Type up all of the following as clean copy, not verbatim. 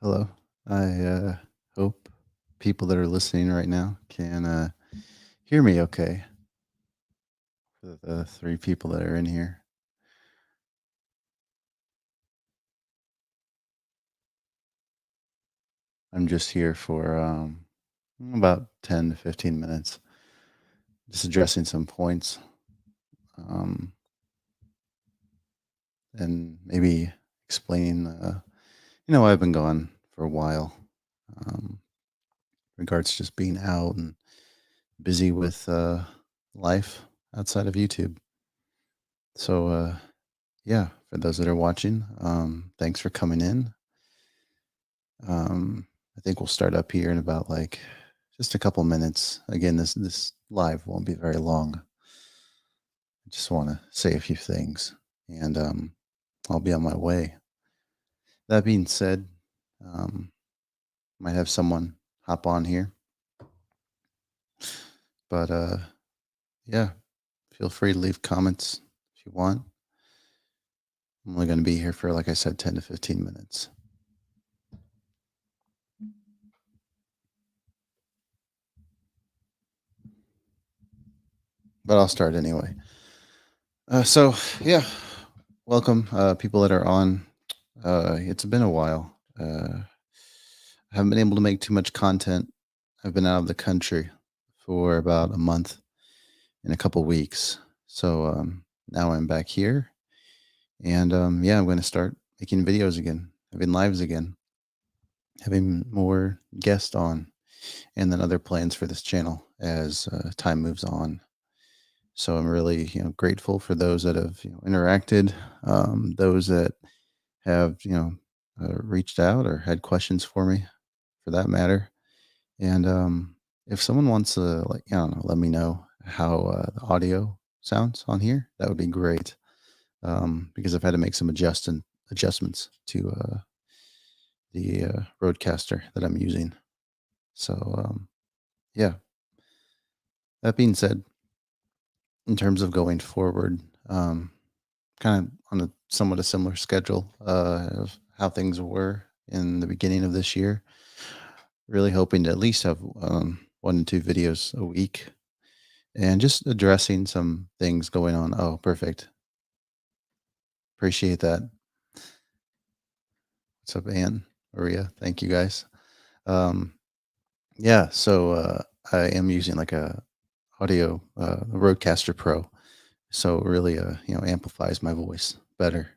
Hello. I hope people that are listening right now can hear me okay. For the three people that are in here, I'm just here for about 10 to 15 minutes, just addressing some points um, and maybe explaining, I've been gone for a while, um, regards to just being out and busy with life outside of YouTube. So, yeah, for those that are watching, thanks for coming in. I think we'll start up here in about like just a couple minutes. Again, this live won't be very long. I just want to say a few things, and I'll be on my way. That being said, um, might have someone hop on here, but yeah, feel free to leave comments if you want. I'm only going to be here for, like I said, 10 to 15 minutes, but I'll start anyway. So yeah, welcome people that are on. It's been a while. I haven't been able to make too much content. I've been out of the country for about a month and a couple weeks. So now I'm back here. And yeah, I'm going to start making videos again, having lives again, having more guests on, and then other plans for this channel as time moves on. So I'm really, grateful for those that have, interacted, those that have, reached out or had questions for me, for that matter. And if someone wants to, like, I don't know, let me know how the audio sounds on here. That would be great. Because I've had to make some adjustments to the roadcaster that I'm using. So yeah. That being said, in terms of going forward, kind of on a somewhat a similar schedule of how things were in the beginning of this year. Really hoping to at least have one to two videos a week and just addressing some things going on. Oh, perfect. Appreciate that. What's up, Ann, Maria? Thank you guys. Um, yeah, so I am using like a audio Rodecaster Pro, so it really amplifies my voice better.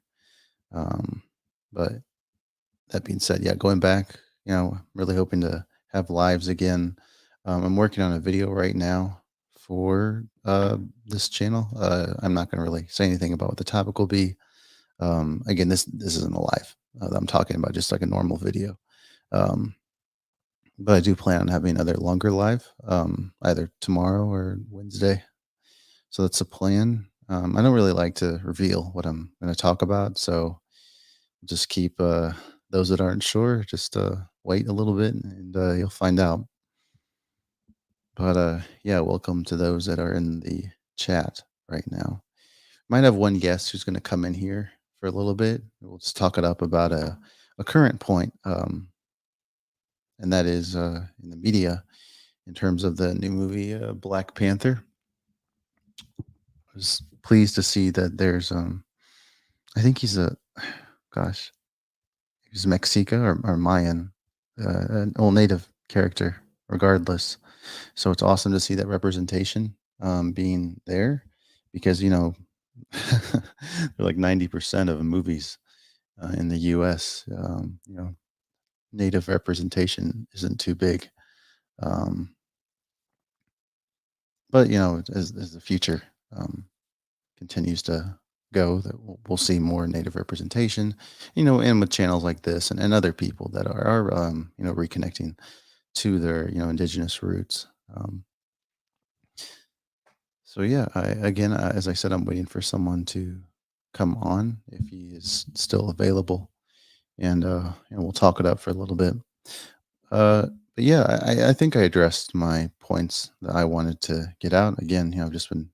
Um, but that being said, yeah, going back, really hoping to have lives again. I'm working on a video right now for this channel. I'm not going to really say anything about what the topic will be. Again, this isn't a live that I'm talking about, just like a normal video. Um, but I do plan on having another longer live, either tomorrow or Wednesday. So that's the plan. I don't really like to reveal what I'm going to talk about, so just keep those that aren't sure, just wait a little bit, and you'll find out. But yeah, welcome to those that are in the chat right now. Might have one guest who's going to come in here for a little bit. We'll just talk it up about a current point, and that is in the media in terms of the new movie Black Panther. I was pleased to see that there's I think he's a gosh, he's Mexica or Mayan, an old native character, regardless. So it's awesome to see that representation being there because, they're like 90% of movies in the US, native representation isn't too big. Um, but, as the future um, continues to go, that we'll see more native representation, and with channels like this and other people that are reconnecting to their, indigenous roots. So yeah, as I said, I'm waiting for someone to come on if he is still available, and we'll talk it up for a little bit. But yeah, I think I addressed my points that I wanted to get out. Again, I've just been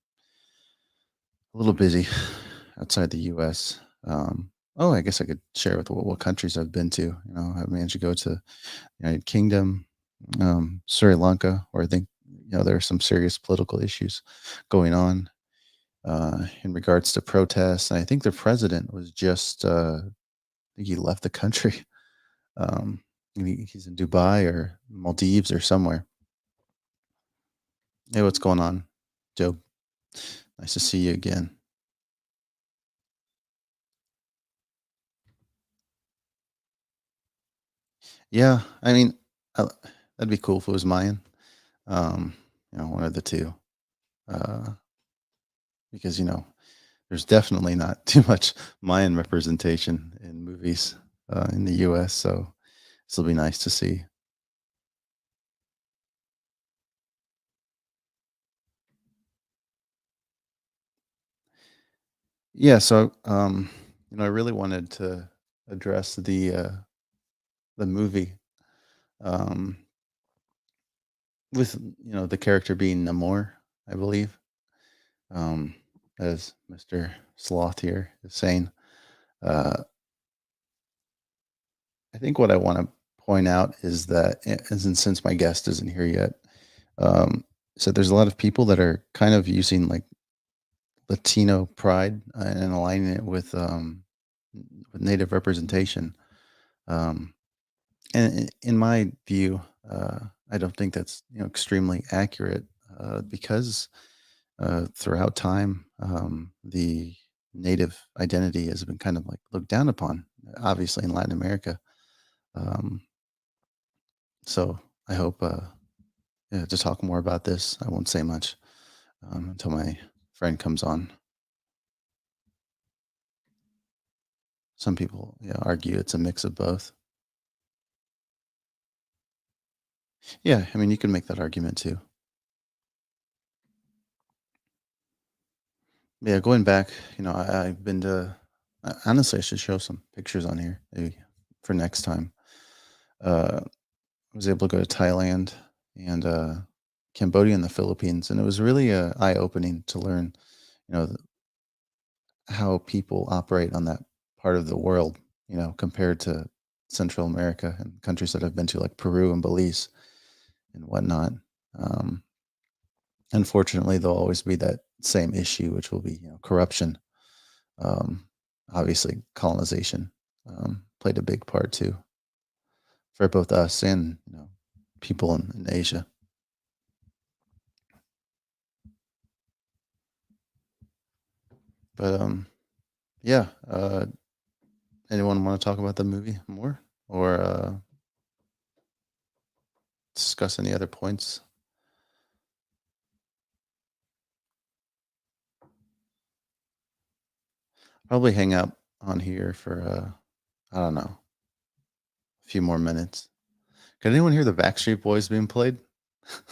a little busy outside the U.S. Oh, I guess I could share with what countries I've been to. I managed to go to United Kingdom, Sri Lanka, where I think there are some serious political issues going on in regards to protests. And I think the president was just, I think he left the country. He's in Dubai or Maldives or somewhere. Hey, what's going on, Joe? Nice to see you again. Yeah, I mean, that'd be cool if it was Mayan. Um, one of the two, uh, because there's definitely not too much Mayan representation in movies in the U.S. So this will be nice to see. Yeah, so I really wanted to address the movie um, with the character being Namor, I believe, um, as Mr. Sloth here is saying. Uh, I think what I want to point out is that, as in, since my guest isn't here yet, um, so there's a lot of people that are kind of using like Latino pride and aligning it with Native representation. Um, and in my view, I don't think that's extremely accurate because throughout time, the Native identity has been kind of like looked down upon, obviously in Latin America. Um, so I hope yeah, to talk more about this. I won't say much until my friend comes on. Some people, yeah, argue it's a mix of both. Yeah, I mean, you can make that argument too. Yeah, going back, I've been to. Honestly, I should show some pictures on here maybe for next time. I was able to go to Thailand and Cambodia and the Philippines, and it was really eye opening to learn, th- how people operate on that part of the world. Compared to Central America and countries that I've been to, like Peru and Belize and whatnot. Um, Unfortunately, there'll always be that same issue, which will be corruption. Um, Obviously, colonization played a big part too for both us and people in Asia. But yeah. Anyone want to talk about the movie more or discuss any other points? Probably hang out on here for I don't know, a few more minutes. Can anyone hear the Backstreet Boys being played?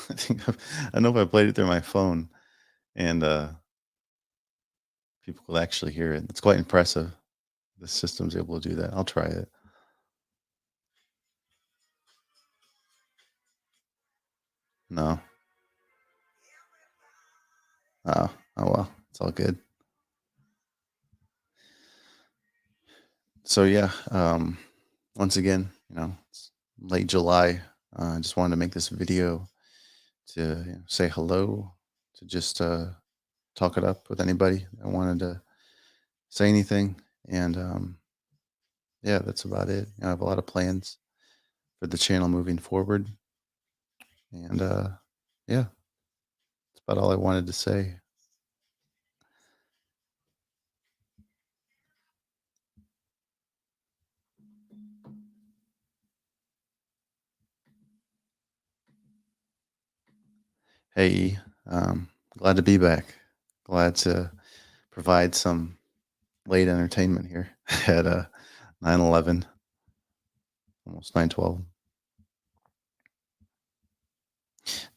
I think I know if I played it through my phone and people could actually hear it. It's quite impressive. The system's able to do that. I'll try it. No. Oh, oh well. It's all good. So yeah, once again, it's late July. I just wanted to make this video to say hello, to just talk it up with anybody that wanted to say anything, and yeah, that's about it. I have a lot of plans for the channel moving forward, and yeah, that's about all I wanted to say. Hey, glad to be back. Glad to provide some late entertainment here at 9:11, almost 9:12.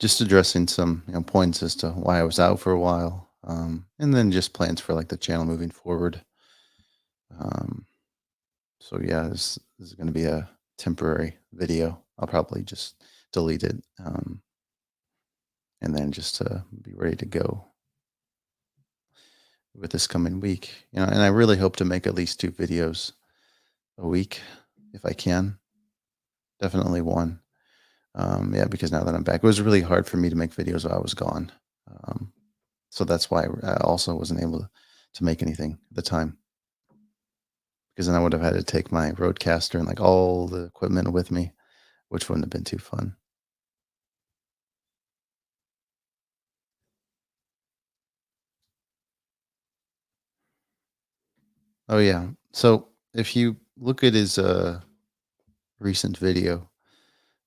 Just addressing some points as to why I was out for a while, and then just plans for like the channel moving forward. Um, so yeah, this is going to be a temporary video. I'll probably just delete it, and then just be ready to go. with this coming week. And I really hope to make at least 2 videos a week if I can. Definitely one. Yeah, because now that I'm back, it was really hard for me to make videos while I was gone. Um, so that's why I also wasn't able to make anything at the time, because then I would have had to take my roadcaster and like all the equipment with me, which wouldn't have been too fun. Oh yeah. So if you look at his recent video,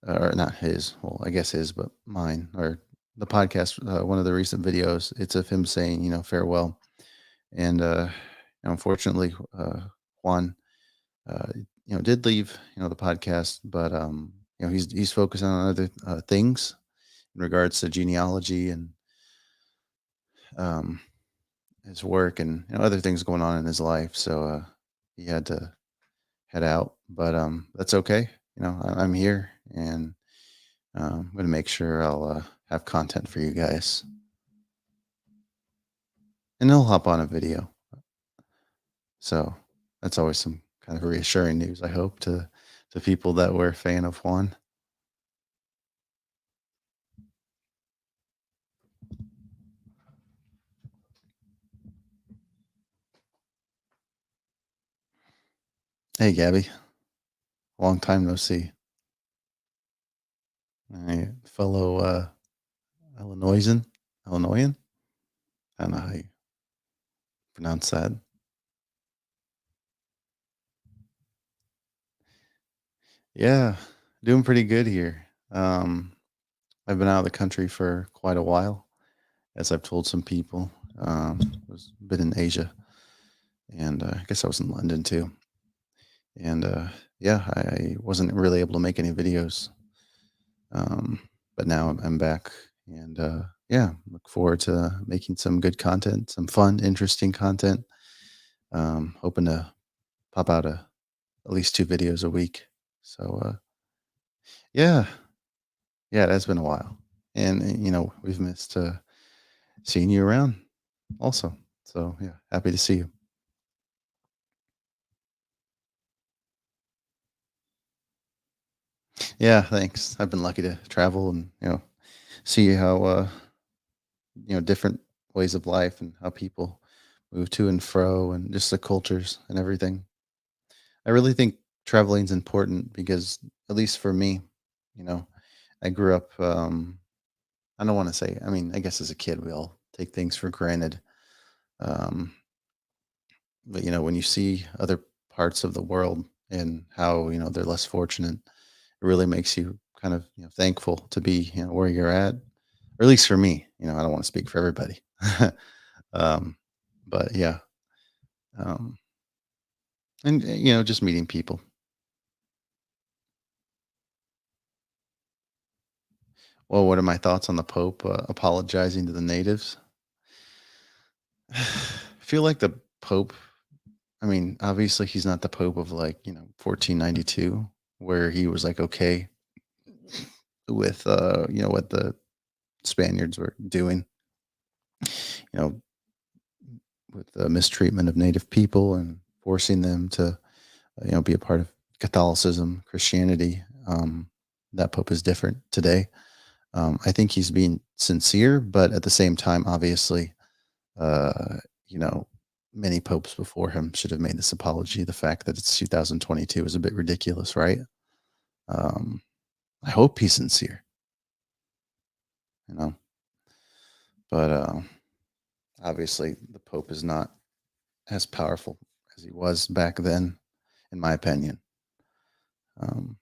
or not his, well, I guess his, but mine, or the podcast, one of the recent videos, it's of him saying, farewell. And unfortunately, Juan, uh, did leave, the podcast, but he's focusing on other things in regards to genealogy and um, his work and other things going on in his life. So he had to head out, but that's okay. I'm here, and I'm gonna make sure I'll have content for you guys, and he'll hop on a video. So that's always some kind of reassuring news, I hope, to people that were a fan of Juan. Hey, Gabby, long time no see. My fellow Illinoisan, Illinoisan. I don't know how you pronounce that. Yeah, doing pretty good here. I've been out of the country for quite a while, as I've told some people. Was been in Asia, and I guess I was in London too. And yeah, I wasn't really able to make any videos, um, but now I'm back, and yeah, look forward to making some good content, some fun, interesting content. Hoping to pop out at least 2 videos a week. So yeah, yeah, it has been a while, and we've missed seeing you around also. So yeah, happy to see you. Yeah, thanks. I've been lucky to travel and see how different ways of life and how people move to and fro and just the cultures and everything. I really think traveling is important because, at least for me, you know, I grew up. I don't want to say. I mean, I guess as a kid, we all take things for granted. Um, but when you see other parts of the world and how they're less fortunate, it really makes you kind of thankful to be where you're at. Or at least for me. I don't want to speak for everybody. um, but yeah, um, and just meeting people. Well, what are my thoughts on the Pope apologizing to the natives? I feel like the Pope. I mean, obviously, he's not the Pope of, like, 1492, where he was like okay with what the Spaniards were doing, you know, with the mistreatment of Native people and forcing them to be a part of Catholicism, Christianity. That Pope is different today. I think he's being sincere, but at the same time, obviously, uh, you know, many popes before him should have made this apology. The fact that it's 2022 is a bit ridiculous, right? Um, I hope he's sincere, you know, but obviously the Pope is not as powerful as he was back then, in my opinion. Um,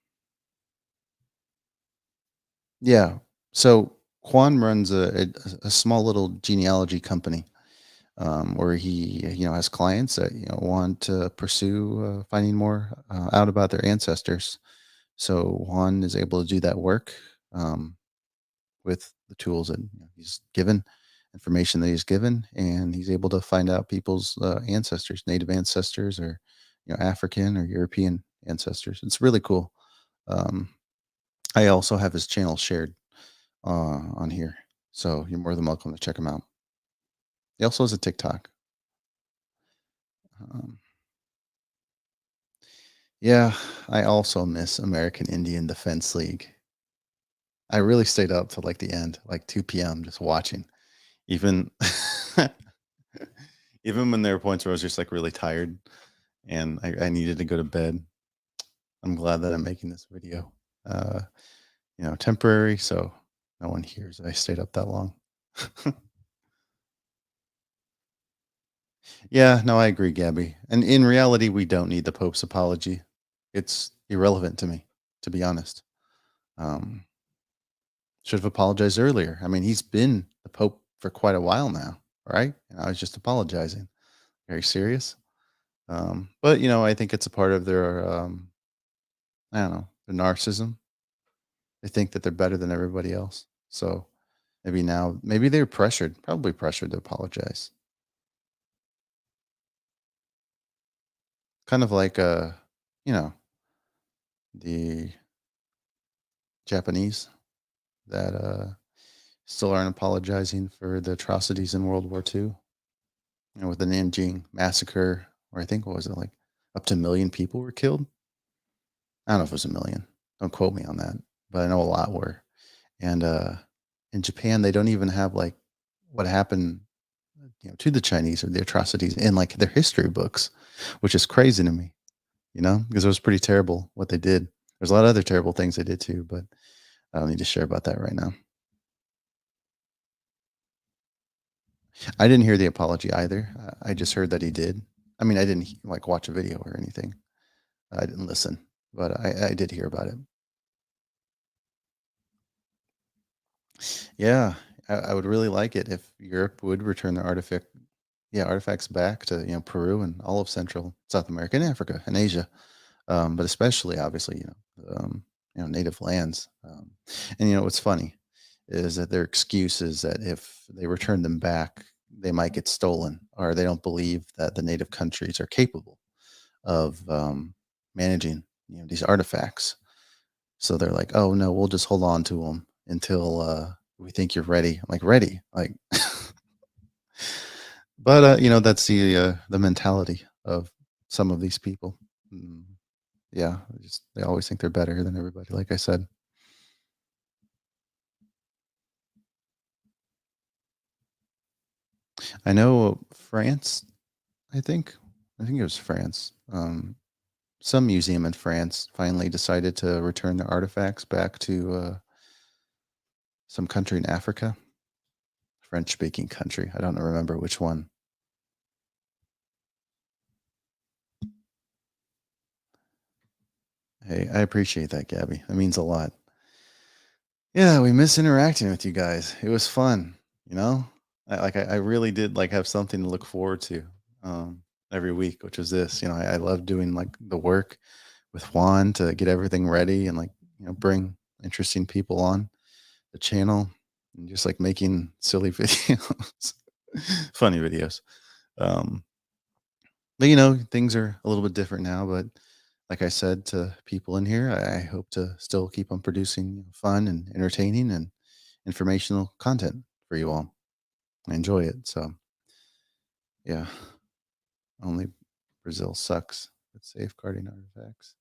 yeah. So Juan runs a small little genealogy company, where he has clients that want to pursue finding more out about their ancestors. So Juan is able to do that work, with the tools that he's given, information that he's given, and he's able to find out people's ancestors, native ancestors, or African or European ancestors. It's really cool. Um, I also have his channel shared on here, so you're more than welcome to check him out. He also has a TikTok. Um, yeah, I also miss American Indian Defense League. I really stayed up till like the end, like 2 p.m. just watching. Even even when there were points where I was just like really tired and I needed to go to bed. I'm glad that I'm making this video. Uh, temporary, so no one hears I stayed up that long. Yeah, no, I agree, Gabby. And in reality, we don't need the Pope's apology. It's irrelevant to me, to be honest. Um, should have apologized earlier. I mean, he's been the Pope for quite a while now, right? And I was just apologizing. Very serious. But I think it's a part of their I don't know, their narcissism. They think that they're better than everybody else. So maybe they're pressured, probably pressured to apologize. Kind of like you know, the Japanese that still aren't apologizing for the atrocities in World War II. With the Nanjing massacre, or I think what was it like up to 1 million people were killed. I don't know if it was 1 million. Don't quote me on that, but I know a lot were. And in Japan, they don't even have like what happened, to the Chinese or the atrocities in like their history books, which is crazy to me. Because it was pretty terrible what they did. There's a lot of other terrible things they did too, but I don't need to share about that right now. I didn't hear the apology either. I just heard that he did. I mean, I didn't like watch a video or anything. I didn't listen, but I did hear about it. Yeah, I would really like it if Europe would return their artifacts back to Peru and all of Central South America and Africa and Asia, but especially obviously native lands. And what's funny is that their excuse is that if they return them back, they might get stolen, or they don't believe that the native countries are capable of managing these artifacts. So they're like, "Oh no, we'll just hold on to them until we think you're ready." I'm like, "Ready?" Like, but that's the mentality of some of these people. Mm, yeah, they always think they're better than everybody. Like I said, I know France. I think it was France. Some museum in France finally decided to return their artifacts back to some country in Africa, French-speaking country. I don't remember which one. Hey, I appreciate that, Gabby. That means a lot. Yeah, we miss interacting with you guys. It was fun, you know? I really did like have something to look forward to every week, which was this. I love doing like the work with Juan to get everything ready and like, bring interesting people on the channel and just like making silly videos, funny videos. Um, but things are a little bit different now, but like I said to people in here, I hope to still keep on producing fun and entertaining and informational content for you all. I enjoy it. So, yeah, only Brazil sucks at safeguarding artifacts.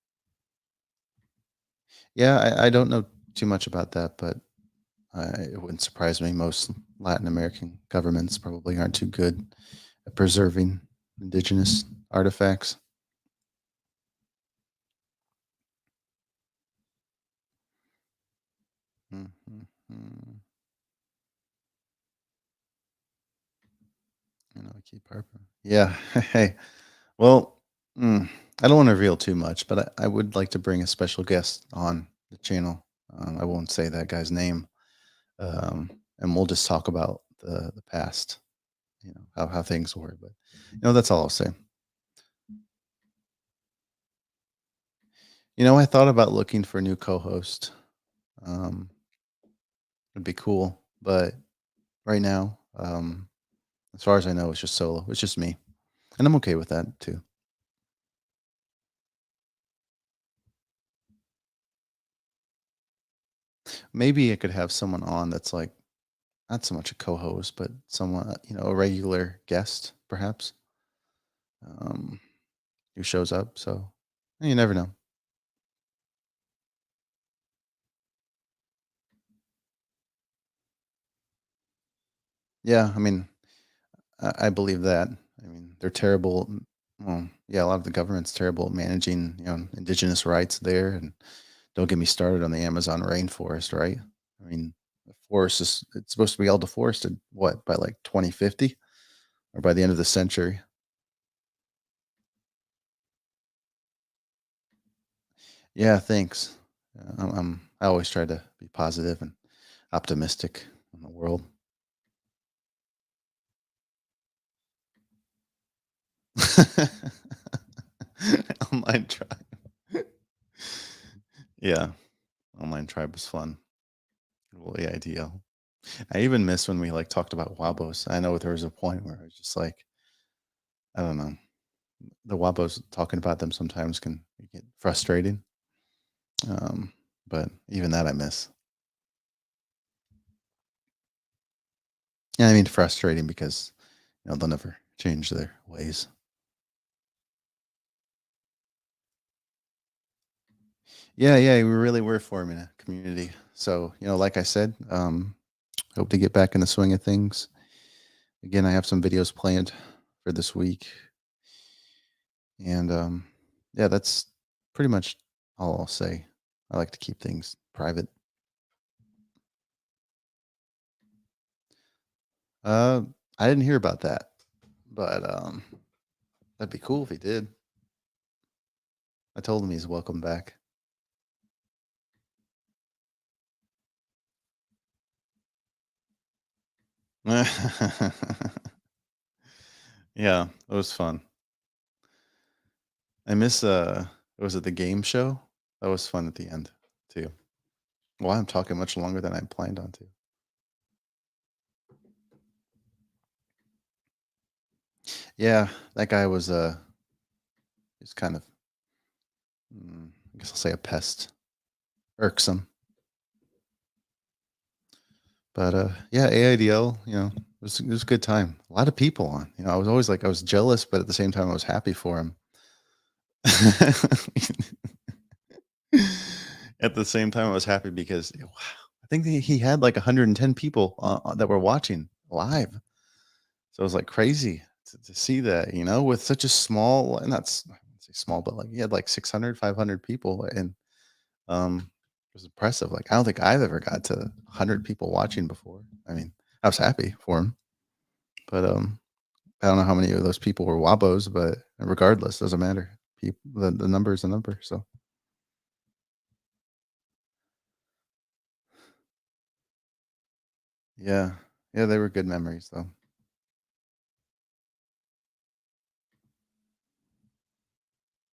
Yeah, I don't know too much about that, but it wouldn't surprise me. Most Latin American governments probably aren't too good at preserving indigenous artifacts. Mhm. I keep harping. Yeah. Hey. Well, mm, I don't want to reveal too much, but I would like to bring a special guest on the channel. I won't say that guy's name, and we'll just talk about the past. How things were, but that's all I'll say. I thought about looking for a new co-host. Um, it'd be cool, but right now, as far as I know, it's just solo. It's just me, and I'm okay with that too. Maybe I could have someone on that's like not so much a co-host, but someone a regular guest, perhaps. um, who shows up. So you never know. Yeah, I mean, I believe that. I mean, they're terrible. Well, yeah, a lot of the government's terrible at managing, indigenous rights there. And don't get me started on the Amazon rainforest, right? I mean, the forest is it's supposed to be all deforested. What by like 2050 or by the end of the century? Yeah, thanks. I always try to be positive and optimistic in the world. Online tribe. Yeah, online tribe was fun. Really ideal. I even miss when we like talked about Wabos. I know there was a point where I was just like, I don't know, the Wabos talking about them sometimes can get frustrating. Um, but even that I miss. Yeah, I mean frustrating because they'll never change their ways. Yeah, yeah, we really were forming a community. So like I said, hope to get back in the swing of things. Again, I have some videos planned for this week, and yeah, that's pretty much all I'll say. I like to keep things private. Uh, I didn't hear about that, but that'd be cool if he did. I told him he's welcome back. Yeah, it was fun. I miss was it the game show? That was fun at the end too. Well, I'm talking much longer than I planned on to. Yeah, that guy was kind of I guess I'll say a pest, irksome. But yeah, AIDL, it was a good time. A lot of people on. I was always like I was jealous, but at the same time I was happy for him. At the same time, I was happy because wow, I think he had like 110 people that were watching live. So it was like crazy to see that, with such a small, not I wouldn't say small, but like he had like 600, 500 people. And it was impressive. Like I don't think I've ever got to 100 people watching before. I mean, I was happy for him, but I don't know how many of those people were Wabos, but regardless, doesn't matter. People, the number is a number. So yeah, yeah, they were good memories though.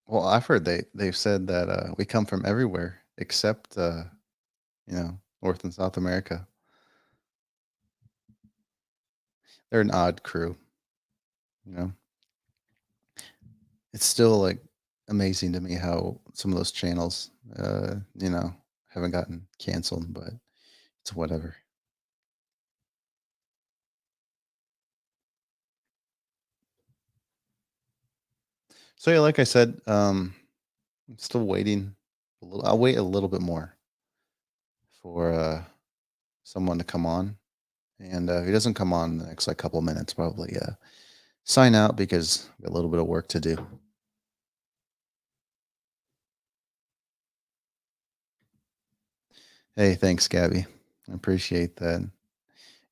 Well, I've heard they've said that we come from everywhere except North and South America. They're an odd crew. You know, it's still like amazing to me how some of those channels, haven't gotten canceled, but it's whatever. So yeah, like I said, I'm still waiting. I'll wait a little bit more for someone to come on, and if he doesn't come on in the next like couple minutes, probably sign out because I've got a little bit of work to do. Hey, thanks, Gabby. I appreciate that.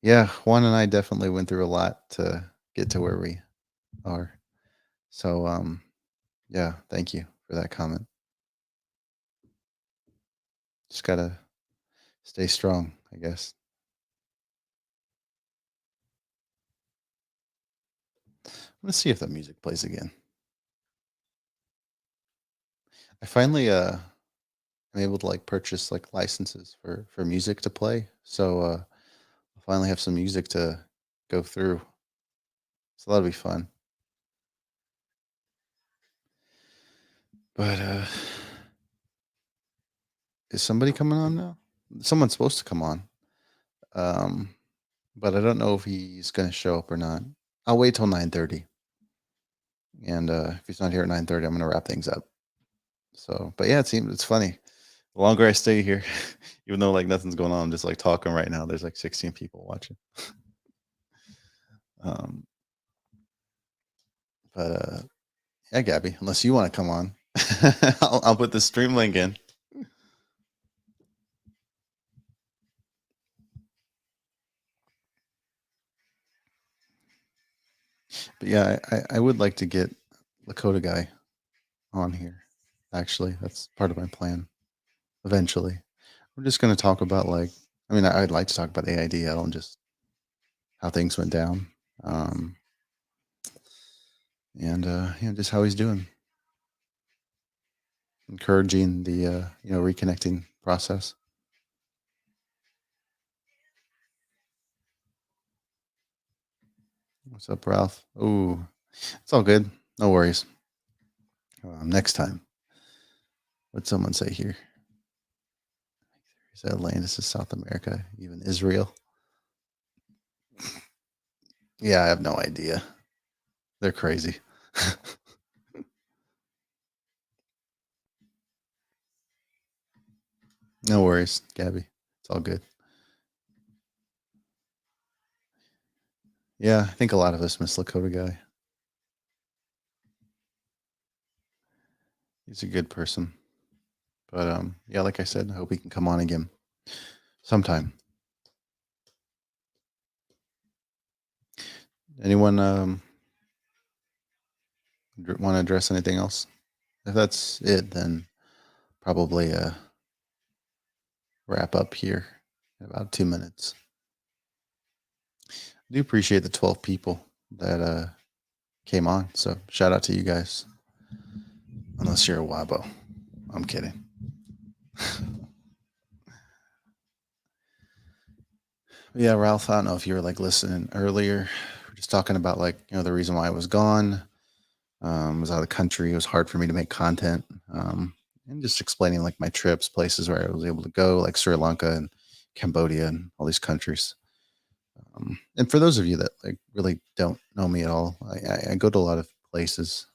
Yeah, Juan and I definitely went through a lot to get to where we are. So, yeah, thank you for that comment. Just gotta stay strong, I guess. Let's see if that music plays again. I finally am able to like purchase like licenses for music to play. So I'll finally have some music to go through. So that'll be fun. But is somebody coming on now? Someone's supposed to come on. Um, but I don't know if he's gonna show up or not. I'll wait till 9:30. and if he's not here at 9:30, I'm gonna wrap things up. So, but yeah, it's funny. The longer I stay here, even though like nothing's going on, I'm just like talking right now. There's like 16 people watching. Um, but yeah, Gabby, unless you want to come on, I'll put the stream link in. But yeah, I would like to get Lakota guy on here. Actually, that's part of my plan. Eventually, we're just going to talk about like, I mean, I'd like to talk about AID. I don't just how things went down, um, and just how he's doing, encouraging the reconnecting process. What's up, Ralph? Oh, it's all good. No worries. Next time, what'd someone say here? Is that Atlantis is South America, even Israel? Yeah, I have no idea. They're crazy. No worries, Gabby. It's all good. Yeah, I think a lot of us miss Lakota guy. He's a good person. But yeah, like I said, I hope he can come on again sometime. Anyone want to address anything else? If that's it, then probably wrap up here in about 2 minutes. I do appreciate the 12 people that came on. So shout out to you guys. Unless you're a Wabo. I'm kidding. Yeah, Ralph, I don't know if you were like listening earlier. We're just talking about like, the reason why I was gone. Was out of the country. It was hard for me to make content. And just explaining like my trips, places where I was able to go, like Sri Lanka and Cambodia and all these countries. And for those of you that like really don't know me at all, I go to a lot of places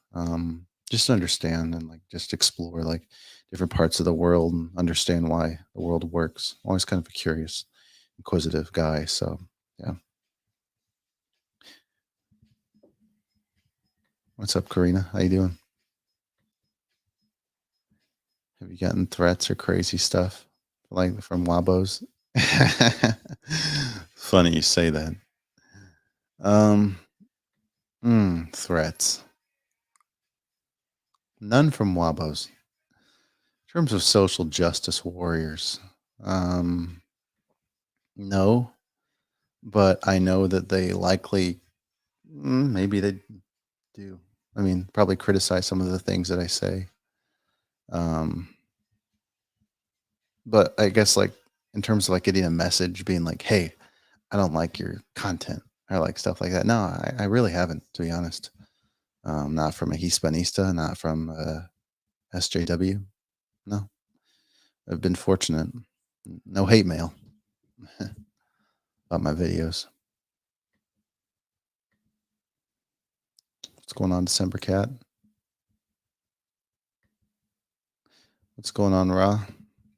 just to understand and like just explore like different parts of the world and understand why the world works. Always kind of a curious, inquisitive guy. So yeah. What's up, Karina? How you doing? Have you gotten threats or crazy stuff like from Wabos? Funny you say that. Um, threats. None from Wabos. In terms of social justice warriors, no, but I know that they likely, maybe they do. I mean, probably criticize some of the things that I say. Um, but I guess like in terms of like getting a message, being like, "Hey, I don't like your content," or like stuff like that. No, I really haven't, to be honest. Not from a Hispanista, not from SJW. No, I've been fortunate. No hate mail about my videos. What's going on, December Cat? What's going on, Ra?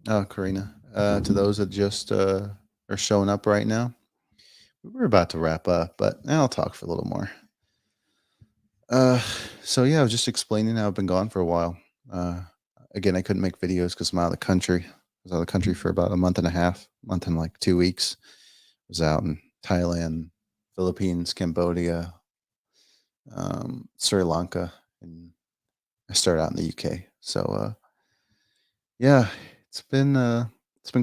Oh, Karina. To those that just are showing up right now, we're about to wrap up, but I'll talk for a little more. Uh, so yeah, I was just explaining how I've been gone for a while. Uh, Again, I couldn't make videos because I'm out of the country. I was out of the country for about a month and a half, month and like 2 weeks. I was out in Thailand, Philippines, Cambodia, Sri Lanka, and I started out in the UK. So yeah, it's been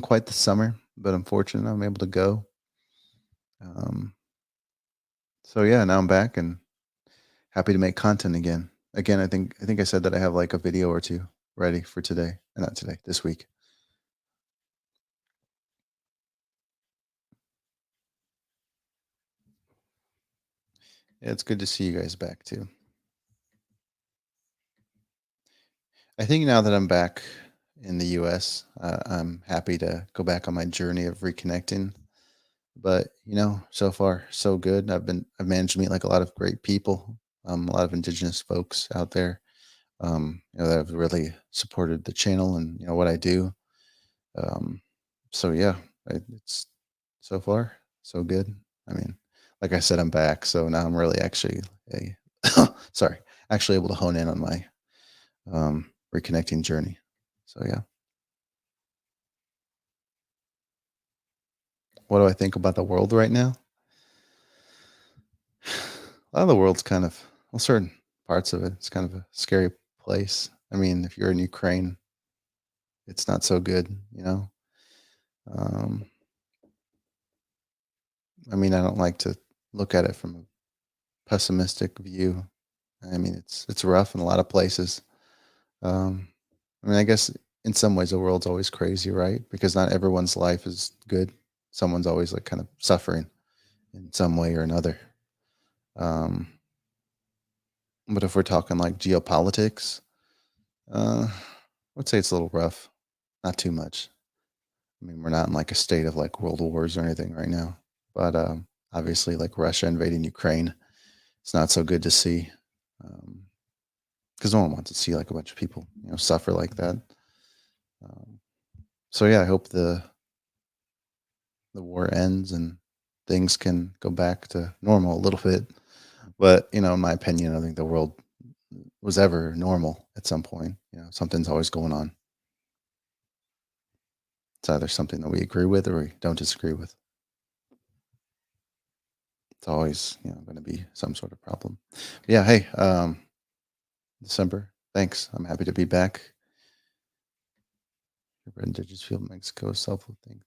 quite the summer, but I'm fortunate I'm able to go. Um, so yeah, now I'm back and happy to make content again. Again, I think I said that I have like a video or two ready for today. Not today, this week. Yeah, it's good to see you guys back too. I think now that I'm back in the US, I'm happy to go back on my journey of reconnecting. But so far so good. I've managed to meet like a lot of great people. a lot of indigenous folks out there, that have really supported the channel and what I do. Um, so yeah, it's so far so good. I mean, like I said, I'm back, so now I'm really actually a sorry, actually able to hone in on my reconnecting journey. So yeah, what do I think about the world right now? A lot of the world's kind of, well, certain parts of it, it's kind of a scary place. I mean, if you're in Ukraine, it's not so good. Um, I mean, I don't like to look at it from a pessimistic view. I mean, it's rough in a lot of places. Um, I mean, I guess in some ways the world's always crazy, right? Because not everyone's life is good. Someone's always like kind of suffering in some way or another. Um, but if we're talking like geopolitics, I would say it's a little rough. Not too much. I mean, we're not in like a state of like world wars or anything right now. But obviously, like Russia invading Ukraine, it's not so good to see. Because no one wants to see like a bunch of people, suffer like that. Um, so yeah, I hope the war ends and things can go back to normal a little bit. But in my opinion, I think the world was ever normal at some point. Something's always going on. It's either something that we agree with or we don't disagree with. It's always going to be some sort of problem. Yeah. Hey, December. Thanks. I'm happy to be back. Indigenous field Mexico self think.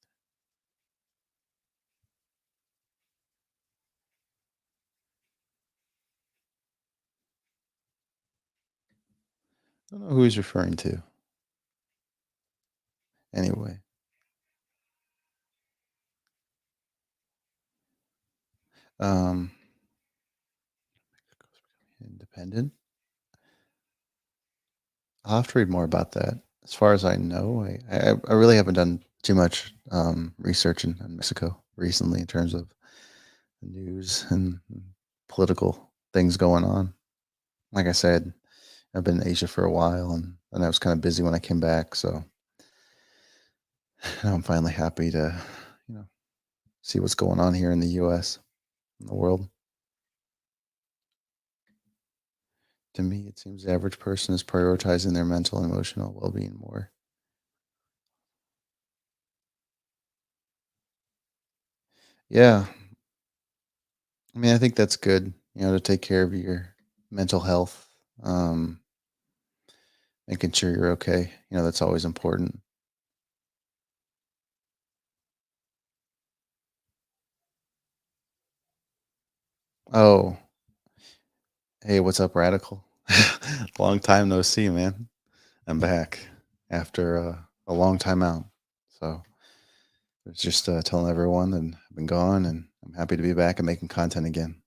I don't know who he's referring to. Anyway, um, independent. I'll have to read more about that. As far as I know, I really haven't done too much research in Mexico recently in terms of the news and political things going on. Like I said, I've been in Asia for a while, and I was kind of busy when I came back. So now I'm finally happy to, you know, see what's going on here in the U.S. in the world. To me, it seems the average person is prioritizing their mental and emotional well-being more. Yeah, I mean, I think that's good. To take care of your mental health, um, making sure you're okay. That's always important. Oh, hey, what's up, Radical? Long time no see, man. I'm back after a long time out. So I was just telling everyone that I've been gone, and I'm happy to be back and making content again.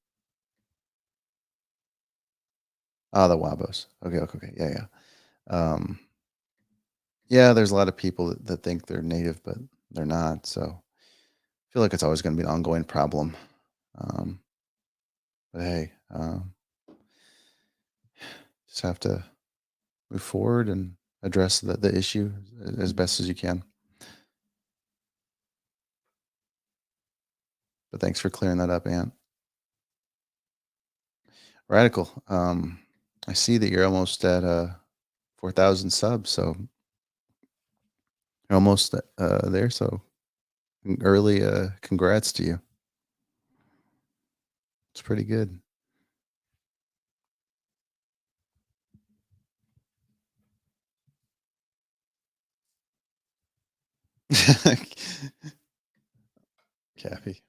Ah, the Wabos. Okay, okay, okay. Yeah, yeah. Yeah, there's a lot of people that think they're native, but they're not. So I feel like it's always going to be an ongoing problem. Um, but hey, just have to move forward and address the issue as best as you can. But thanks for clearing that up, Ant. Radical. I see that you're almost at 4,000 subs, so you're almost there. So early congrats to you. It's pretty good. Cappy.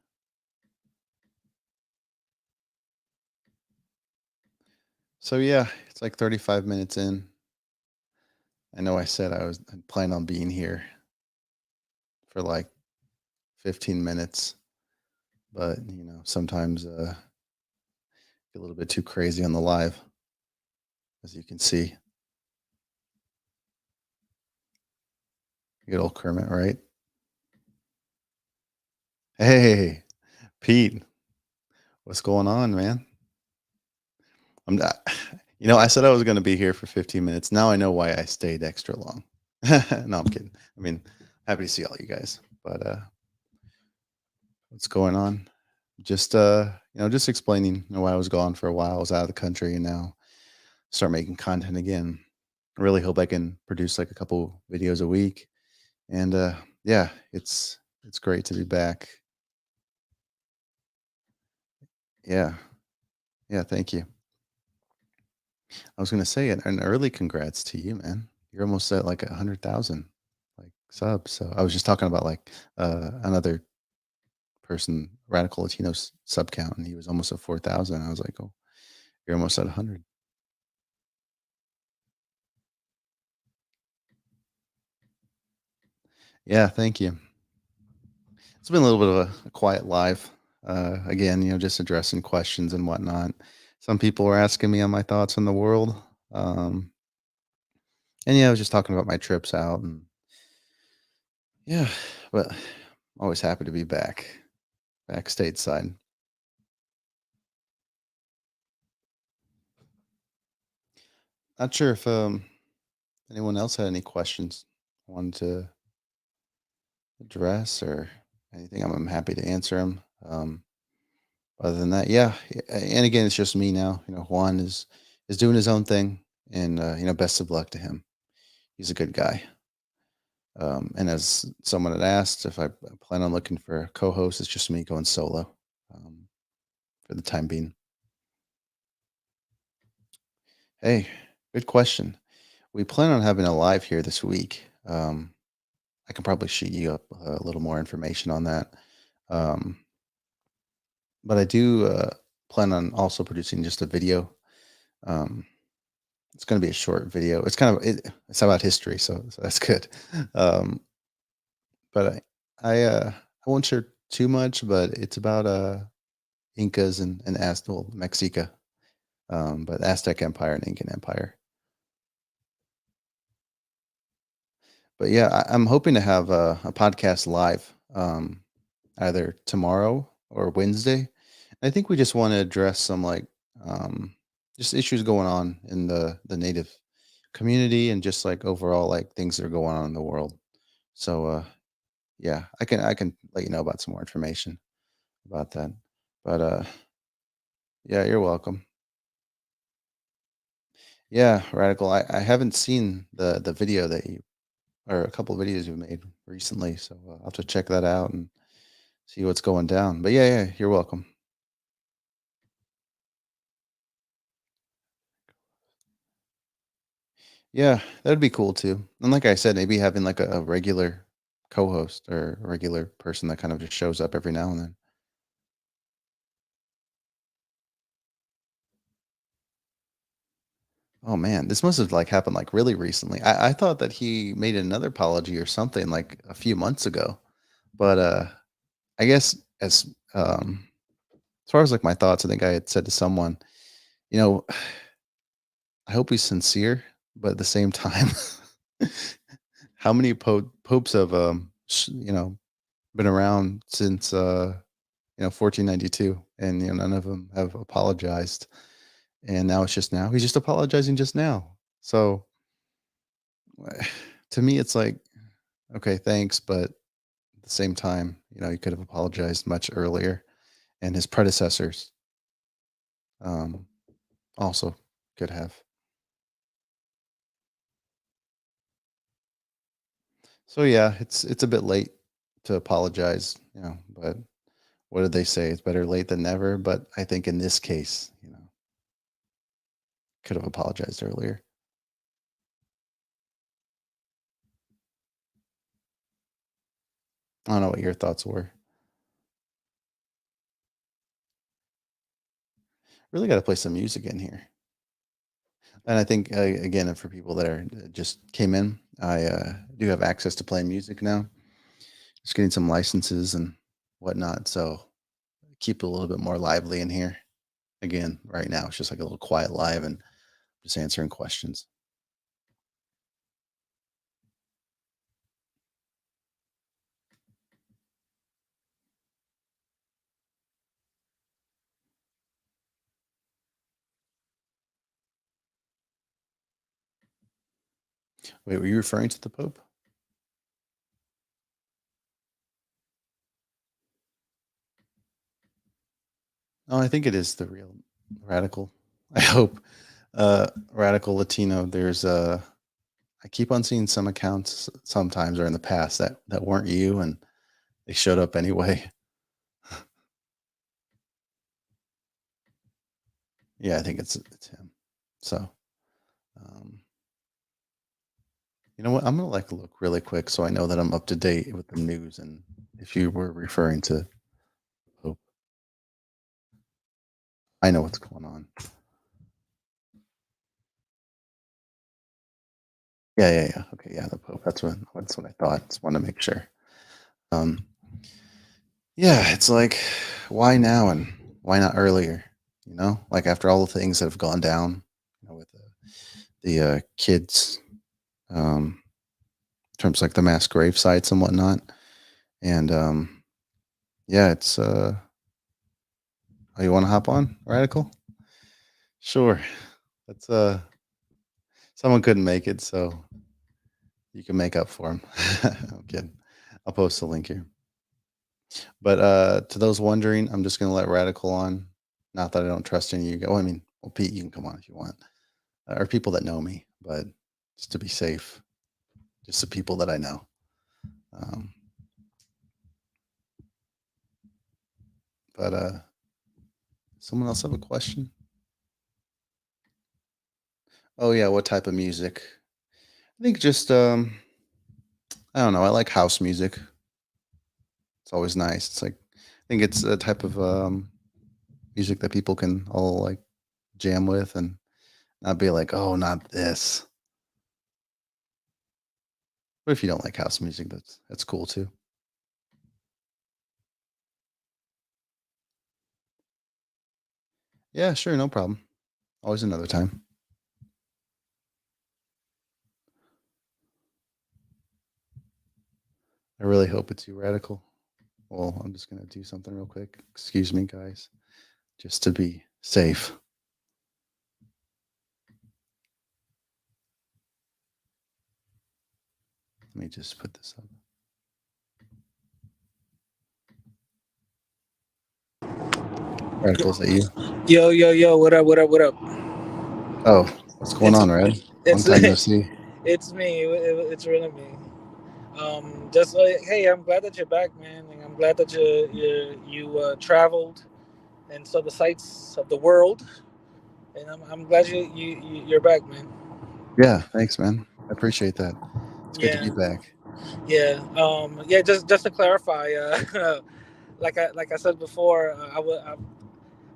So yeah, it's like 35 minutes in. I know I said I'd plan on being here for like 15 minutes, but sometimes get a little bit too crazy on the live, as you can see. Good old Kermit, right? Hey, Pete, what's going on, man? I'm not I said I was gonna be here for 15 minutes. Now I know why I stayed extra long. No, I'm kidding. I mean, happy to see all you guys. But, what's going on? Just, just explaining, why I was gone for a while. I was out of the country and now start making content again. I really hope I can produce, like, a couple videos a week. And, yeah, it's great to be back. Yeah. Yeah, thank you. I was gonna say an early congrats to you, man. You're almost at like 100,000 like subs. So I was just talking about like another person, Radical Latino sub count, and he was almost at 4,000. I was like, oh, you're almost at 100. Yeah, thank you. It's been a little bit of a quiet live. Again, just addressing questions and whatnot. Some people were asking me on my thoughts on the world. Um, and yeah, I was just talking about my trips out and yeah, but always happy to be back stateside. Not sure if anyone else had any questions wanted to address or anything. I'm happy to answer them. Other than that, yeah. And again, it's just me now. Juan is doing his own thing, and best of luck to him. He's a good guy. And as someone had asked if I plan on looking for a co-host, it's just me going solo um, for the time being. Hey, good question. We plan on having a live here this week. I can probably shoot you up a little more information on that. Um, but I do plan on also producing just a video. Um, it's going to be a short video. It's about history, so that's good. Um, but I won't share too much. But it's about Incas and well, Mexica, but Aztec Empire and Incan Empire. But yeah, I'm hoping to have a podcast live either tomorrow or Wednesday. I think we just want to address some um, just issues going on in the native community and just like overall like things that are going on in the world. So yeah, I can let you know about some more information about that. But yeah, you're welcome. Yeah, radical. I haven't seen the video that you or a couple of videos you've made recently, so I'll have to check that out and see what's going down. But yeah, yeah, you're welcome. Yeah, that'd be cool too. And like I said, maybe having like a regular co-host or a regular person that kind of just shows up every now and then. Oh man, this must have like happened like really recently. I thought that he made another apology or something like a few months ago. But I guess as far as like my thoughts, I think I had said to someone, you know, I hope he's sincere, but at the same time, how many popes have been around since 1492, and none of them have apologized. And now it's just now he's just apologizing just now. So to me, it's like, okay, thanks, but at the same time, he could have apologized much earlier, and his predecessors um, also could have. So yeah, it's a bit late to apologize, but what did they say? It's better late than never. But I think in this case, could have apologized earlier. I don't know what your thoughts were. Really got to play some music in here. And I think again, for people that are just came in, I do have access to playing music now. Just getting some licenses and whatnot, so keep it a little bit more lively in here. Again, right now it's just like a little quiet live and just answering questions. Wait, were you referring to the Pope? Oh, I think it is the real radical. I hope. Radical Latino. I keep on seeing some accounts sometimes or in the past that weren't you and they showed up anyway. Yeah, I think it's him. So, um, you know what? I'm gonna like look really quick so I know that I'm up to date with the news and if you were referring to Pope, I know what's going on. Yeah, yeah, yeah. Okay, yeah, the Pope. That's what I thought. Just want to make sure. Um, yeah, it's like, why now and why not earlier? Like after all the things that have gone down, with the kids, in terms of like the mass grave sites and whatnot. And yeah, it's oh, you want to hop on Radical? Sure. That's someone couldn't make it, so you can make up for him. I'm kidding. I'll post the link here. But to those wondering, I'm just gonna let Radical on. Not that I don't trust any of you. I mean, well, Pete, you can come on if you want, or people that know me, but just to be safe, just the people that I know. Um, but someone else have a question? Oh yeah, what type of music? I think just I don't know. I like house music. It's always nice. It's like I think it's a type of music that people can all like jam with and not be like, oh, not this. But if you don't like house music, that's cool too. Yeah, sure, no problem. Always another time. I really hope it's you, Radical. Well, I'm just gonna do something real quick. Excuse me, guys, just to be safe. Let me just put this up. Radical, is that you? Yo, yo, yo, what up, what up, what up? Oh, what's going It's on, Rad? Long it's time no see. it's me. It's really me. Just like, hey, I'm glad that you're back, man, and I'm glad that you traveled and saw the sights of the world, and I'm glad you're back, man. Yeah, thanks, man. I appreciate that. It's good to Yeah, be back. yeah, yeah. Just to clarify, like I said before,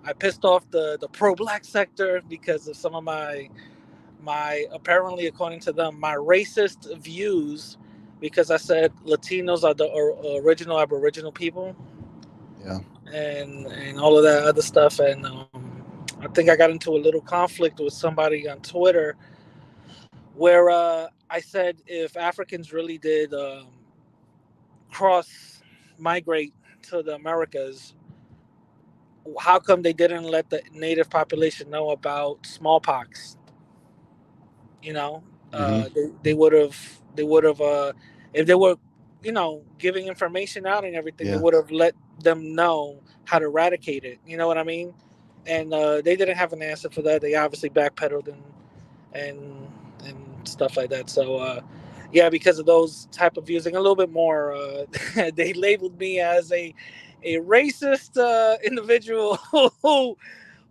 I pissed off the pro black sector because of some of my apparently according to them my racist views because I said Latinos are the original Aboriginal people Yeah. and all of that other stuff and I think I got into a little conflict with somebody on Twitter where I said if Africans really did cross migrate to the Americas, how come they didn't let the native population know about smallpox? You know, Hmm. they would have if they were, giving information out and everything, they Yeah. would have let them know how to eradicate it. You know what I mean? And they didn't have an answer for that. They obviously backpedaled and and stuff like that. So yeah, because of those type of views and a little bit more, they labeled me as a racist individual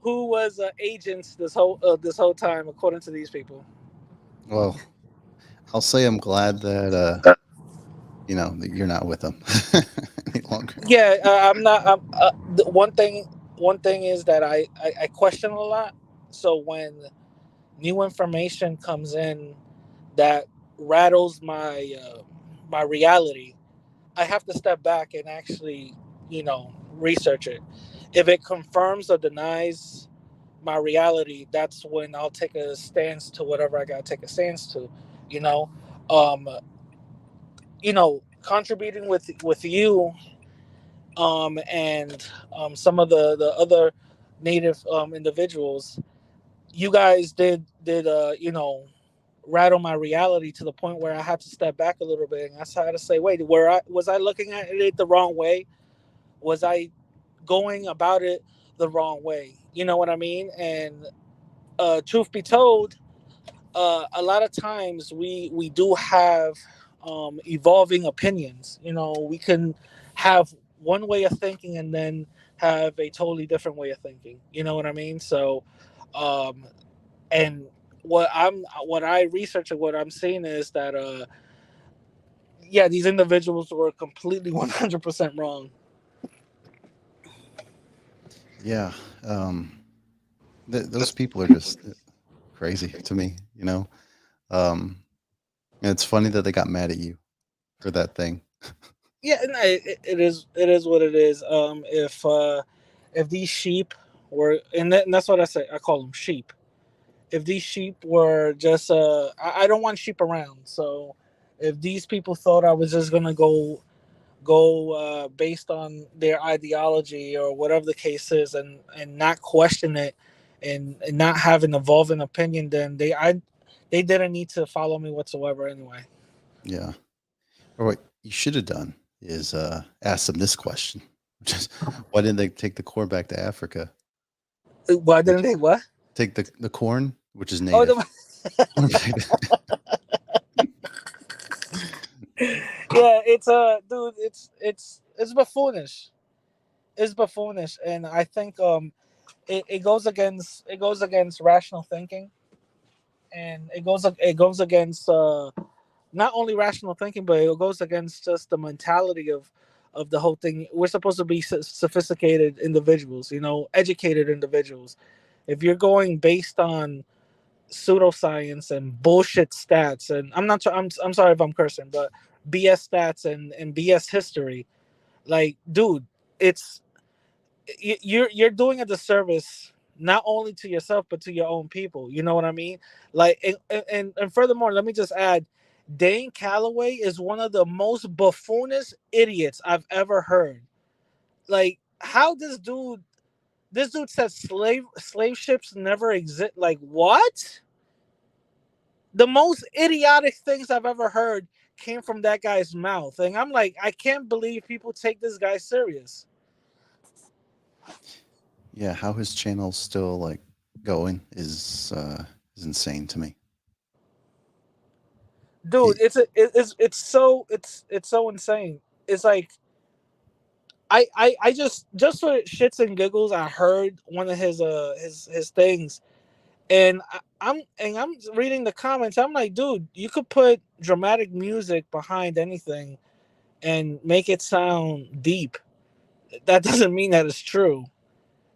who was agents this whole time, according to these people. Well, I'll say I'm glad that that you're not with them any longer. Yeah, I'm not. One thing is that I question a lot. So when new information comes in that rattles my reality, I have to step back and actually, research it. If it confirms or denies my reality, that's when I'll take a stance to whatever I gotta take a stance to. You know, um, contributing with you and some of the other native individuals. You guys did rattle my reality to the point where I had to step back a little bit, and I had to say, wait, where I was I looking at it the wrong way? Was I going about it the wrong way? You know what I mean? And truth be told, a lot of times we do have evolving opinions. You know, we can have one way of thinking and then have a totally different way of thinking. You know what I mean? So, um, and what I research and what I'm seeing is that yeah, these individuals were completely 100% wrong. Yeah. Those people are just crazy to me, you know? Um, and it's funny that they got mad at you for that thing. Yeah, no, it is what it is. If these sheep were, and that's what I say, I call them sheep. If these sheep were just I don't want sheep around. So if these people thought I was just gonna go based on their ideology or whatever the case is, and not question it, and not have an evolving opinion, then they didn't need to follow me whatsoever anyway. Yeah. Or what you should have done is ask them this question, which is why didn't they take the corn back to Africa? Why didn't Which they what? take the corn, which is Oh, native. yeah, it's dude, it's buffoonish. It's buffoonish, and I think it goes against rational thinking, and it goes against not only rational thinking, but it goes against just the mentality of the whole thing. We're supposed to be sophisticated individuals, you know, educated individuals. If you're going based on pseudoscience and bullshit stats, and I'm sorry if I'm cursing, but BS stats and BS history, like, dude, it's you're doing a disservice not only to yourself but to your own people. You know what I mean? Like, and furthermore, let me just add, Dan Calloway is one of the most buffoonish idiots I've ever heard. Like, how this dude said slave ships never exist. Like, what? The most idiotic things I've ever heard came from that guy's mouth, and I'm like, I can't believe people take this guy serious. Yeah, how his channel's still like going is insane to me. Dude, He, it's so insane. It's like I just for shits and giggles, I heard one of his things, and I'm reading the comments. I'm like, dude, you could put dramatic music behind anything and make it sound deep. That doesn't mean that it's true.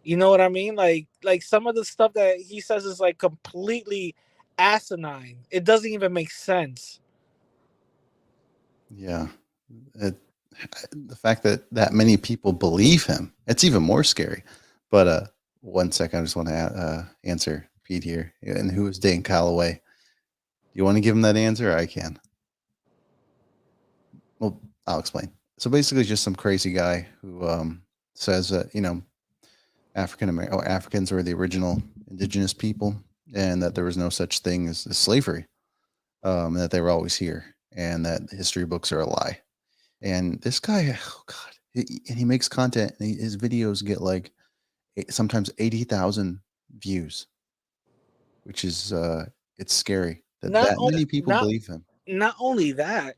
You know what I mean? Like some of the stuff that he says is like completely asinine. It doesn't even make sense. yeah, it, the fact that that many people believe him, it's even more scary. But one second, I just want to answer Pete here. And who is Dan Calloway? Do you want to give him that answer? I can. Well, I'll explain. So basically, just some crazy guy who says that Africans were the original indigenous people, and that there was no such thing as slavery, and that they were always here, and that history books are a lie. And this guy, oh god, and he makes content. And his videos get like sometimes 80,000 views, which is it's scary that Not that o- many people not believe him. not only that,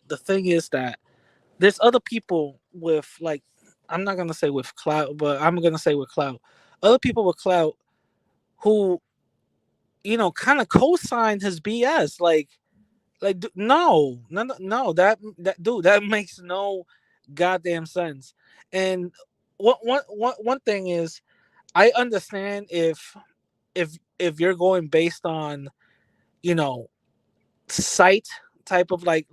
the thing is that there's other people with, like, I'm not gonna say with clout, but I'm gonna say with clout. Other people with clout who, you know, kind of co-sign his BS. No, that dude, that makes no goddamn sense. And one thing is, I understand if you're going based on, you know, sight type of, like,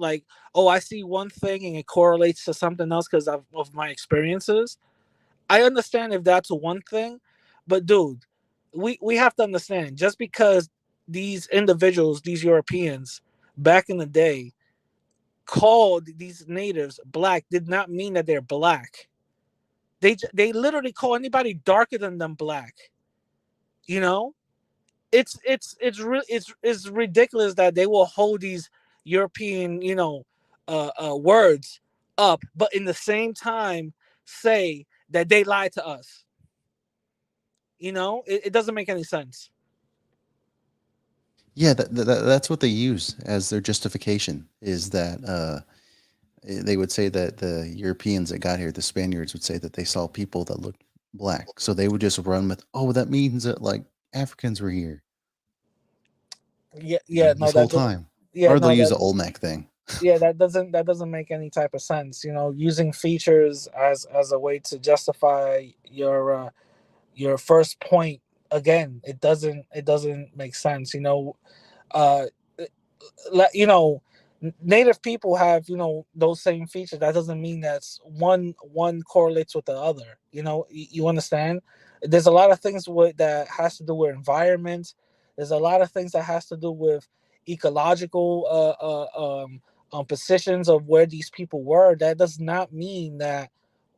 oh, I see one thing and it correlates to something else because of my experiences. I understand if that's one thing, but dude, we have to understand, just because these individuals, these Europeans back in the day called these natives black, did not mean that they're black. They literally call anybody darker than them black. You know, it's ridiculous that they will hold these European, words up, but in the same time say that they lied to us. It doesn't make any sense. Yeah, that's what they use as their justification is that they would say that the Europeans that got here, the Spaniards would say that they saw people that looked black. So they would just run with, oh, that means that like Africans were here, Yeah, yeah, no, this whole that doesn't. time. Yeah, Or they'll no, use that the Olmec thing. yeah, that doesn't make any type of sense. Using features as a way to justify your first point. Again, it doesn't make sense. Uh, you know Native people have those same features. That doesn't mean that's one correlates with the other. You understand. There's a lot of things that has to do with environment. There's a lot of things that has to do with ecological positions of where these people were. That does not mean that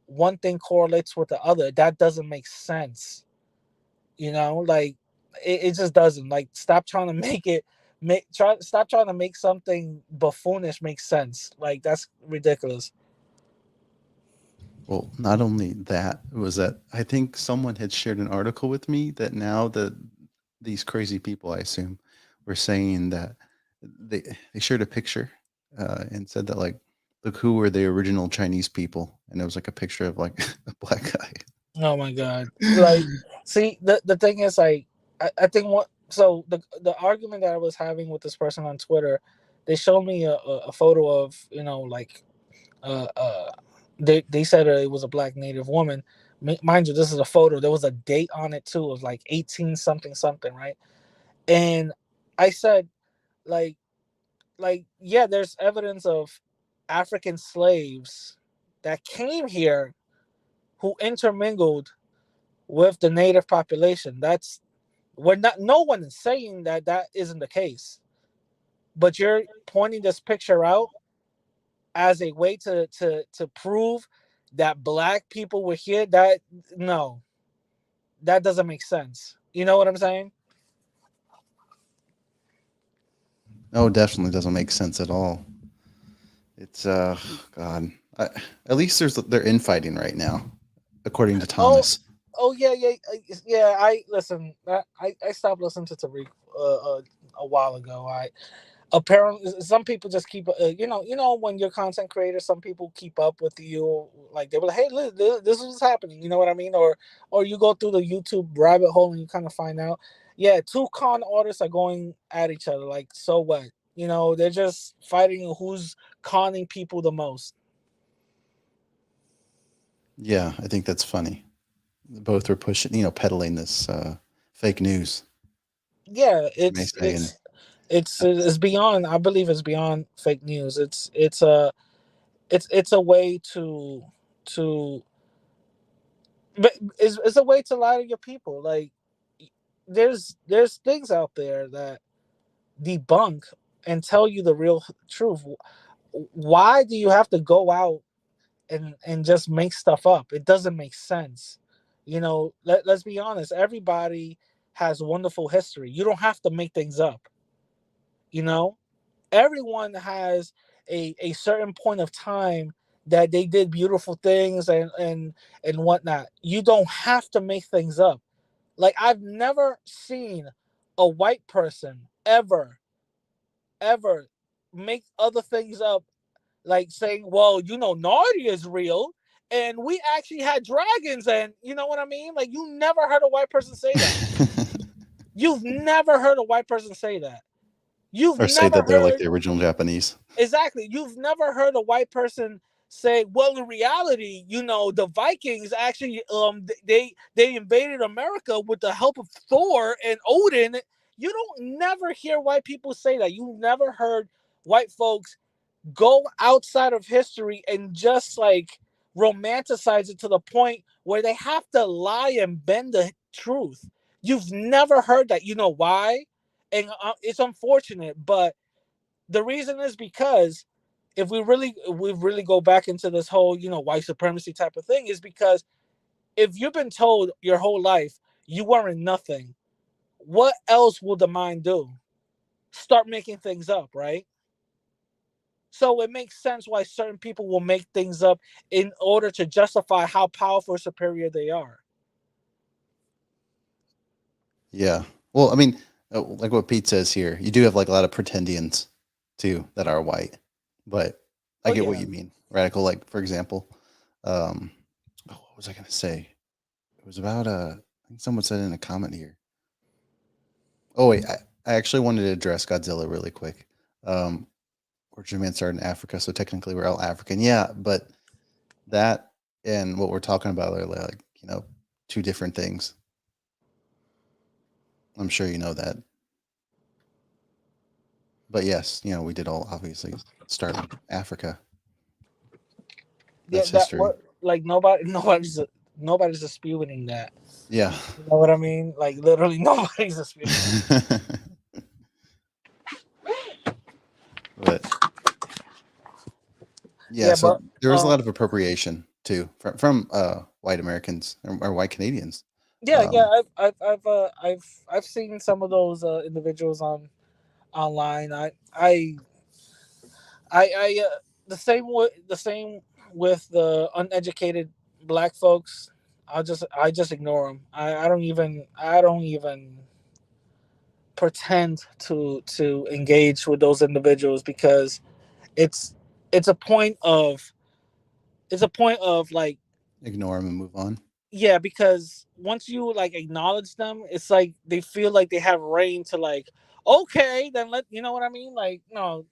one thing correlates with the other. That doesn't make sense. Like it just doesn't. Like, stop trying to make it stop trying to make something buffoonish make sense. Like, that's ridiculous. Well, not only that, was that I think someone had shared an article with me that now that these crazy people, I assume, were saying that they shared a picture and said that like, look who were the original Chinese people, and it was like a picture of like a black guy. Oh my god. Like, see, the thing is, like, I think what so the argument that I was having with this person on Twitter, they showed me a photo of, like, uh uh they said it was a black native woman. Mind you, this is a photo. There was a date on it too, of like 18 something something, right? And I said, like, yeah, there's evidence of African slaves that came here who intermingled with the native population. That's we're not No one is saying that that isn't the case, but you're pointing this picture out as a way to prove that black people were here. That No, that doesn't make sense. You know what I'm saying? No, it definitely doesn't make sense at all. It's God. I, at least they're infighting right now, according to Oh, Thomas. yeah, yeah, yeah. I listen. I stopped listening to Tariq a while ago. I apparently some people just keep when you're a content creator, some people keep up with you. Like, they were like, hey, look, this is what's happening. You know what I mean? Or you go through the YouTube rabbit hole and you kind of find out, yeah, two con artists are going at each other. Like, so what? They're just fighting who's conning people the most. Yeah, I think that's funny. Both were pushing, peddling this fake news. Yeah, They may it's say, and it's it's beyond. I believe it's beyond fake news. It's a way to but it's a way to lie to your people. Like, there's things out there that debunk and tell you the real truth. Why do you have to go out and just make stuff up? It doesn't make sense. Let's be honest. Everybody has wonderful history. You don't have to make things up. You know, everyone has a certain point of time that they did beautiful things and whatnot. You don't have to make things up. Like, I've never seen a white person ever make other things up, like saying, well, Narnia is real and we actually had dragons, and you know what I mean? Like, you never heard a white person say that. You've never heard a white person say that. You've or say never that they're like heard the original Japanese. Exactly. You've never heard a white person say, "Well, in reality, the Vikings actually they invaded America with the help of Thor and Odin." You don't never hear white people say that. You never heard white folks go outside of history and just, like, romanticize it to the point where they have to lie and bend the truth. You've never heard that. You know why? And it's unfortunate, but the reason is because if we really go back into this whole white supremacy type of thing, is because if you've been told your whole life you weren't nothing, what else will the mind do? Start making things up, right? So it makes sense why certain people will make things up in order to justify how powerful or superior they are. Yeah. Well, I mean, like what Pete says here, you do have like a lot of pretendians too that are white, but I Oh get what yeah. you mean. Radical, like for example, um, what was I going to say? It was about I think someone said in a comment here. Oh wait, I actually wanted to address Godzilla really quick. Um, Orchard Man started in Africa, so technically we're all African. Yeah, but that and what we're talking about are like two different things. I'm sure you know that. But yes, we did all obviously start in Africa. Yeah, That's that history. what like nobody nobody's disputing that. Yeah. You know what I mean? Like literally nobody's disputing that. But yeah, Yeah, so but there was a lot of appropriation too from white Americans or white Canadians. yeah, yeah, I've seen some of those individuals on online. The same with the uneducated black folks. I just ignore them. I don't even pretend to engage with those individuals because it's it's a point of it's a point of like Ignore them and move on. yeah, because once you like acknowledge them, it's like they feel like they have reign to like okay, then let you know what I mean. Like no,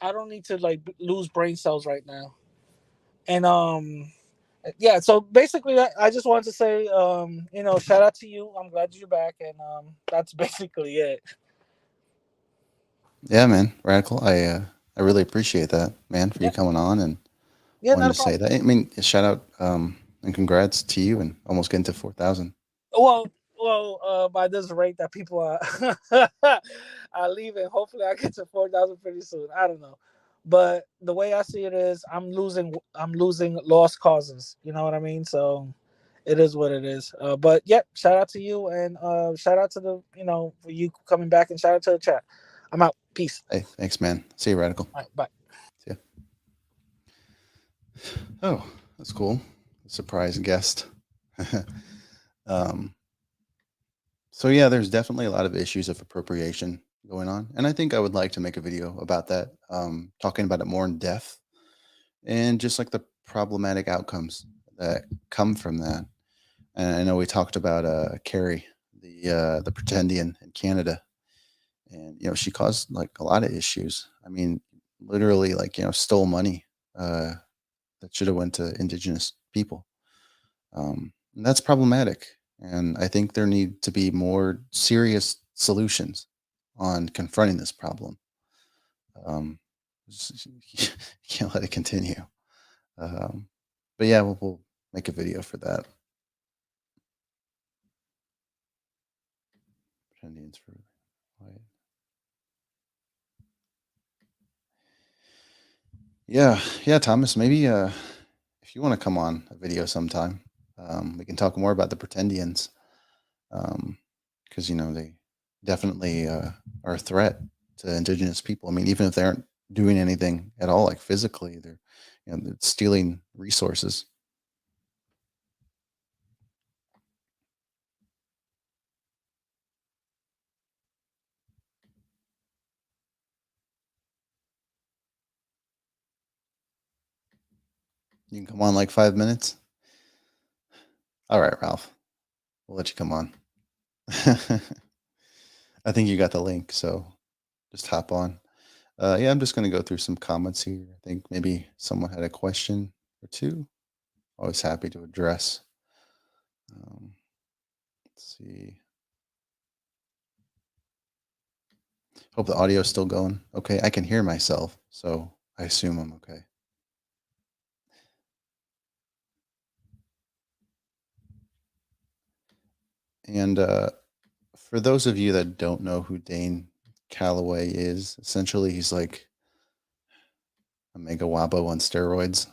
I don't need to like lose brain cells right now. And yeah, so basically I just wanted to say shout out to you. I'm glad you're back, and that's basically it. Yeah, man, radical. I really appreciate that, man, for you Yeah, coming on and yeah, wanting not a to say problem. that. I mean, shout out and congrats to you and almost getting to 4,000. Well, by this rate that people are are leaving, hopefully I get to 4,000 pretty soon. I don't know, but the way I see it is, I'm losing lost causes. You know what I mean? So it is what it is. But yep, shout out to you and shout out to the for you coming back and shout out to the chat. I'm out. Peace. Hey, thanks, man. See you, radical. All right, bye. See ya. Oh, that's cool. Surprise guest. um, so yeah, there's definitely a lot of issues of appropriation going on, and I think I would like to make a video about that, talking about it more in depth and just like the problematic outcomes that come from that. And I know we talked about Carrie, the pretendian in Canada, and she caused like a lot of issues. I mean, literally, like stole money uh, that should have went to Indigenous people. And that's problematic. And I think there need to be more serious solutions on confronting this problem. Um, you can't let it continue. Um, but yeah, we'll make a video for that. Indians for white. Yeah, yeah, Thomas. Maybe if you want to come on a video sometime, we can talk more about the pretendians, because they definitely are a threat to indigenous people. I mean, even if they aren't doing anything at all, like physically, they're stealing resources. You can come on like 5 minutes. All right, Ralph. We'll let you come on. I think you got the link, so just hop on. Yeah, I'm just going to go through some comments here. I think maybe someone had a question or two. Always happy to address. Let's see. Hope the audio is still going. Okay, I can hear myself, so I assume I'm okay. And for those of you that don't know who Dane Calloway is, essentially he's like a mega wabo on steroids.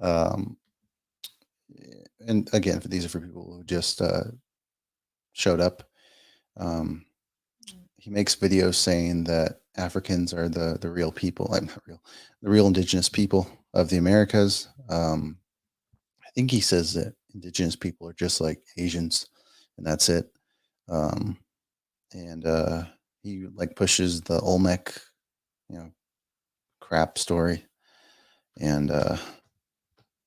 um, and again, these are for people who just showed up. Um, he makes videos saying that Africans are the real people. I'm not real, the real indigenous people of the Americas. I think he says that indigenous people are just like Asians, and that's it. Um, and he like pushes the Olmec, you know, crap story, and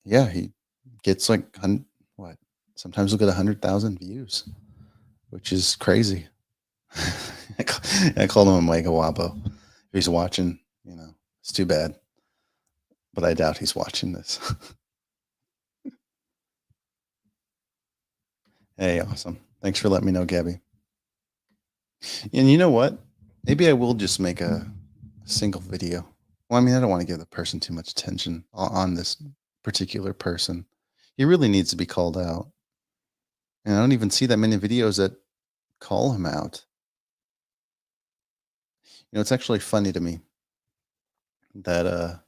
yeah, he gets like what? Sometimes he'll get 100,000 views, which is crazy. I called him a mega wabo. If he's watching, it's too bad, but I doubt he's watching this. Hey, awesome. Thanks for letting me know, Gabby. And you know what? Maybe I will just make a single video. Well, I mean, I don't want to give the person too much attention on this particular person. He really needs to be called out. And I don't even see that many videos that call him out. It's actually funny to me that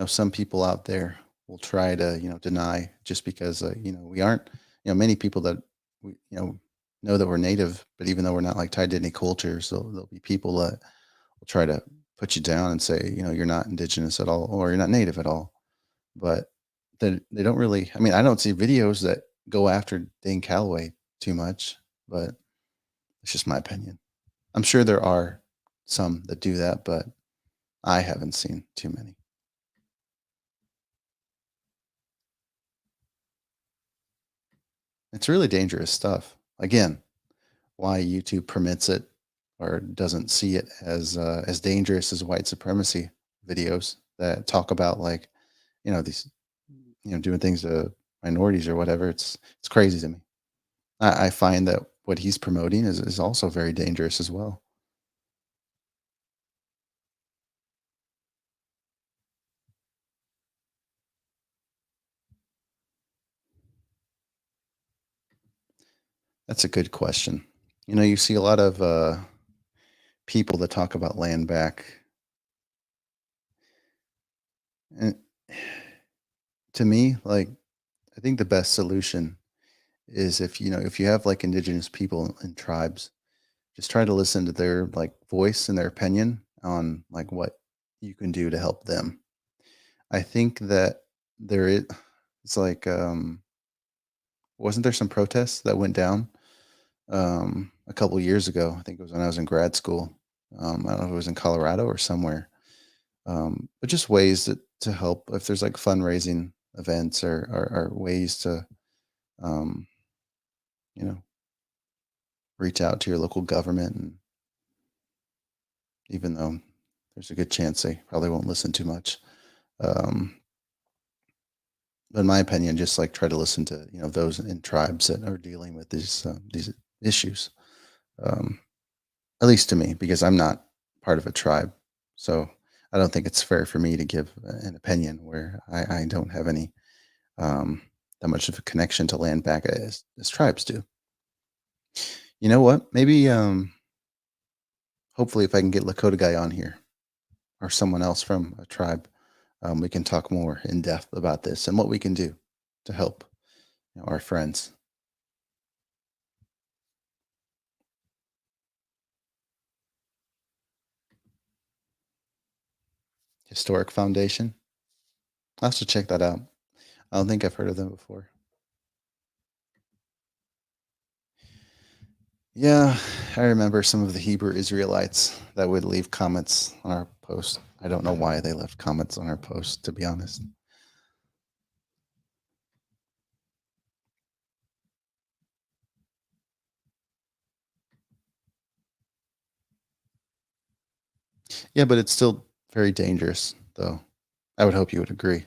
some people out there will try to deny just because we aren't many people that we know that we're native, but even though we're not like tied to any cultures, there'll be people that will try to put you down and say you're not indigenous at all or you're not native at all. But they don't really. I mean, I don't see videos that go after Dan Calloway too much, but it's just my opinion. I'm sure there are some that do that, but I haven't seen too many. It's really dangerous stuff. Again, why YouTube permits it or doesn't see it as dangerous as white supremacy videos that talk about like these doing things to minorities or whatever. It's crazy to me. I find that what he's promoting is also very dangerous as well. That's a good question. You see a lot of people that talk about land back, and to me, like I think the best solution is if you have like indigenous people and tribes, just try to listen to their like voice and their opinion on like what you can do to help them. I think that there is it's like wasn't there some protests that went down a couple years ago? I think it was when I was in grad school. I don't know if it was in Colorado or somewhere. But just ways to help if there's like fundraising events or ways to um, you know reach out to your local government, and even though there's a good chance they probably won't listen too much. Um, but in my opinion, just like try to listen to those in tribes that are dealing with these issues. Um, at least to me, because I'm not part of a tribe, so I don't think it's fair for me to give an opinion where I don't have any that much of a connection to land back as tribes do. You know what? Maybe hopefully if I can get Lakota guy on here or someone else from a tribe, we can talk more in depth about this and what we can do to help our friends. Historic Foundation. I'll have to check that out. I don't think I've heard of them before. Yeah, I remember some of the Hebrew Israelites that would leave comments on our post. I don't know why they left comments on our post, to be honest. Yeah, but it's still very dangerous, though. I would hope you would agree.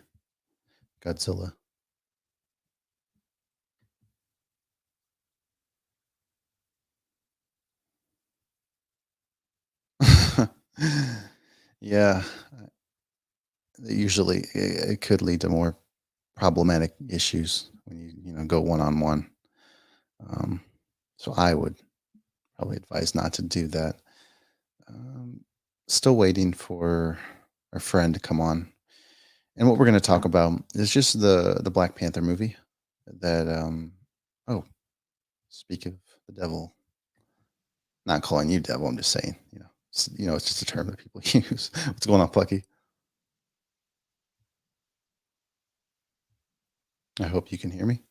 Godzilla. Yeah, usually it could lead to more problematic issues when you go one on one. So I would probably advise not to do that. Um, Still waiting for our friend to come on, and what we're going to talk about is just the Black Panther movie. That oh, speak of the devil. Not calling you devil. I'm just saying, it's just a term that people use. What's going on, Plucky? I hope you can hear me.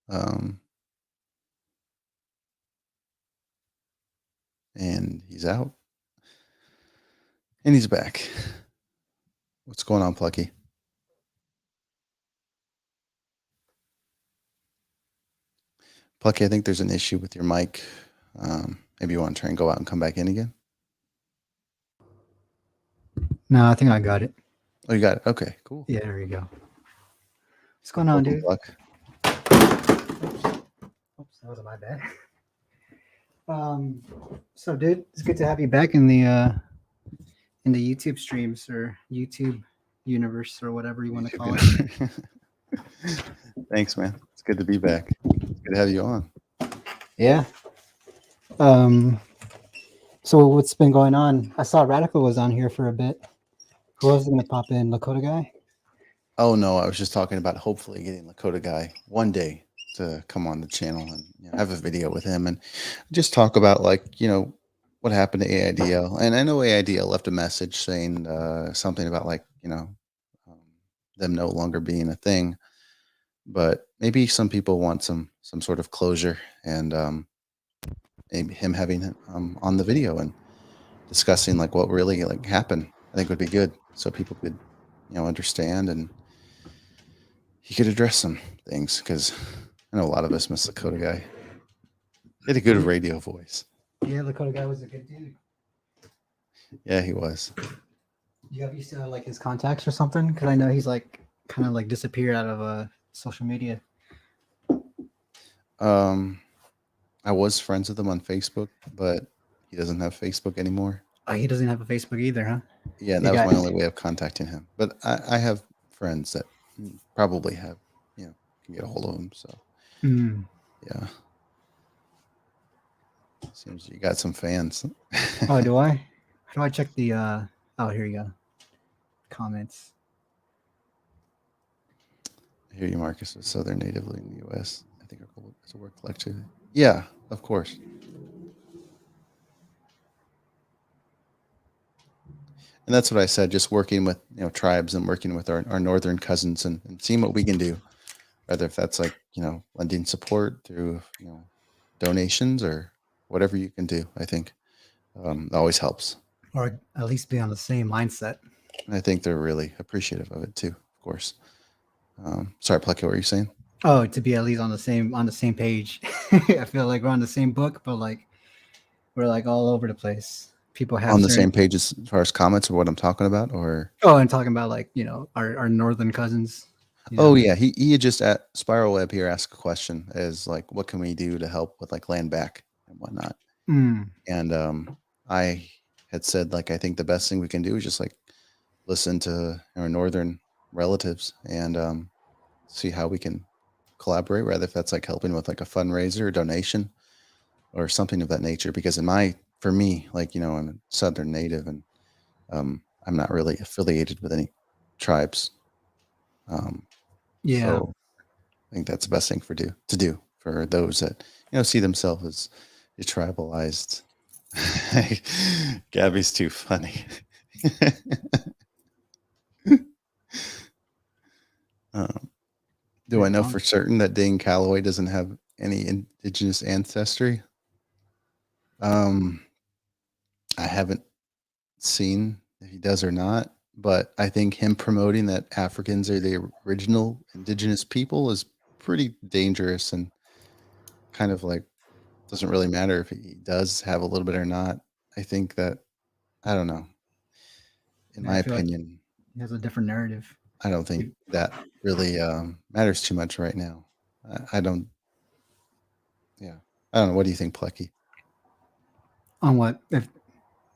Um, and he's out, and he's back. What's going on, Plucky? Plucky, I think there's an issue with your mic. Maybe you want to try and go out and come back in again. No, I think I got it. Oh, you got it. Okay, cool. Yeah, there you go. What's going on, Welcome, dude? Pluck. Oops, that was my bad. So, dude, it's good to have you back in the YouTube streams or YouTube universe or whatever you want to call it. Thanks, man. It's good to be back. It's good to have you on. Yeah. So what's been going on? I saw Radical was on here for a bit. Who else is gonna pop in? Lakota guy? Oh no, I was just talking about hopefully getting Lakota guy one day to come on the channel and have a video with him and just talk about what happened to AIDL. And I know AIDL left a message saying something about them no longer being a thing, but maybe some people want some sort of closure and maybe him having on the video and discussing what really happened. I think would be good so people could understand and he could address some things because I know a lot of us miss Lakota guy. He had a good radio voice. Yeah, Lakota guy was a good dude. Yeah, he was. You have used to like his contacts or something? Because I know he's kind of disappeared out of social media. I was friends with him on Facebook, but he doesn't have Facebook anymore. Oh, he doesn't have a Facebook either, huh? Yeah, that was my only way of contacting him. But I have friends that probably have, can get a hold of him. So, yeah. Seems you got some fans. Oh, do I? How do I check the? Oh, here you go. Comments. I hear you, Marcus. A Southern native in the U.S. I think it's a work collective. Yeah, of course. And that's what I said, just working with tribes and working with our northern cousins and seeing what we can do, whether if that's lending support through donations or whatever you can do. I think always helps, or at least be on the same mindset. And I think they're really appreciative of it too, of course. Sorry, Plucky, what were you saying? Oh, to be at least on the same page. I feel like we're on the same book, but we're all over the place. People have on the same page as far as comments or what I'm talking about, or I'm talking about our northern cousins. Oh yeah, he had just at Spiral Web here asked a question as what can we do to help with land back and whatnot. And I had said I think the best thing we can do is just listen to our northern relatives and see how we can collaborate, rather if that's helping with a fundraiser or donation or something of that nature. Because for me, I'm a Southern native and I'm not really affiliated with any tribes. So I think that's the best thing to do for those that see themselves as tribalized. Gabby's too funny. Do I know for certain that Dan Calloway doesn't have any indigenous ancestry? I haven't seen if he does or not, but I think him promoting that Africans are the original indigenous people is pretty dangerous and kind of doesn't really matter if he does have a little bit or not. I think that, I don't know. In my opinion, he has a different narrative. I don't think that really matters too much right now. I don't. Yeah, I don't know. What do you think, Plecky? On what? If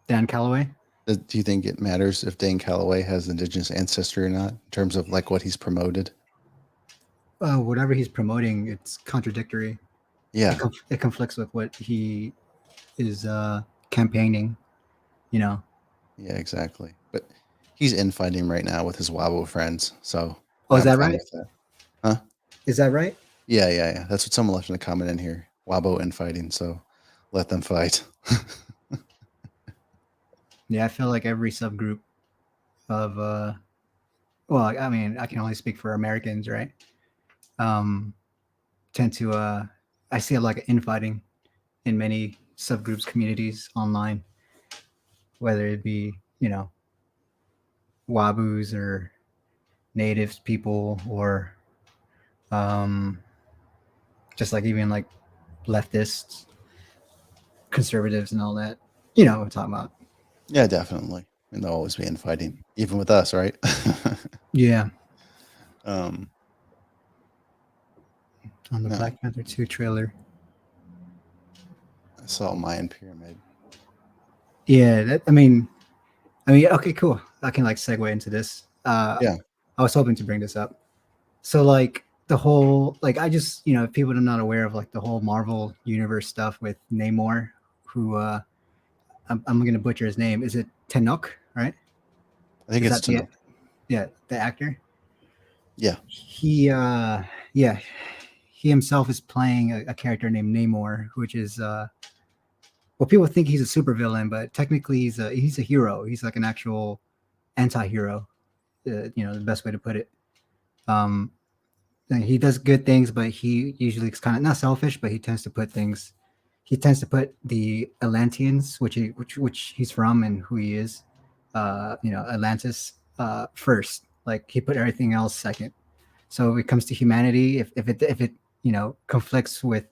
Dan Calloway? Do you think it matters if Dan Calloway has indigenous ancestry or not in terms of what he's promoted? Whatever he's promoting, it's contradictory. Yeah, it conflicts with what he is campaigning. Yeah, exactly. But he's infighting right now with his Wabo friends. So Oh, is I'm that fine right? with that. Huh? Is that right? Yeah. That's what someone left in a comment in here. Wabo infighting. So let them fight. Yeah, I feel like every subgroup of well, I mean, I can only speak for Americans, right? Um, tend to I see a lot of infighting in many subgroups, communities online, whether it be Wabus or natives people or um, just like even like leftists, conservatives, and all that. You know what I'm talking about? Yeah, definitely. And they'll always be infighting, even with us, right? Yeah, um, on the no, Black Panther 2 trailer. I saw Mayan pyramid. Yeah, okay, cool. I can like segue into this. Yeah. I was hoping to bring this up. So like the whole like I just if people are not aware of like the whole Marvel universe stuff with Namor, who I'm gonna butcher his name. Is it Tenoch, right? I think Is it's that to know. the actor? Yeah. He yeah, he himself is playing a character named Namor, which is well, people think he's a supervillain, but technically he's a hero. He's like an actual anti-hero. The best way to put it. Um, he does good things, but he usually is kind of not selfish, but he tends to put things. He tends to put the Atlanteans, which he's from and who he is, Atlantis, first. Like he put everything else second. So when it comes to humanity, if it conflicts with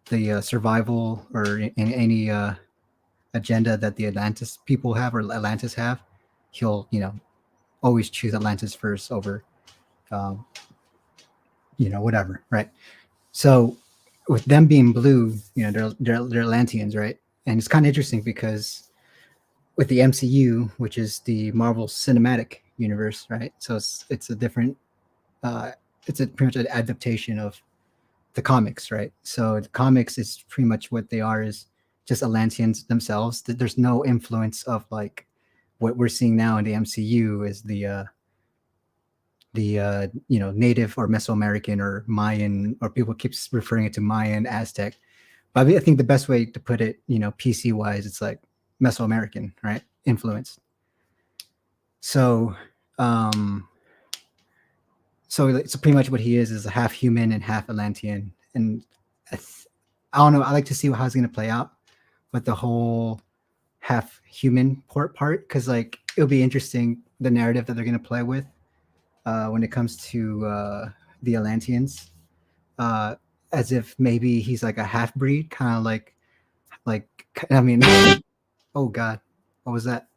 the survival or in any agenda that the Atlantis people have or Atlantis have, he'll always choose Atlantis first over um, whatever, right? So with them being blue, they're Atlanteans, right? And it's kind of interesting because with the MCU, which is the Marvel Cinematic Universe, right? So it's a different, uh, it's pretty much an adaptation of the comics, right? So the comics is pretty much what they are is just Atlanteans themselves. There's no influence of like what we're seeing now in the MCU is the native or Mesoamerican or Mayan, or people keeps referring it to Mayan, Aztec. But I think the best way to put it, PC wise, it's like Mesoamerican, right? Influence. So, um, so it's pretty much what he is a half human and half Atlantean. And I don't know. I like to see how it's going to play out with the whole half human part, because like it'll be interesting the narrative that they're going to play with when it comes to the Atlanteans, uh, as if maybe he's like a half breed, kind of like I mean, oh god, what was that?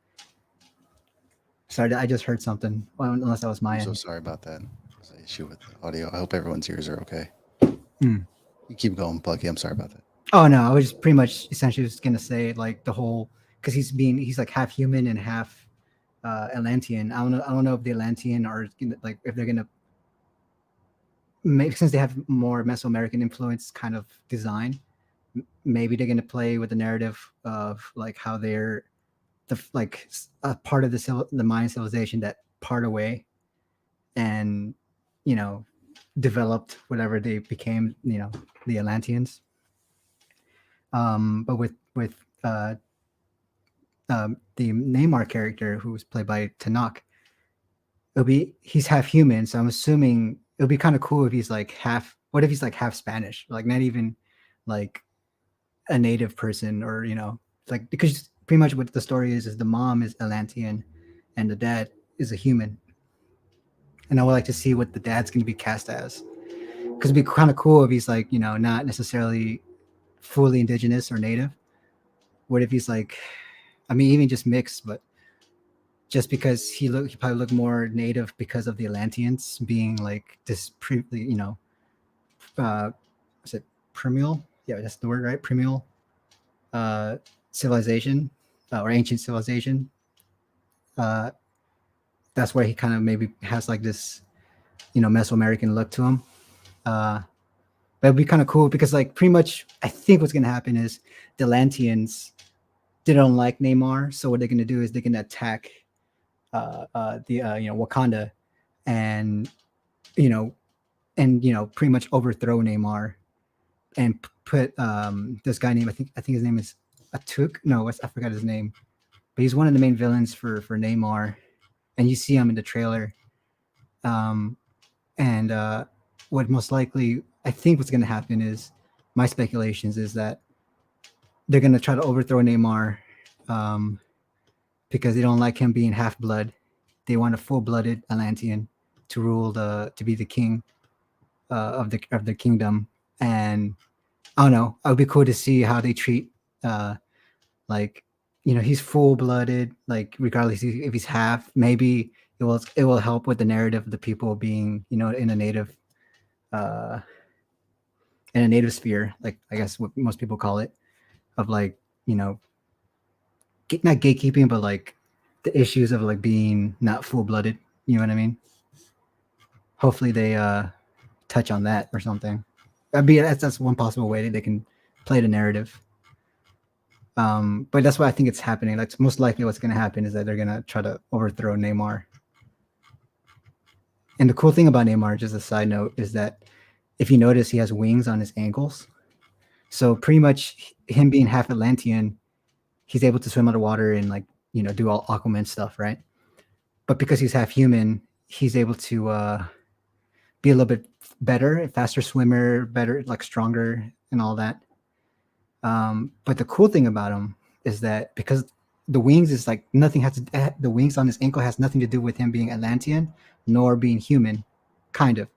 Sorry, I just heard something. Well, unless that was my I'm so end. sorry about that. There's an issue with the audio. I hope everyone's ears are okay. Mm. You keep going, Plucky. I'm sorry about that. Oh no, I was just pretty much essentially just gonna say like the whole because he's like half human and half Atlantean. I don't know if the Atlantean are like if they're gonna maybe since they have more Mesoamerican influence kind of design, maybe they're gonna play with the narrative of like how they're like a part of the Mayan civilization that part away and developed whatever they became, the Atlanteans. But with the Neymar character, who was played by Tanakh, he's half human, so I'm assuming it'll be kind of cool if he's like half. What if he's like half Spanish, like not even like a native person, or like because pretty much what the story is the mom is Atlantean, and the dad is a human, and I would like to see what the dad's going to be cast as, because it'd be kind of cool if he's like not necessarily fully indigenous or native. What if he's like, I mean, even just mixed, but just because he probably looked more native because of the Atlanteans being like this is it primeval? Yeah, that's the word, right? Primeval uh, civilization or ancient civilization. Uh, that's where he kind of maybe has like this, Mesoamerican look to him. But it'd be kind of cool because like pretty much I think what's gonna happen is the Atlanteans they don't like Neymar, so what they're gonna do is they're gonna attack Wakanda, and you know pretty much overthrow Neymar and put this guy named I think his name is Atuk. No, I forgot his name, but he's one of the main villains for Neymar, and you see him in the trailer. Um, and what most likely I think what's going to happen is my speculations is that they're going to try to overthrow Neymar um, because they don't like him being half blood. They want a full-blooded Atlantean to rule to be the king of the kingdom. And I don't know. It would be cool to see how they treat uh, like he's full-blooded. Like regardless if he's half, maybe it will help with the narrative of the people being uh, in a native sphere, like I guess what most people call it, of like not gatekeeping, but like the issues of like being not full-blooded. You know what I mean? Hopefully they touch on that or something. That's one possible way that they can play the narrative. But that's why I think it's happening. Like most likely what's going to happen is that they're going to try to overthrow Neymar. And the cool thing about Neymar, just a side note, is that if you notice, he has wings on his ankles. So pretty much him being half Atlantean, he's able to swim underwater and like do all Aquaman stuff, right? But because he's half human, he's able to be a little bit better, faster swimmer, better, like stronger and all that. But the cool thing about him is that because the wings is like the wings on his ankle has nothing to do with him being Atlantean nor being human, kind of.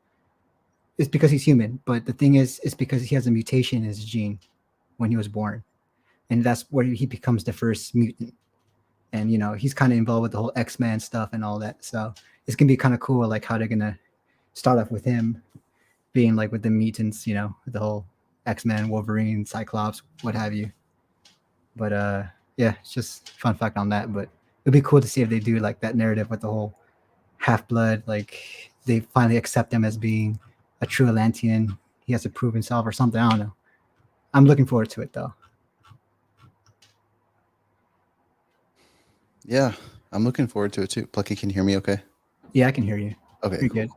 It's because he's human, but the thing is, it's because he has a mutation in his gene when he was born, and that's where he becomes the first mutant. And he's kind of involved with the whole X-Men stuff and all that. So it's gonna be kind of cool, like how they're gonna start off with him being like with the mutants, with the whole X-Men, Wolverine, Cyclops, what have you. But yeah, it's just fun fact on that. But it'd be cool to see if they do like that narrative with the whole half-blood, like they finally accept him as being a true Atlantean. He has to prove himself or something. I don't know. I'm looking forward to it though. Yeah, I'm looking forward to it too. Plucky, can you hear me okay? Yeah, I can hear you. Okay, Pretty cool. good.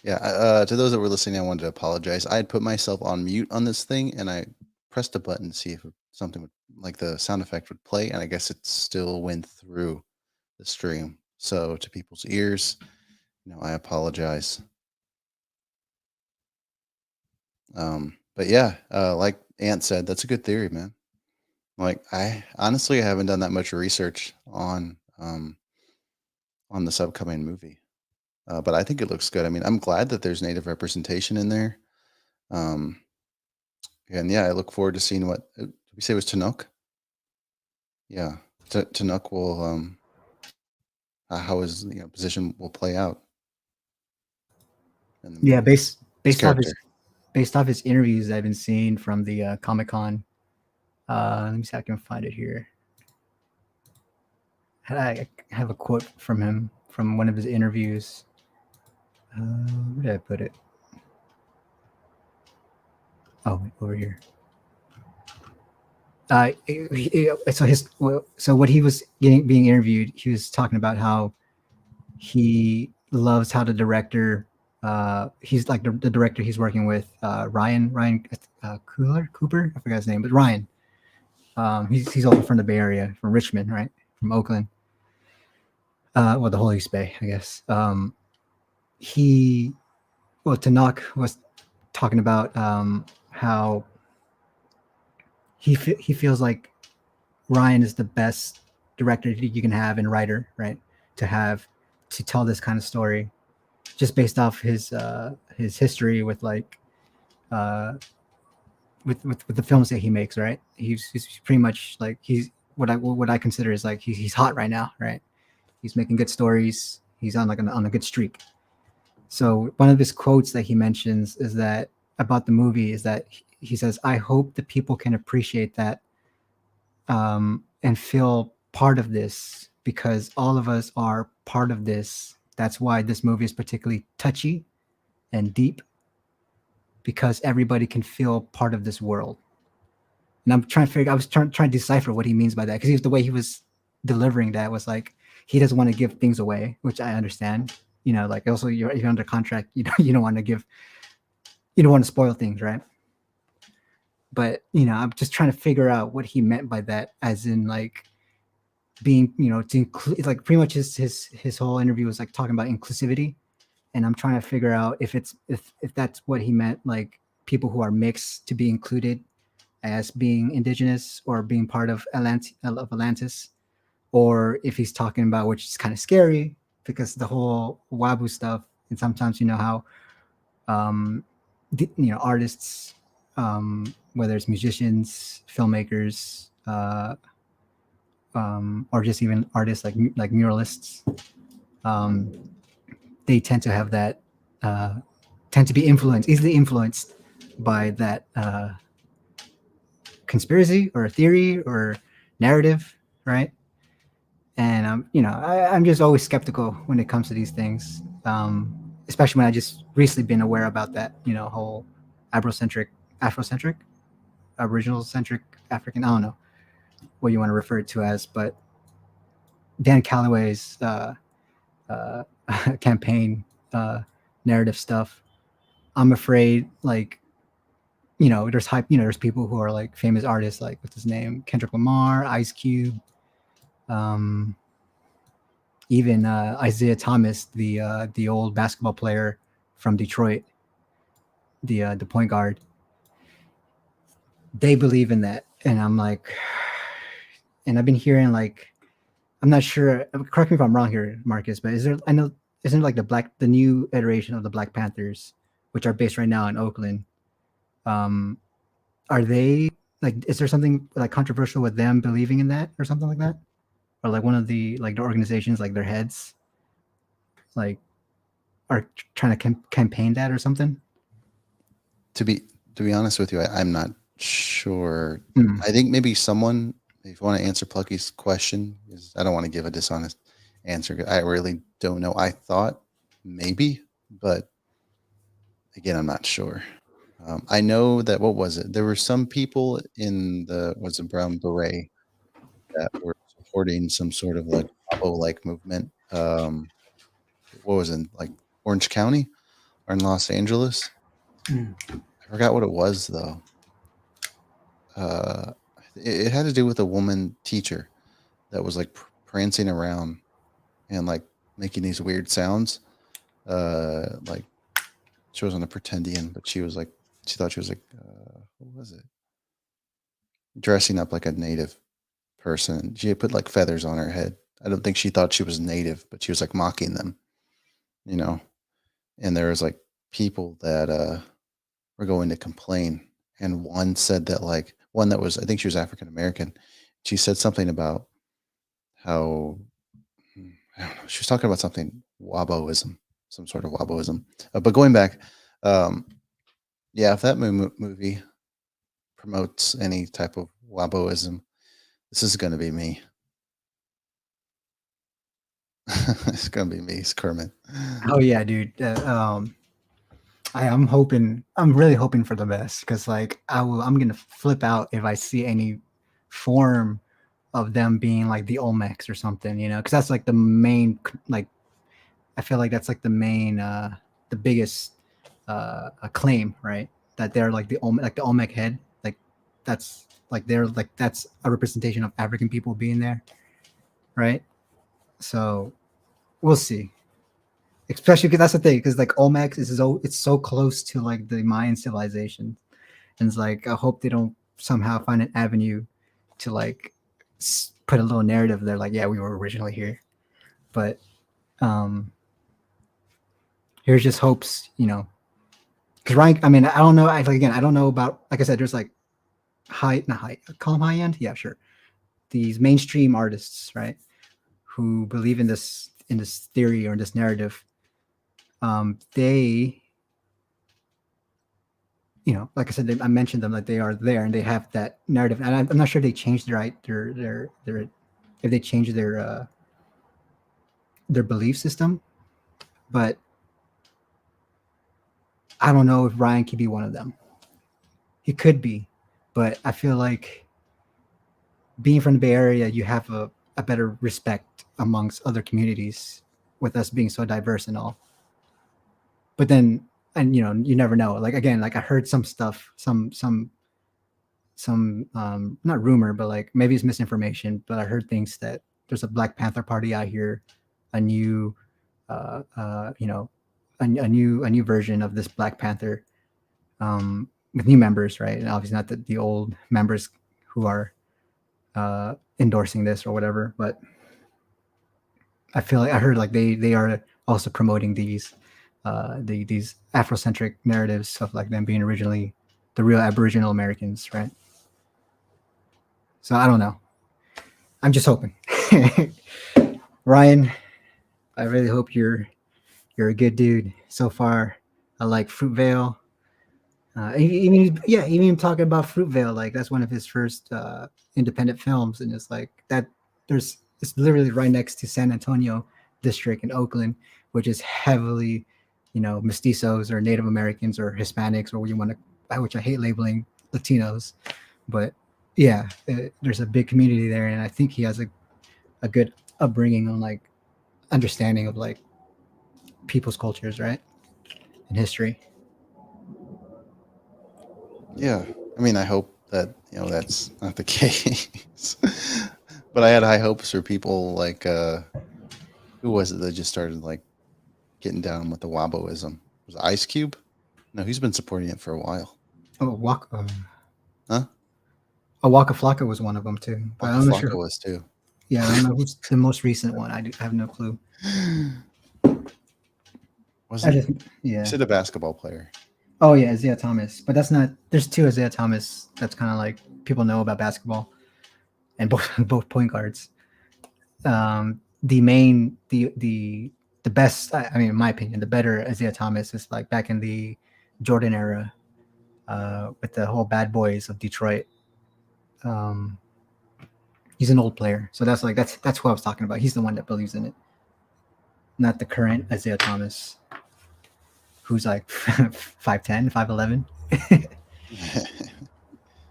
Yeah, to those that were listening, I wanted to apologize. I had put myself on mute on this thing, and I pressed a button to see if something would, like the sound effect would play, and I guess it still went through the stream. So to people's ears, I apologize. But yeah, like Ant said, that's a good theory, man. Like I honestly haven't done that much research on this upcoming movie. But I think it looks good. I mean, I'm glad that there's native representation in there. Um, and yeah, I look forward to seeing what did we say was Tanook? Yeah, Tanook will how his position will play out. In the Yeah, movie. based off his interviews I've been seeing from the Comic-Con. Let me see if I can find it here. I have a quote from him from one of his interviews. Where did I put it? Oh, over here. So what he was being interviewed, he was talking about how he loves how the director, he's like the director he's working with, Ryan Cooper, I forgot his name, but Ryan. He's also from the Bay Area, from Richmond, right, from Oakland. Well, the Holy Bay, I guess. Tanakh was talking about how he feels like Ryan is the best director you can have and writer, right? To tell this kind of story, just based off his history with like with the films that he makes, right? He's pretty much like he's what I consider is like he's hot right now, right? He's making good stories. He's on on a good streak. So one of his quotes that he mentions is that about the movie is that he says, "I hope the people can appreciate that and feel part of this because all of us are part of this. That's why this movie is particularly touchy and deep because everybody can feel part of this world." And I was trying to decipher what he means by that because the way he was delivering that was like he doesn't want to give things away, which I understand. Like also you're under contract, you don't want to give, you don't want to spoil things, right? But I'm just trying to figure out what he meant by that, as in like being, to include, like pretty much his whole interview was like talking about inclusivity, and I'm trying to figure out if that's what he meant, like people who are mixed to be included as being indigenous or being part of Atlantis, or if he's talking about, which is kind of scary because the whole Wabu stuff, and sometimes how artists, whether it's musicians, filmmakers, or just even artists like muralists, they tend to have that, tend to be easily influenced by that conspiracy or theory or narrative, right? And I'm just always skeptical when it comes to these things, especially when I just recently been aware about that, whole Afrocentric, original centric African. I don't know what you want to refer it to as, but Dan Calloway's campaign narrative stuff. I'm afraid, like, there's hype. There's people who are like famous artists, like what's his name, Kendrick Lamar, Ice Cube, even Isaiah Thomas, the old basketball player from Detroit, the point guard. They believe in that, and I'm like, and I've been hearing, like, I'm not sure. Correct me if I'm wrong here, Marcus, but isn't it like the new iteration of the Black Panthers, which are based right now in Oakland? Are they, like, is there something like controversial with them believing in that or something like that? Or like one of the organizations, like their heads, like, are trying to campaign that or something? To be honest with you, I'm not sure. Mm. I think maybe someone, if you want to answer Plucky's question, because I don't want to give a dishonest answer. I really don't know. I thought maybe, but again, I'm not sure. I know that, what was it? There were some people in was a brown beret that were supporting some sort of like Abo-like movement. What was it, like Orange County or in Los Angeles? Mm. I forgot what it was though. Uh, it had to do with a woman teacher that was like prancing around and like making these weird sounds. Like she wasn't a pretendian, but she was like, she thought she was like, what was it? Dressing up like a native person. She had put like feathers on her head. I don't think she thought she was native, but she was like mocking them, you know. And there was like people that were going to complain, and one said that, like, one that was, I think she was African American. She said something about how, I don't know. She was talking about something Waboism, some sort of Waboism. But going back, yeah, if that movie promotes any type of Waboism, this is going to be me. It's going to be me, it's Kermit. Oh yeah, dude. I'm really hoping for the best, because like I'm gonna flip out if I see any form of them being like the Olmecs or something, because that's like the main, like, I feel like that's like the main, the biggest claim, right? That they're like the Olmec head, like that's like they're like that's a representation of African people being there, right? So we'll see. Especially because that's the thing, because like Olmecs it's so close to like the Mayan civilization, and it's like I hope they don't somehow find an avenue to like put a little narrative there, like, yeah, we were originally here. But here's just hopes, because Ryan, I mean, I don't know. I don't know about, like I said, there's like not high, call them high end, yeah, sure. These mainstream artists, right, who believe in this theory or in this narrative. They, like I said, I mentioned them, like they are there and they have that narrative, and I'm not sure they changed their if they changed their belief system, but I don't know if Ryan could be one of them. He could be, but I feel like being from the Bay Area, you have a better respect amongst other communities with us being so diverse and all. But then, and you never know. Like again, like I heard some stuff, some not rumor, but like maybe it's misinformation. But I heard things that there's a Black Panther party out here, a new, you know, a new version of this Black Panther, with new members, right? And obviously not the old members who are endorsing this or whatever. But I feel like I heard like they are also promoting these Afrocentric narratives of like them being originally the real Aboriginal Americans, right? So I don't know. I'm just hoping. Ryan, I really hope you're a good dude so far. I like Fruitvale. Even talking about Fruitvale, like that's one of his first independent films, and it's like that. It's literally right next to San Antonio district in Oakland, which is heavily, mestizos or Native Americans or Hispanics or what you want to, which I hate labeling Latinos, but yeah, there's a big community there, and I think he has a good upbringing on like understanding of like people's cultures, right, and history. Yeah, I mean, I hope that that's not the case. But I had high hopes for people like who was it that just started like getting down with the Waboism? Was it Ice Cube? No, he's been supporting it for a while. Oh, Huh? Waka Flocka was one of them too, but Waka I'm not sure. Flocka was too. Yeah, I don't know who's the most recent one. I have no clue. Was I it? just You yeah. said a basketball player. Oh yeah, Isaiah Thomas, but that's not. There's two Isaiah Thomas. That's kind of like people know about basketball, and both both point guards. The main the best. I mean, in my opinion, the better Isaiah Thomas is like back in the Jordan era, with the whole Bad Boys of Detroit. Um, he's an old player, so that's who I was talking about. He's the one that believes in it, not the current Isaiah Thomas, who's like 5'10", 5'11".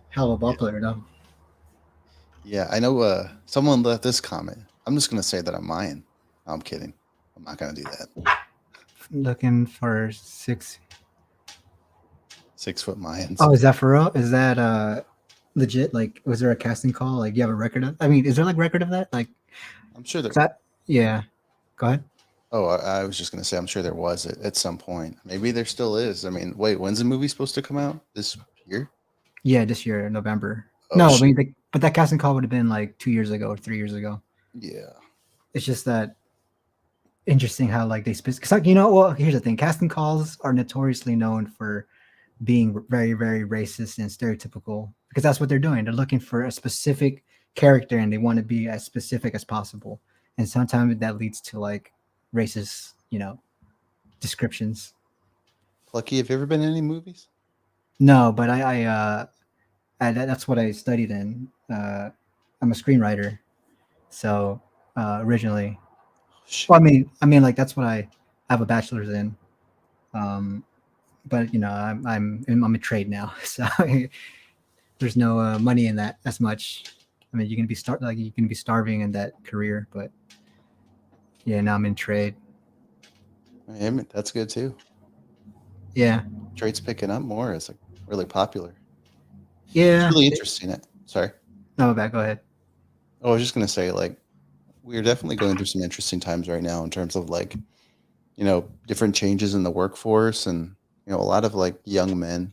Hell of a ball player, though. Yeah, I know someone left this comment. I'm just gonna say that I'm mine. No, I'm kidding. I'm not gonna do that. Looking for 6. 6 foot Mayans. Oh, is that for real? Is that legit? Like, was there a casting call? Like, you have a record of? I mean, is there like record of that? Like, I'm sure that. that? Yeah. Go ahead. Oh, I was just gonna say I'm sure there was at some point. Maybe there still is. I mean, wait, when's the movie supposed to come out? This year? Yeah, this year, November. Oh, No, I shit. mean, but that casting call would have been like 2 years ago or 3 years ago. Yeah. It's just that interesting how like they because like well, here's the thing: casting calls are notoriously known for being very, very racist and stereotypical because that's what they're doing. They're looking for a specific character and they want to be as specific as possible. And sometimes that leads to like racist, descriptions. Lucky, have you ever been in any movies? No, but that's what I studied in. I'm a screenwriter, so originally, Shit. well, I mean, like that's what I have a bachelor's in. But I'm a trade now, so there's no money in that as much. I mean, you can be starving in that career, but yeah, now I'm in trade. I mean, that's good too. Yeah, Trade's picking up more. It's like really popular. yeah. It's really interesting. Sorry. No, bad. Go ahead. Oh, I was just gonna say, like, we're definitely going through some interesting times right now in terms of like, different changes in the workforce, and a lot of like young men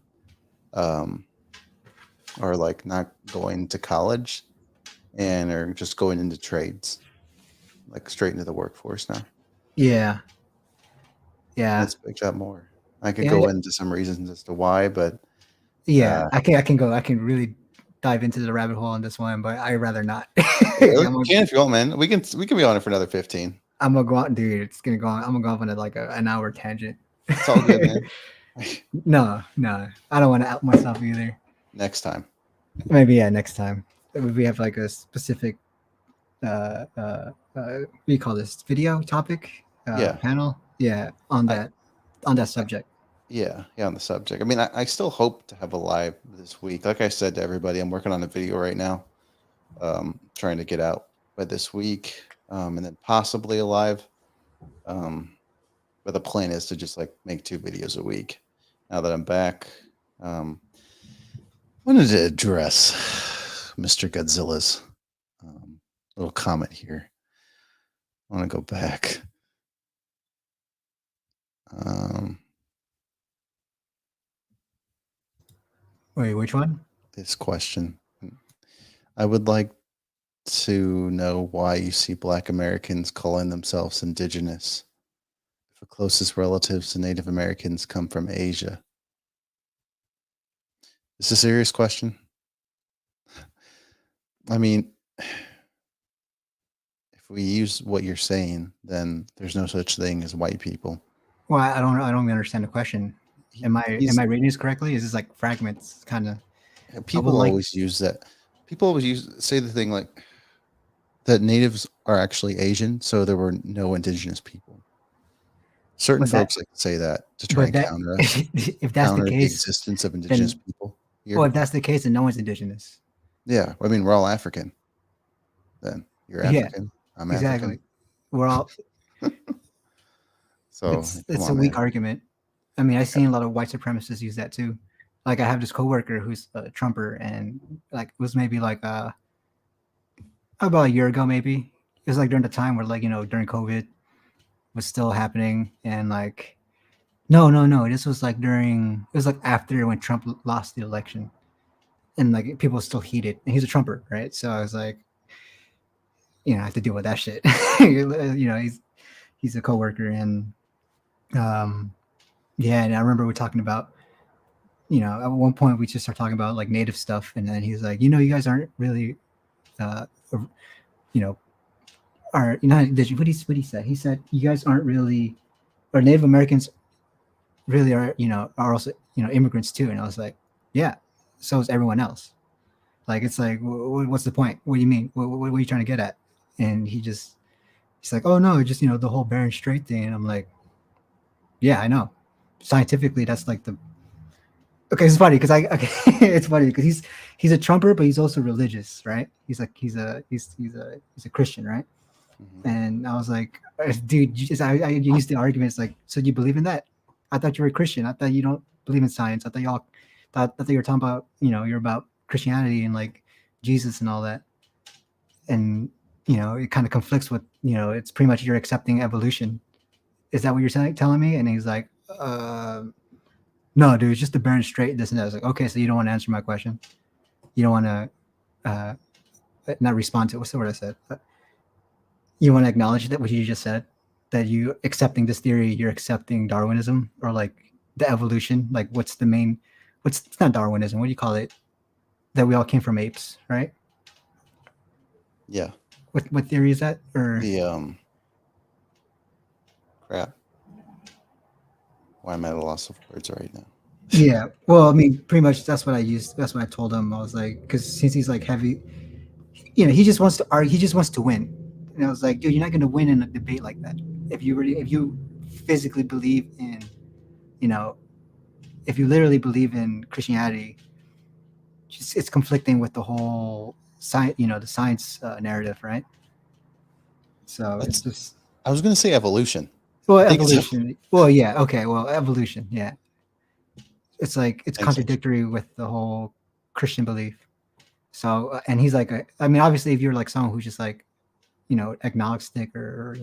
are like not going to college and are just going into trades, like straight into the workforce now. Yeah, yeah, It's picked up more. I could yeah, go into some reasons as to why, but yeah. I can really dive into the rabbit hole on this one, but I rather not. you can if you want, man. We can be on it for another 15. I'm gonna go out, dude. It's gonna go on. I'm gonna go off on like an hour tangent. It's all good, man. No, I don't want to out myself either. Next time. Maybe next time. If we have like a specific what do you call this video topic? Yeah. Panel. Yeah, on that subject. Yeah, on the subject. I mean, I still hope to have a live this week. Like I said to everybody, I'm working on a video right now, trying to get out by this week, and then possibly a live. But the plan is to just like make 2 videos a week. Now that I'm back, wanted to address Mr. Godzilla's little comment here. I want to go back. Wait, which one? This question. I would like to know why you see Black Americans calling themselves indigenous if the closest relatives to Native Americans come from Asia. It's a serious question. I mean, if we use what you're saying, then there's no such thing as white people. Well, I don't understand the question. Am I reading this correctly? Is this like fragments kind of? People always use that. People always say the thing like that natives are actually Asian, so there were no indigenous people. Certain folks like to say that to try and counter us. If that's the case, the existence of indigenous people. Here. Well, if that's the case, then no one's indigenous. Yeah, I mean we're all African. Then you're African. Yeah, I'm exactly. African. We're all. So it's a weak argument. I mean, I've seen a lot of white supremacists use that too. Like I have this coworker who's a Trumper, and like it was maybe like about a year ago, maybe it was like during the time where like during COVID was still happening, and like no, this was like it was like after when Trump lost the election, and like people were still heated, and he's a Trumper, right? So I was like, I have to deal with that shit. He's a coworker, and yeah, and I remember we talking about, at one point we just started talking about like native stuff, and then he's like, you guys aren't really, are what he said? He said you guys aren't really, or Native Americans really are, are also, immigrants too. And I was like, yeah, so is everyone else. Like, it's like, what's the point? What do you mean? What are you trying to get at? And he's like, oh no, just, the whole Bering Strait thing. And I'm like, yeah, I know. Scientifically, that's like okay, it's funny because it's funny because he's a Trumper, but he's also religious, right? He's a Christian, right? Mm-hmm. And I was like, dude, I used the arguments like, so you believe in that? I thought you were a Christian. I thought you don't believe in science. I thought you were talking about, you're about Christianity and like Jesus and all that. And it kind of conflicts with, it's pretty much you're accepting evolution. Is that what you're telling me? And he's like, no, dude, it's just the Bering Strait, this and that. I was like, okay, so you don't want to answer my question. You don't want to not respond to what's the word I said. You want to acknowledge that what you just said, that you accepting this theory, you're accepting Darwinism or like the evolution. Like it's not Darwinism. What do you call it? That we all came from apes, right? Yeah. What theory is that? Or the crap. Why am I at a loss of words right now? Yeah. Well, I mean, pretty much that's what I used. That's what I told him. I was like, because since he's like heavy, he just wants to argue. He just wants to win. And I was like, dude, you're not going to win in a debate like that. If you physically believe in, if you literally believe in Christianity, it's conflicting with the whole science, the science narrative, right? So it's just. I was going to say evolution. Well, evolution. Well, yeah. Okay. Well, evolution. Yeah. It's like it's contradictory with the whole Christian belief. So, and he's like, I mean, obviously, if you're like someone who's just like, agnostic or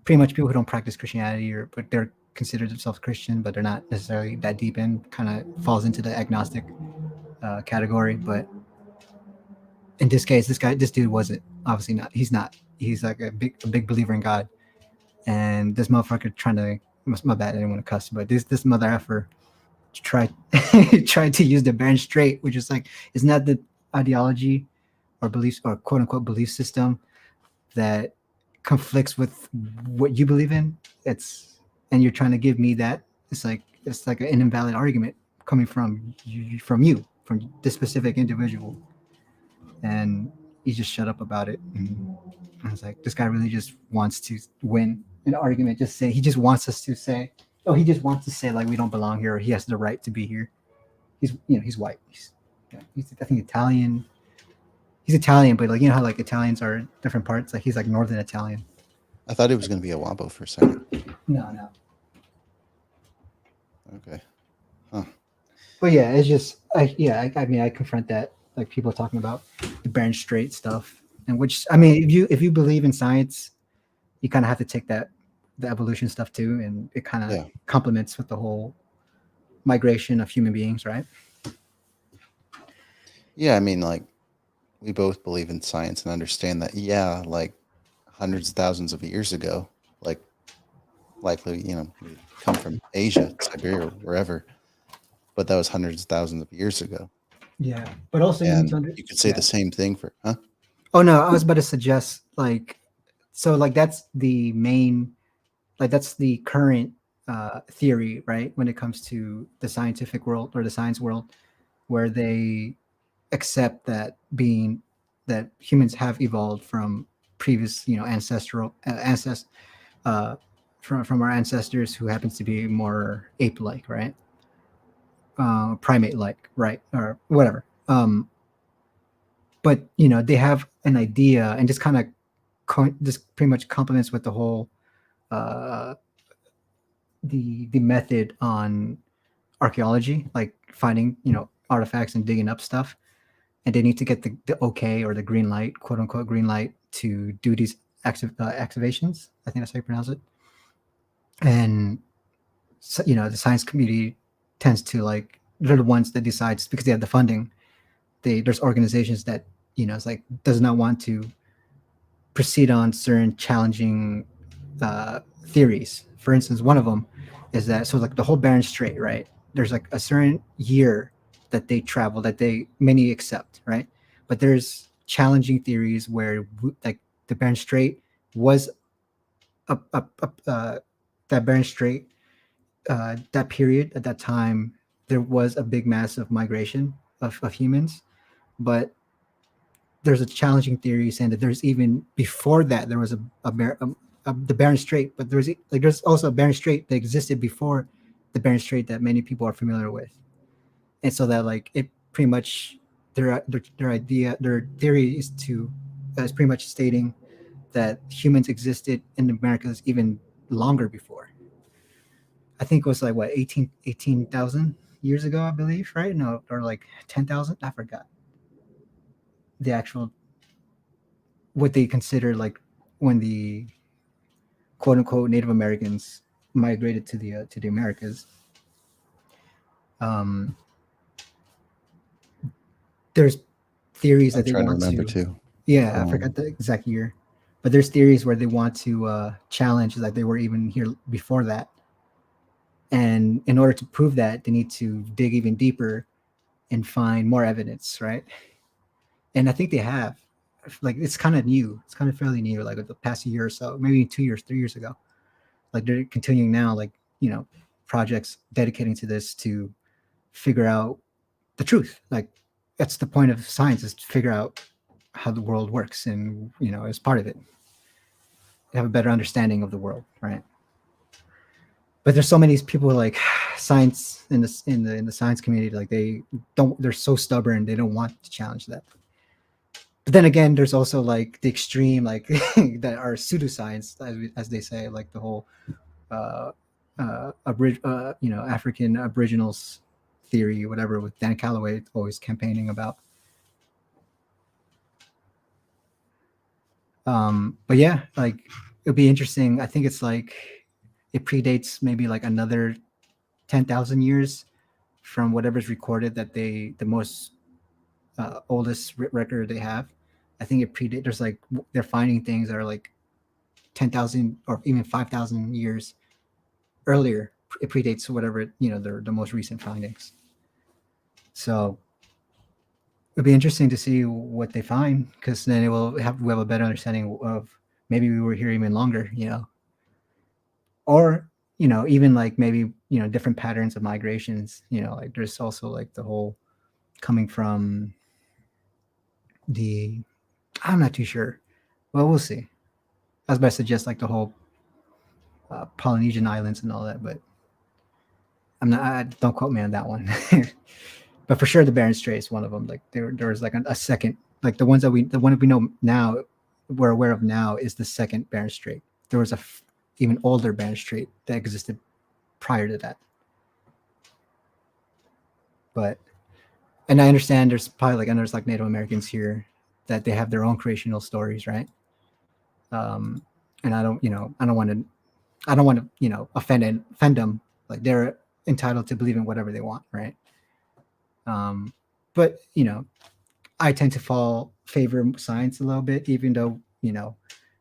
pretty much people who don't practice Christianity but they're considered themselves Christian, but they're not necessarily that deep in, kind of falls into the agnostic category. But in this case, this dude wasn't, obviously not. He's not. He's like a big believer in God. And this motherfucker my bad, I didn't want to cuss, but this mother effer tried to use the Bering Strait, which is like, isn't that the ideology or beliefs or quote unquote belief system that conflicts with what you believe in? And you're trying to give me that. It's like an invalid argument coming from you, from this specific individual. And he just shut up about it. And I was like, this guy really just wants to win an argument. He just wants us to say, he just wants to say like we don't belong here, or he has the right to be here. He's white. He's I think Italian. he's Italian, but like you know how like Italians are different parts. Like he's like Northern Italian. I thought it was going to be a Wampo for a second. No. Okay. Huh. But yeah, it's just I mean I confront that like people talking about the Bering Strait stuff, and which I mean if you believe in science, you kind of have to take that the evolution stuff too, and it kind of Yeah. complements with the whole migration of human beings, right? Yeah. I mean, like, we both believe in science and understand that, yeah, like hundreds of thousands of years ago, like, likely, we come from Asia, Siberia, wherever, but that was hundreds of thousands of years ago. Yeah, but also you need to And you could say yeah. the same thing for, huh? Oh no, I was about to suggest like so like that's the main like that's the current theory, right? When it comes to the scientific world or the science world, where they accept that being that humans have evolved from previous, ancestral uh, from our ancestors who happens to be more ape-like, right? Primate-like, right, or whatever. But they have an idea, and just kind of just pretty much complements with the whole uh, the method on archaeology, like finding artifacts and digging up stuff, and they need to get the okay or the green light, quote unquote green light, to do these activations. I think that's how you pronounce it. And so, the science community tends to like they're the ones that decides because they have the funding. There's organizations that it's like does not want to proceed on certain challenging theories. For instance, one of them is that so like the whole Bering Strait, right? There's like a certain year that they travel that they many accept, right? But there's challenging theories where like the Bering Strait was that Bering Strait that period at that time there was a big massive migration of humans, but there's a challenging theory saying that there's even before that there was the Bering Strait, but there's also a Bering Strait that existed before the Bering Strait that many people are familiar with, and so that like it pretty much their theory is pretty much stating that humans existed in the Americas even longer before. I think it was like what 18,000 years ago, I believe, right? No, or like 10,000. I forgot the actual what they consider like when the quote unquote Native Americans migrated to the Americas. Um, there's theories I'm that they trying to want remember to. too. Yeah, I forgot the exact year, but there's theories where they want to challenge that they were even here before that, and in order to prove that, they need to dig even deeper and find more evidence, right? And I think they have. Like it's kind of new. It's kind of fairly new, like the past year or so, maybe 2 years, 3 years ago. Like they're continuing now, like projects dedicating to this to figure out the truth. Like that's the point of science, is to figure out how the world works, and as part of it, have a better understanding of the world, right? But there's so many people like science in the science community, like they're so stubborn, they don't want to challenge that. But then again, there's also like the extreme, like that are pseudoscience, as they say, like the whole uh, African Aboriginals theory, whatever, with Dan Calloway always campaigning about. But yeah, like it'll be interesting. I think it's like it predates maybe like another 10,000 years from whatever's recorded that the most oldest record they have. I think it predates. There's like they're finding things that are like 10,000 or even 5,000 years earlier. It predates whatever the most recent findings. So it'd be interesting to see what they find, because then we have a better understanding of maybe we were here even longer, or even like maybe different patterns of migrations. Like there's also like the whole coming from the I'm not too sure. Well, we'll see. I was about to suggest like the whole Polynesian islands and all that, but I'm not. Don't quote me on that one. But for sure, the Bering Strait is one of them. Like there was like a second, like the one that we know now, we're aware of now, is the second Bering Strait. There was even older Bering Strait that existed prior to that. But, and I understand there's probably like, and there's like Native Americans here that they have their own creational stories, right? And I don't want to, offend them. Like they're entitled to believe in whatever they want, right? But I tend to favor science a little bit, even though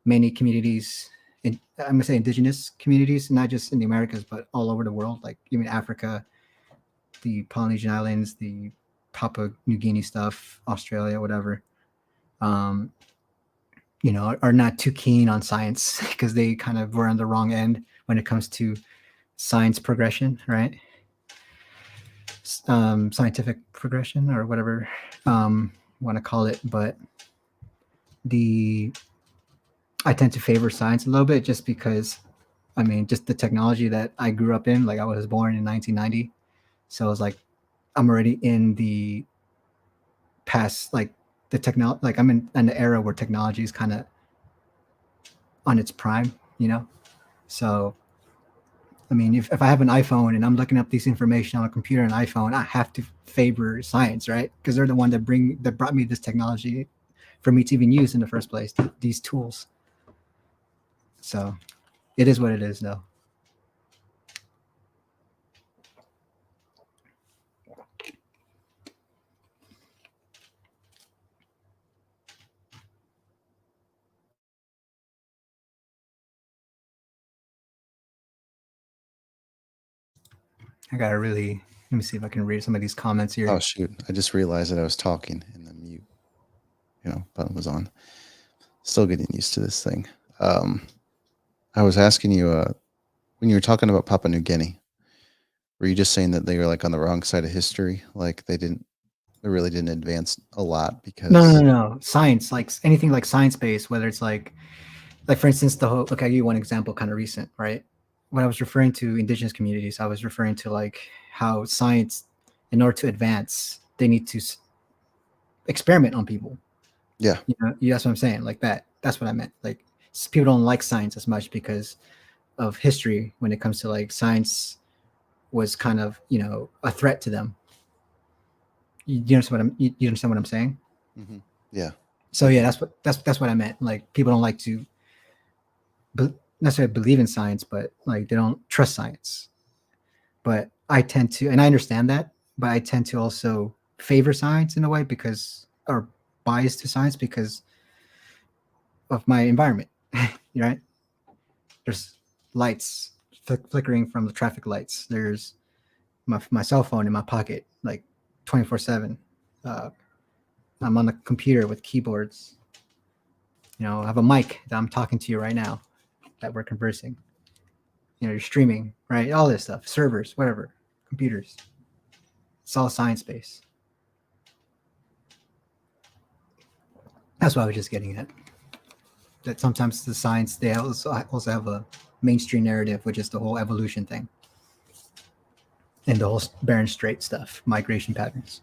many communities, I'm gonna say indigenous communities, not just in the Americas, but all over the world, like even Africa, the Polynesian Islands, the Papua New Guinea stuff, Australia, whatever, are not too keen on science because they kind of were on the wrong end when it comes to science progression, right? Scientific progression or whatever want to call it. But I tend to favor science a little bit just because, just the technology that I grew up in. Like I was born in 1990, so I was like, I'm already in the past, like the technology. Like I'm in an era where technology is kind of on its prime, So, if I have an iPhone and I'm looking up this information on a computer and iPhone, I have to favor science, right? Because they're the one that brought me this technology for me to even use in the first place. These tools. So, it is what it is, though. Let me see if I can read some of these comments here. Oh shoot! I just realized that I was talking and the mute, button was on. Still getting used to this thing. I was asking you when you were talking about Papua New Guinea. Were you just saying that they were like on the wrong side of history? Like they really didn't advance a lot because No. Science, like anything like science-based, whether it's like for instance, I'll give you one example, kind of recent, right? When I was referring to indigenous communities, I was referring to like how science, in order to advance, they need to experiment on people. Yeah. That's what I'm saying. Like that. That's what I meant. Like people don't like science as much because of history when it comes to like science was kind of, a threat to them. You understand what I'm saying? Mm-hmm. Yeah. So yeah, that's what I meant. Like people don't like to necessarily believe in science, but like they don't trust science. But I tend to, and I understand that, but I tend to also favor science in a way or bias to science because of my environment, right? There's lights flickering from the traffic lights. There's my cell phone in my pocket, like 24/7. I'm on the computer with keyboards. I have a mic that I'm talking to you right now that we're conversing. You're streaming, right? All this stuff, servers, whatever, computers. It's all science-based. That's what I was just getting at. That sometimes the science, they also have a mainstream narrative, which is the whole evolution thing. And the whole Bering Strait stuff, migration patterns.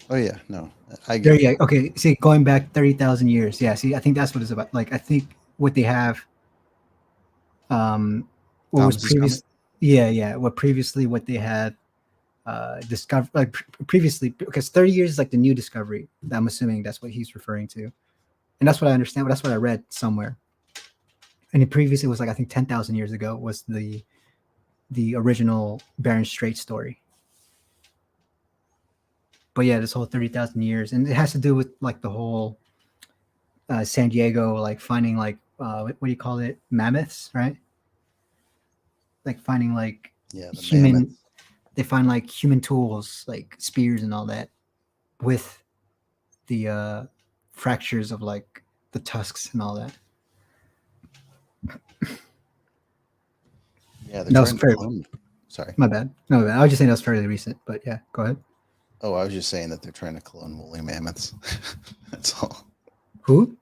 Oh yeah, no, I get it. Yeah. Okay. See, going back 30,000 years. Yeah. See, I think that's what it's about. Like, I think what they have, what was previous, yeah. What they had discovered, like previously, because 30 years is like the new discovery. I'm assuming that's what he's referring to, and that's what I understand. But that's what I read somewhere. And previously, it was like I think 10,000 years ago was the original Bering Strait story. But yeah, this whole 30,000 years, and it has to do with like the whole San Diego, like finding like what do you call it, mammoths, right? Like finding like human. Mammoths. They find like human tools, like spears and all that, with the fractures of like the tusks and all that. Yeah, that was fairly. Sorry, my bad. No, I was just saying that was fairly recent, but yeah, go ahead. Oh, I was just saying that they're trying to clone woolly mammoths. That's all. Who?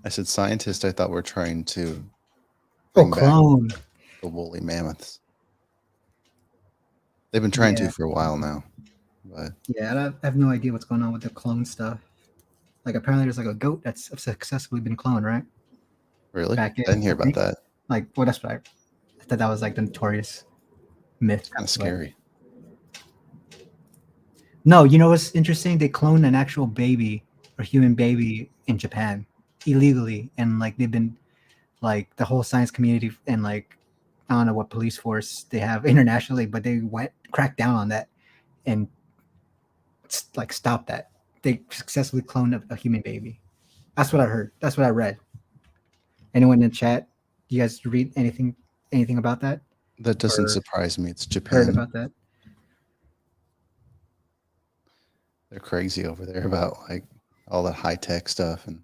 I said scientists. I thought were trying to clone back the woolly mammoths. They've been trying to Yeah, for a while now, but yeah. And I have no idea what's going on with the clone stuff. Like apparently there's like a goat that's successfully been cloned, right? really, Back I in, didn't hear I about think. that. Like, well, that's what I thought that was like the notorious myth. It's kind of But scary. no, you know what's interesting? They cloned an actual baby or human baby in Japan illegally, and like they've been like the whole science community and like I don't know what police force they have internationally, but they went cracked down on that and like stopped that. They successfully cloned a human baby. That's what I heard. That's what I read. Anyone in the chat? Do you guys read anything about that That doesn't or surprise me. It's heard Japan. about that? They're crazy over there about like all that high tech stuff and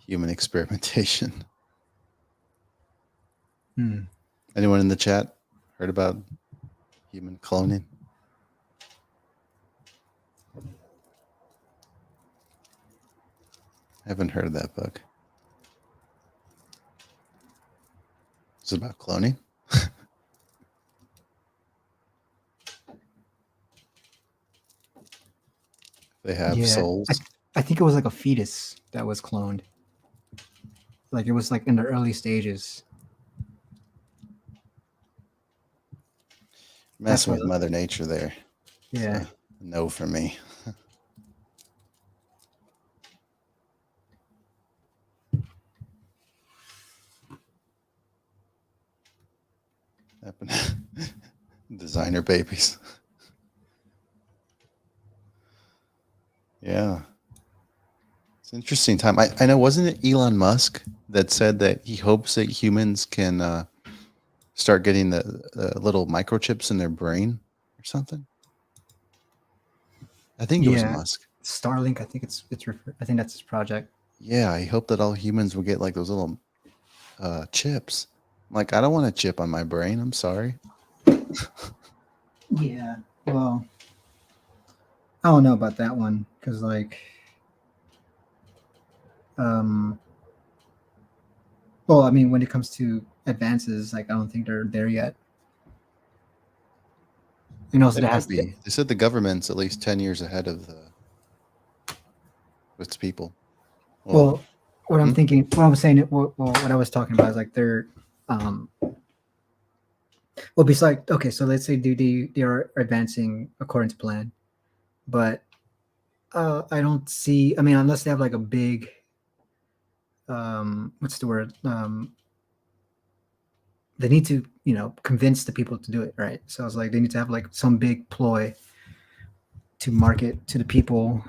human experimentation. Hmm. Anyone in the chat heard about human cloning? I haven't heard of that book. Is it about cloning? They have Yeah, souls. I think it was like a fetus that was cloned. Like it was like in the early stages. That's Messing what. with Mother Nature there. It's Yeah. a no for me. Designer babies. Yeah. It's an interesting time. I know, wasn't it Elon Musk that said that he hopes that humans can start getting the little microchips in their brain or something? I think it was Yeah. Musk. Starlink. I think I think that's his project. Yeah, I hope that all humans will get like those little chips. Like, I don't want a chip on my brain. I'm sorry. Yeah. Well, I don't know about that one because like, um, well, I mean, when it comes to advances, like I don't think they're there yet. You know, so They there might has to. be. They said the government's at least 10 years ahead of its people. Well, Well, what I'm hmm? thinking, what I'm saying, what I was talking about is like they're, um, well, besides, okay, so let's say they are advancing according to plan, but I don't see. I mean, unless they have like a big, what's the word? They need to, convince the people to do it, right? So it's like they need to have like some big ploy to market to the people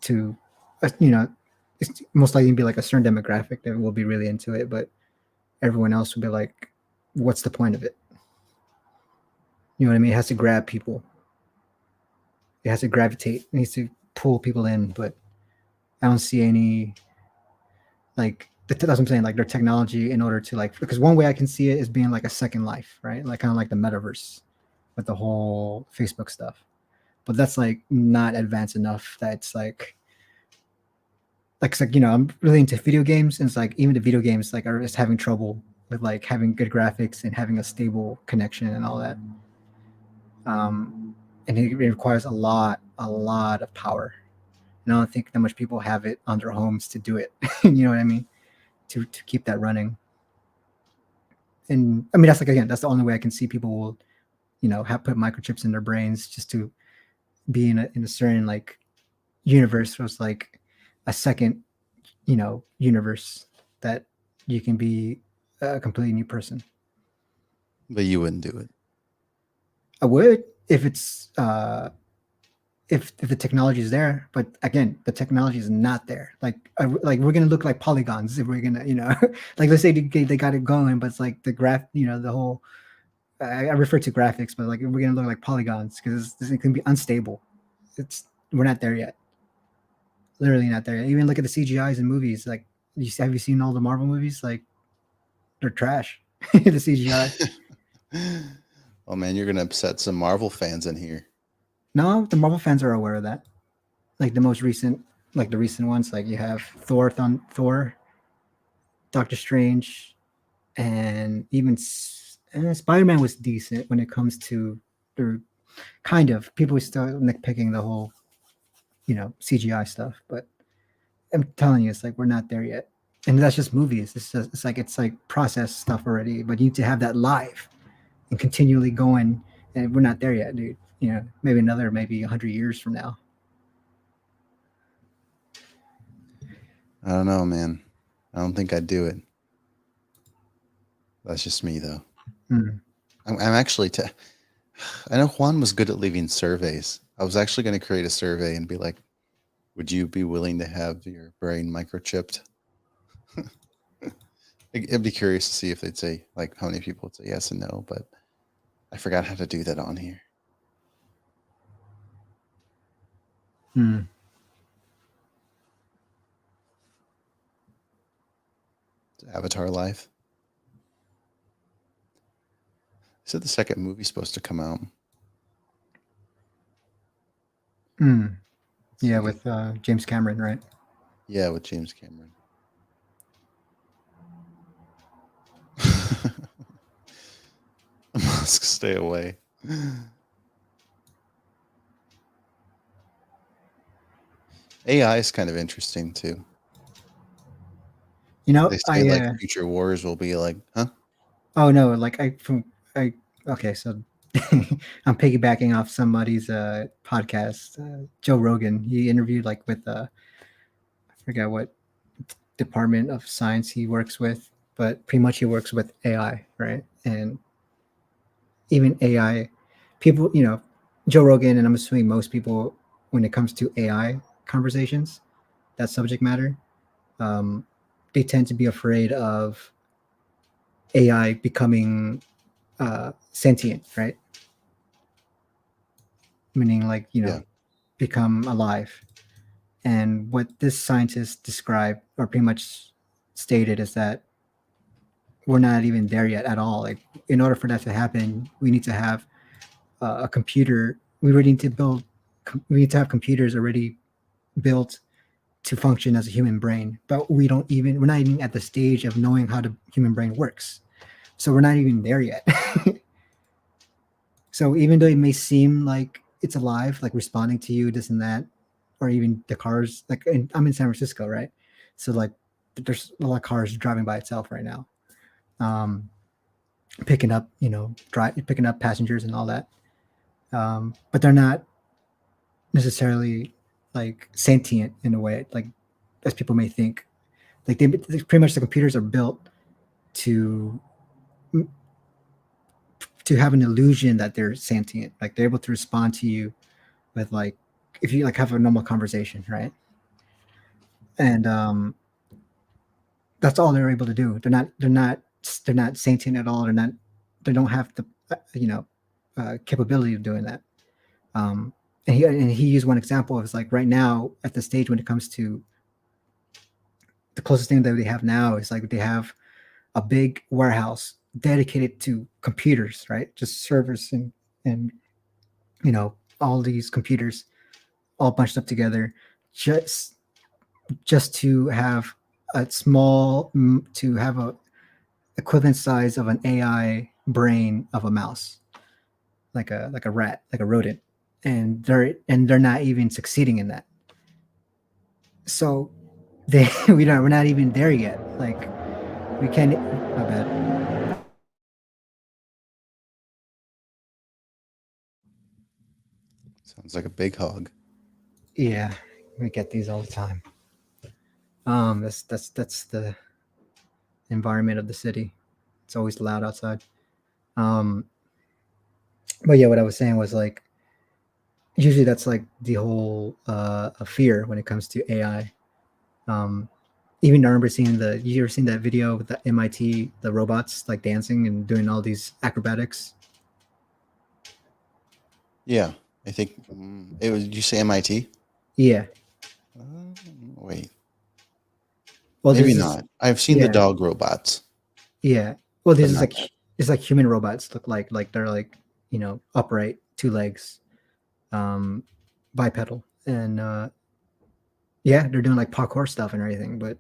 to, it's most likely be like a certain demographic that will be really into it, but everyone else will be like, what's the point of it? You know what I mean? It has to grab people. It has to gravitate. It needs to pull people in, but I don't see any like that's what I'm saying. Like their technology in order to like because one way I can see it is being like a second life, right? Like kind of like the metaverse with the whole Facebook stuff. But that's like not advanced enough. That's like it's like I'm really into video games, and it's like even the video games like are just having trouble with like having good graphics and having a stable connection and all that. And it requires a lot of power. And I don't think that much people have it on their homes to do it. You know what I mean? To keep that running. And I mean that's like again that's the only way I can see people will have put microchips in their brains just to be in a certain like universe was like a second universe that you can be a completely new person. But you wouldn't do it. I would if it's if the technology is there, but again the technology is not there. Like we're gonna look like polygons if we're gonna like let's say they got it going, but it's like the graph the whole I refer to graphics, but like we're gonna look like polygons because it can be unstable. We're not there yet. Literally not there yet. Even look at the CGIs in movies. Like, have you seen all the Marvel movies? Like, they're trash. The CGI. Oh man, you're gonna upset some Marvel fans in here. No, the Marvel fans are aware of that. Like the most recent, like the recent ones. Like you have Thor, Doctor Strange, and even Spider-Man was decent when it comes to the kind of. People are still nitpicking the whole, CGI stuff, but I'm telling you, it's like we're not there yet. And that's just movies. It's like process stuff already, but you need to have that live and continually going. And we're not there yet, dude. Maybe 100 years from now. I don't know, man. I don't think I'd do it. That's just me, though. Hmm. I'm actually. I know Juan was good at leaving surveys. I was actually going to create a survey and be like, "Would you be willing to have your brain microchipped?" I'd be curious to see if they'd say like how many people would say yes and no, but I forgot how to do that on here. Hmm. Avatar Life. They said the second movie's supposed to come out. Hmm. Let's Yeah, see. with James Cameron, right? Yeah, with James Cameron. Musk, stay away. AI is kind of interesting too. They say like I future wars will be like, huh? oh no, like I okay, so I'm piggybacking off somebody's podcast, Joe Rogan. He interviewed like with I forget what department of science he works with, but pretty much he works with AI, right? And even AI, people, Joe Rogan, and I'm assuming most people, when it comes to AI conversations, that subject matter, um, they tend to be afraid of AI becoming sentient, right? Meaning like, Yeah, become alive. And what this scientist described or pretty much stated is that we're not even there yet at all. Like, in order for that to happen, we need to have a computer. We already need to build. We need to have computers already built to function as a human brain. But we're not even at the stage of knowing how the human brain works. So we're not even there yet. So even though it may seem like it's alive, like responding to you, this and that, or even the cars, like I'm in San Francisco, right? So like there's a lot of cars driving by itself right now, um, picking up, picking up passengers and all that. But they're not necessarily like sentient in a way, like as people may think. Like pretty much the computers are built to to have an illusion that they're sentient, like they're able to respond to you with like if you like have a normal conversation, right? And that's all they're able to do. They're not sentient at all. They don't have the capability of doing that. And he used one example of like right now at the stage when it comes to the closest thing that they have now is like they have a big warehouse dedicated to computers, right? Just servers and all these computers all bunched up together, just just to have to have a equivalent size of an AI brain of a mouse, like a rat, like a rodent, and they're not even succeeding in that. So we're not even there yet. Like we can't. My bad. sounds like a big hog. Yeah, we get these all the time. That's the environment of the city. It's always loud outside. Um, but yeah, what I was saying was like usually that's like the whole fear when it comes to AI. Um, Even I remember seeing you ever seen that video with the MIT, the robots like dancing and doing all these acrobatics? Yeah, I think it was. Did you say MIT? Yeah. Wait, Well, maybe this is not. I've seen the yeah, dog robots, yeah. Well, but this is not like that. it's like human robots look like they're like upright, two legs, um, bipedal, and yeah, they're doing like parkour stuff and everything. But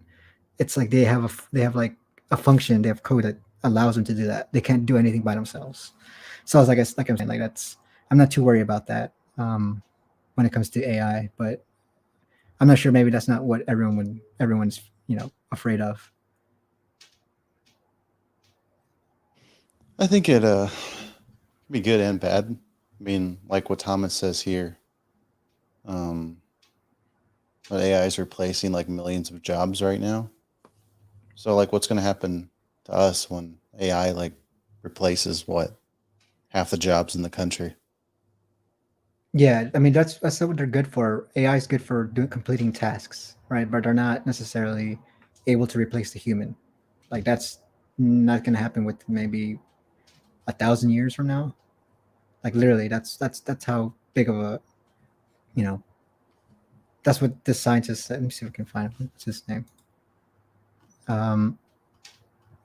it's like they have like a function, they have code that allows them to do that. They can't do anything by themselves. So I was like, like I'm saying, like I'm not too worried about that when it comes to AI, but I'm not sure. Maybe that's not what everyone's afraid of. I think it be good and bad. I mean, like what Thomas says here, um, that AI is replacing like millions of jobs right now. So like, what's going to happen to us when AI like replaces what half the jobs in the country? Yeah, I mean that's what they're good for. AI is good for completing tasks, right? But they're not necessarily able to replace the human. Like that's not going to happen with maybe 1,000 years from now. Like literally, that's how big of a you know that's what the scientist. Let me see if we can find him. What's his name? Um,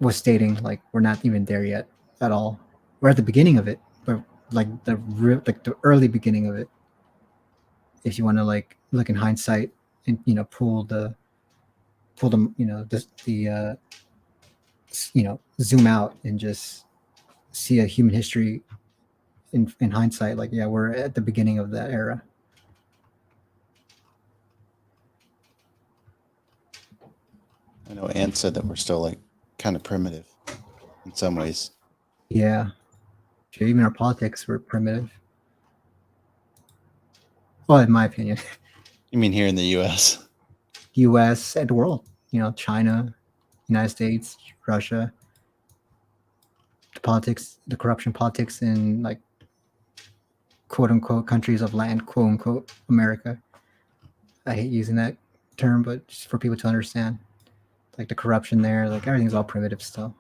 was stating like we're not even there yet at all. We're at the beginning of it, but like the early beginning of it. If you want to like look in hindsight and pull them zoom out and just see a human history in hindsight, like yeah, we're at the beginning of that era. I know Ant said that we're still like kind of primitive in some ways. Yeah, sure, even our politics were primitive. Well, in my opinion. You mean here in the U.S.? U.S. and the world, China, United States, Russia, the politics, the corruption politics in like quote unquote countries of land, quote unquote America. I hate using that term, but just for people to understand, like the corruption there, like everything's all primitive still.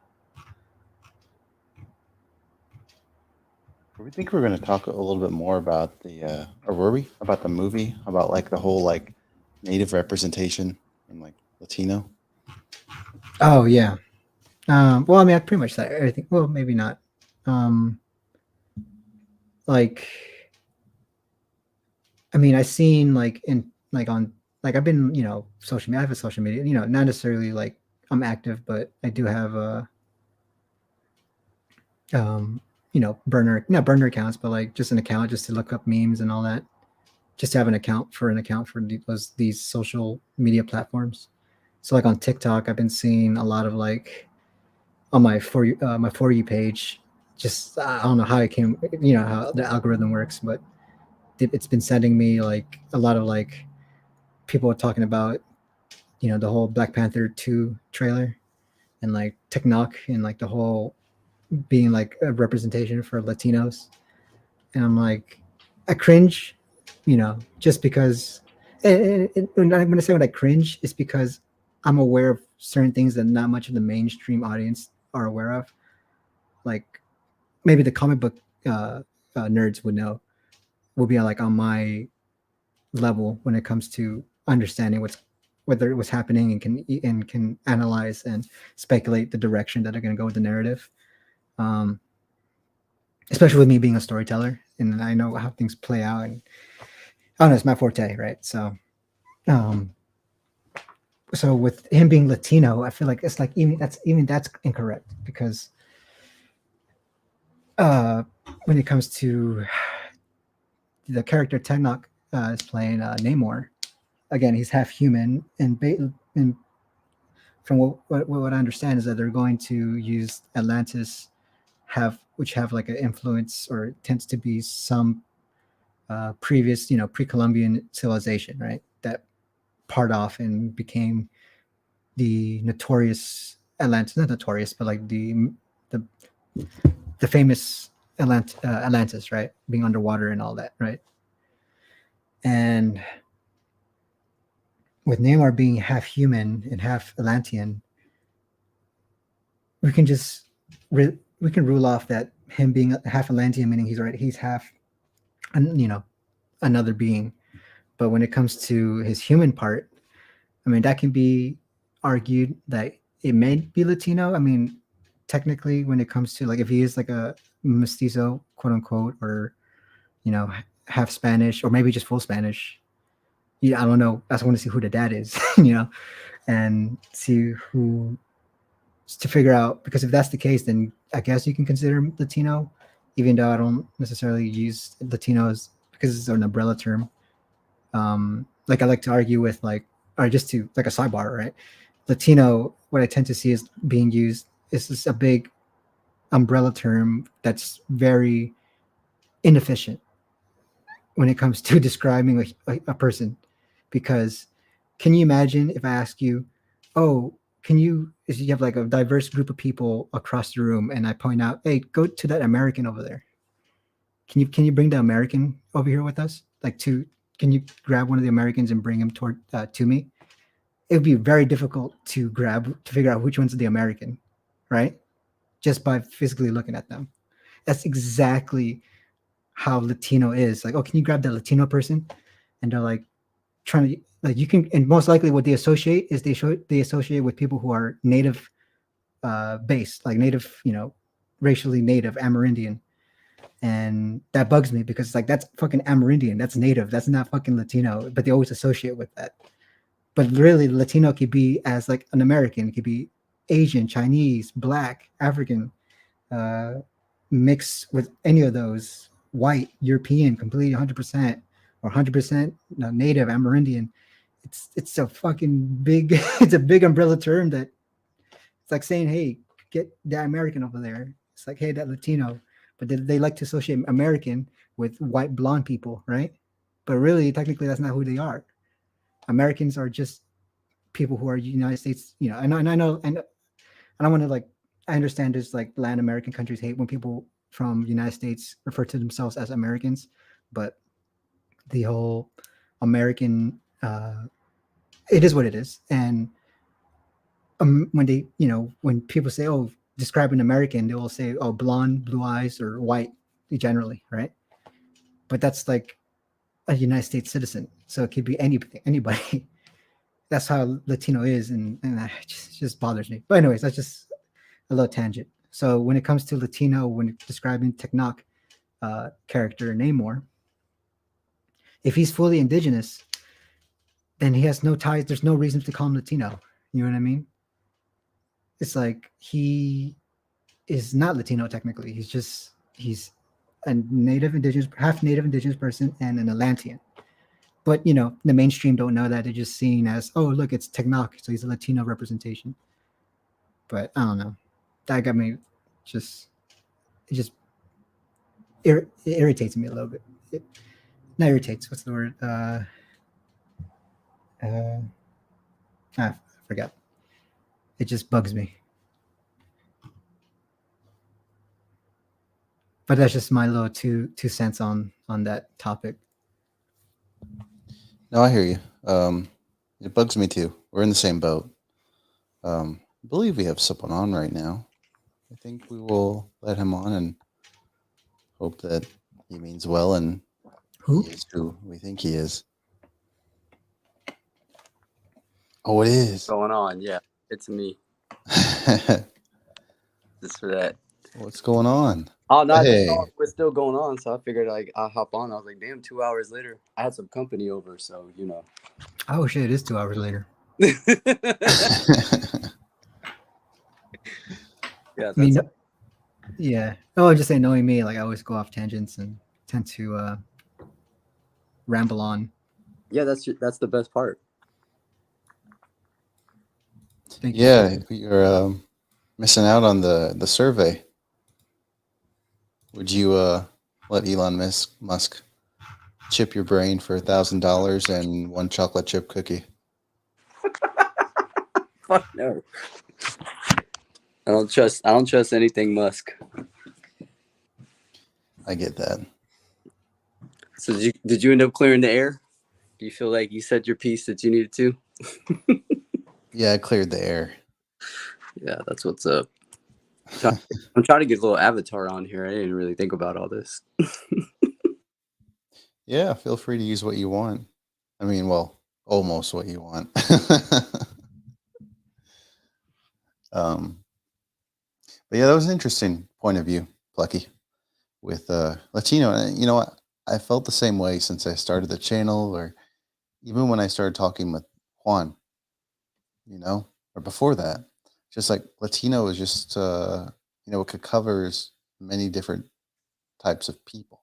We think we're going to talk a little bit more about the, or were we about the movie, about like the whole like native representation and like Latino? Oh yeah. Well, I mean, I pretty much said everything. Well, maybe not. Um, like, I mean, I've seen like in like on like I've been social media. I have a social media. Not necessarily like I'm active, but I do have a burner not burner accounts, but like just an account just to look up memes and all that. Just to have an account for these social media platforms. So like on TikTok, I've been seeing a lot of like on my for you page. Just I don't know how it came, how the algorithm works, but it's been sending me like a lot of like people talking about the whole Black Panther 2 trailer and like TikTok and like the whole being like a representation for Latinos, and I'm like, I cringe, just because. And I'm gonna say when I cringe is because I'm aware of certain things that not much of the mainstream audience are aware of, like maybe the comic book nerds would know, will be like on my level when it comes to understanding whether it was happening and can analyze and speculate the direction that they're going to go with the narrative. Um, Especially with me being a storyteller and I know how things play out, and I don't know, it's my forte, right? Um, so with him being Latino, I feel like it's like even that's incorrect because when it comes to the character Tenok is playing Namor, again he's half human, and from what I understand is that they're going to use Atlantis which have like an influence or tends to be some previous pre-Columbian civilization, right, that part off and became the notorious Atlantis, not notorious, but like the famous Atlantis, right, being underwater and all that, right. And with Neymar being half human and half Atlantean, we can just we can rule off that him being half Atlantean, meaning he's half, another being. But when it comes to his human part, I mean, that can be argued that it may be Latino. I mean, technically, when it comes to like if he is like a mestizo, quote unquote, or half Spanish or maybe just full Spanish. Yeah, I don't know. I just want to see who the dad is, and see who to figure out, because if that's the case, then I guess you can consider him Latino. even though I don't necessarily use Latinos because it's an umbrella term. Like I like to argue with or just to like a sidebar, right? Latino, what I tend to see is being used is just a big umbrella term that's very inefficient when it comes to describing a person. Because can you imagine if I ask you, oh, if you have like a diverse group of people across the room and I point out, hey, go to that American over there. Can you bring the American over here with us? Can you grab one of the Americans and bring him to me? It would be very difficult to figure out which one's the American, right? Just by physically looking at them. That's exactly how Latino is. Like, oh, can you grab that Latino person? And they're like trying to like you can, and most likely what they associate is they associate with people who are native based, like native, racially native Amerindian. And that bugs me because it's like that's fucking Amerindian, that's native, that's not fucking Latino, but they always associate with that. But really, Latino could be as like an American, it could be Asian, Chinese, Black, African, uh, mixed with any of those, white, European, completely 100%, or 100% native Amerindian. It's a fucking big, it's a big umbrella term that it's like saying, hey, get that American over there. It's like, hey, that Latino. But they like to associate American with white blonde people, right? But really, technically, that's not who they are. Americans are just people who are United States, and I know, and I don't want to like, I understand there's like Latin American countries hate when people from the United States refer to themselves as Americans, but the whole American, it is what it is. And when they, when people say, oh, describe an American, they will say, oh, blonde, blue eyes, or white generally, right? But that's like a United States citizen. So it could be anybody. That's how Latino is. And it just bothers me. But anyways, that's just a little tangent. So when it comes to Latino, when describing Teknok character Namor, if he's fully indigenous, then he has no ties. There's no reason to call him Latino. You know what I mean? It's like he is not Latino technically. He's a half native indigenous person and an Atlantean. But the mainstream don't know that. They're just seeing as, oh, look, it's Teknok, so he's a Latino representation. But I don't know. That got me it irritates me a little bit. Not irritates. What's the word? I forgot. It just bugs me. But that's just my little two cents on that topic. No, I hear you. It bugs me too. We're in the same boat. I believe we have someone on right now. I think we will let him on and hope that he means well and Who? he is who we think he is. Oh, it is. What's going on? Yeah, it's me. Just for that. What's going on? Oh no, Hey. we're still going on, so I figured I'll hop on. I was like, damn, 2 hours later. I had some company over, so Oh shit, it is 2 hours later. Yeah, I mean, yeah. Oh, just say knowing me, like I always go off tangents and tend to ramble on. Yeah, that's the best part. Thank you. You're missing out on the survey. Would you let Elon Musk chip your brain for $1,000 and one chocolate chip cookie? Fuck no. I don't trust anything Musk. I get that. So did you end up clearing the air? Do you feel like you said your piece that you needed to? Yeah, I cleared the air. Yeah, that's what's up. I'm trying to get a little avatar on here. I didn't really think about all this. Yeah, feel free to use what you want. I mean, well, almost what you want. But yeah, that was an interesting point of view, Plucky, with Latino. And you know what? I felt the same way since I started the channel, or even when I started talking with Juan, or before that. Just like Latino is just, it covers many different types of people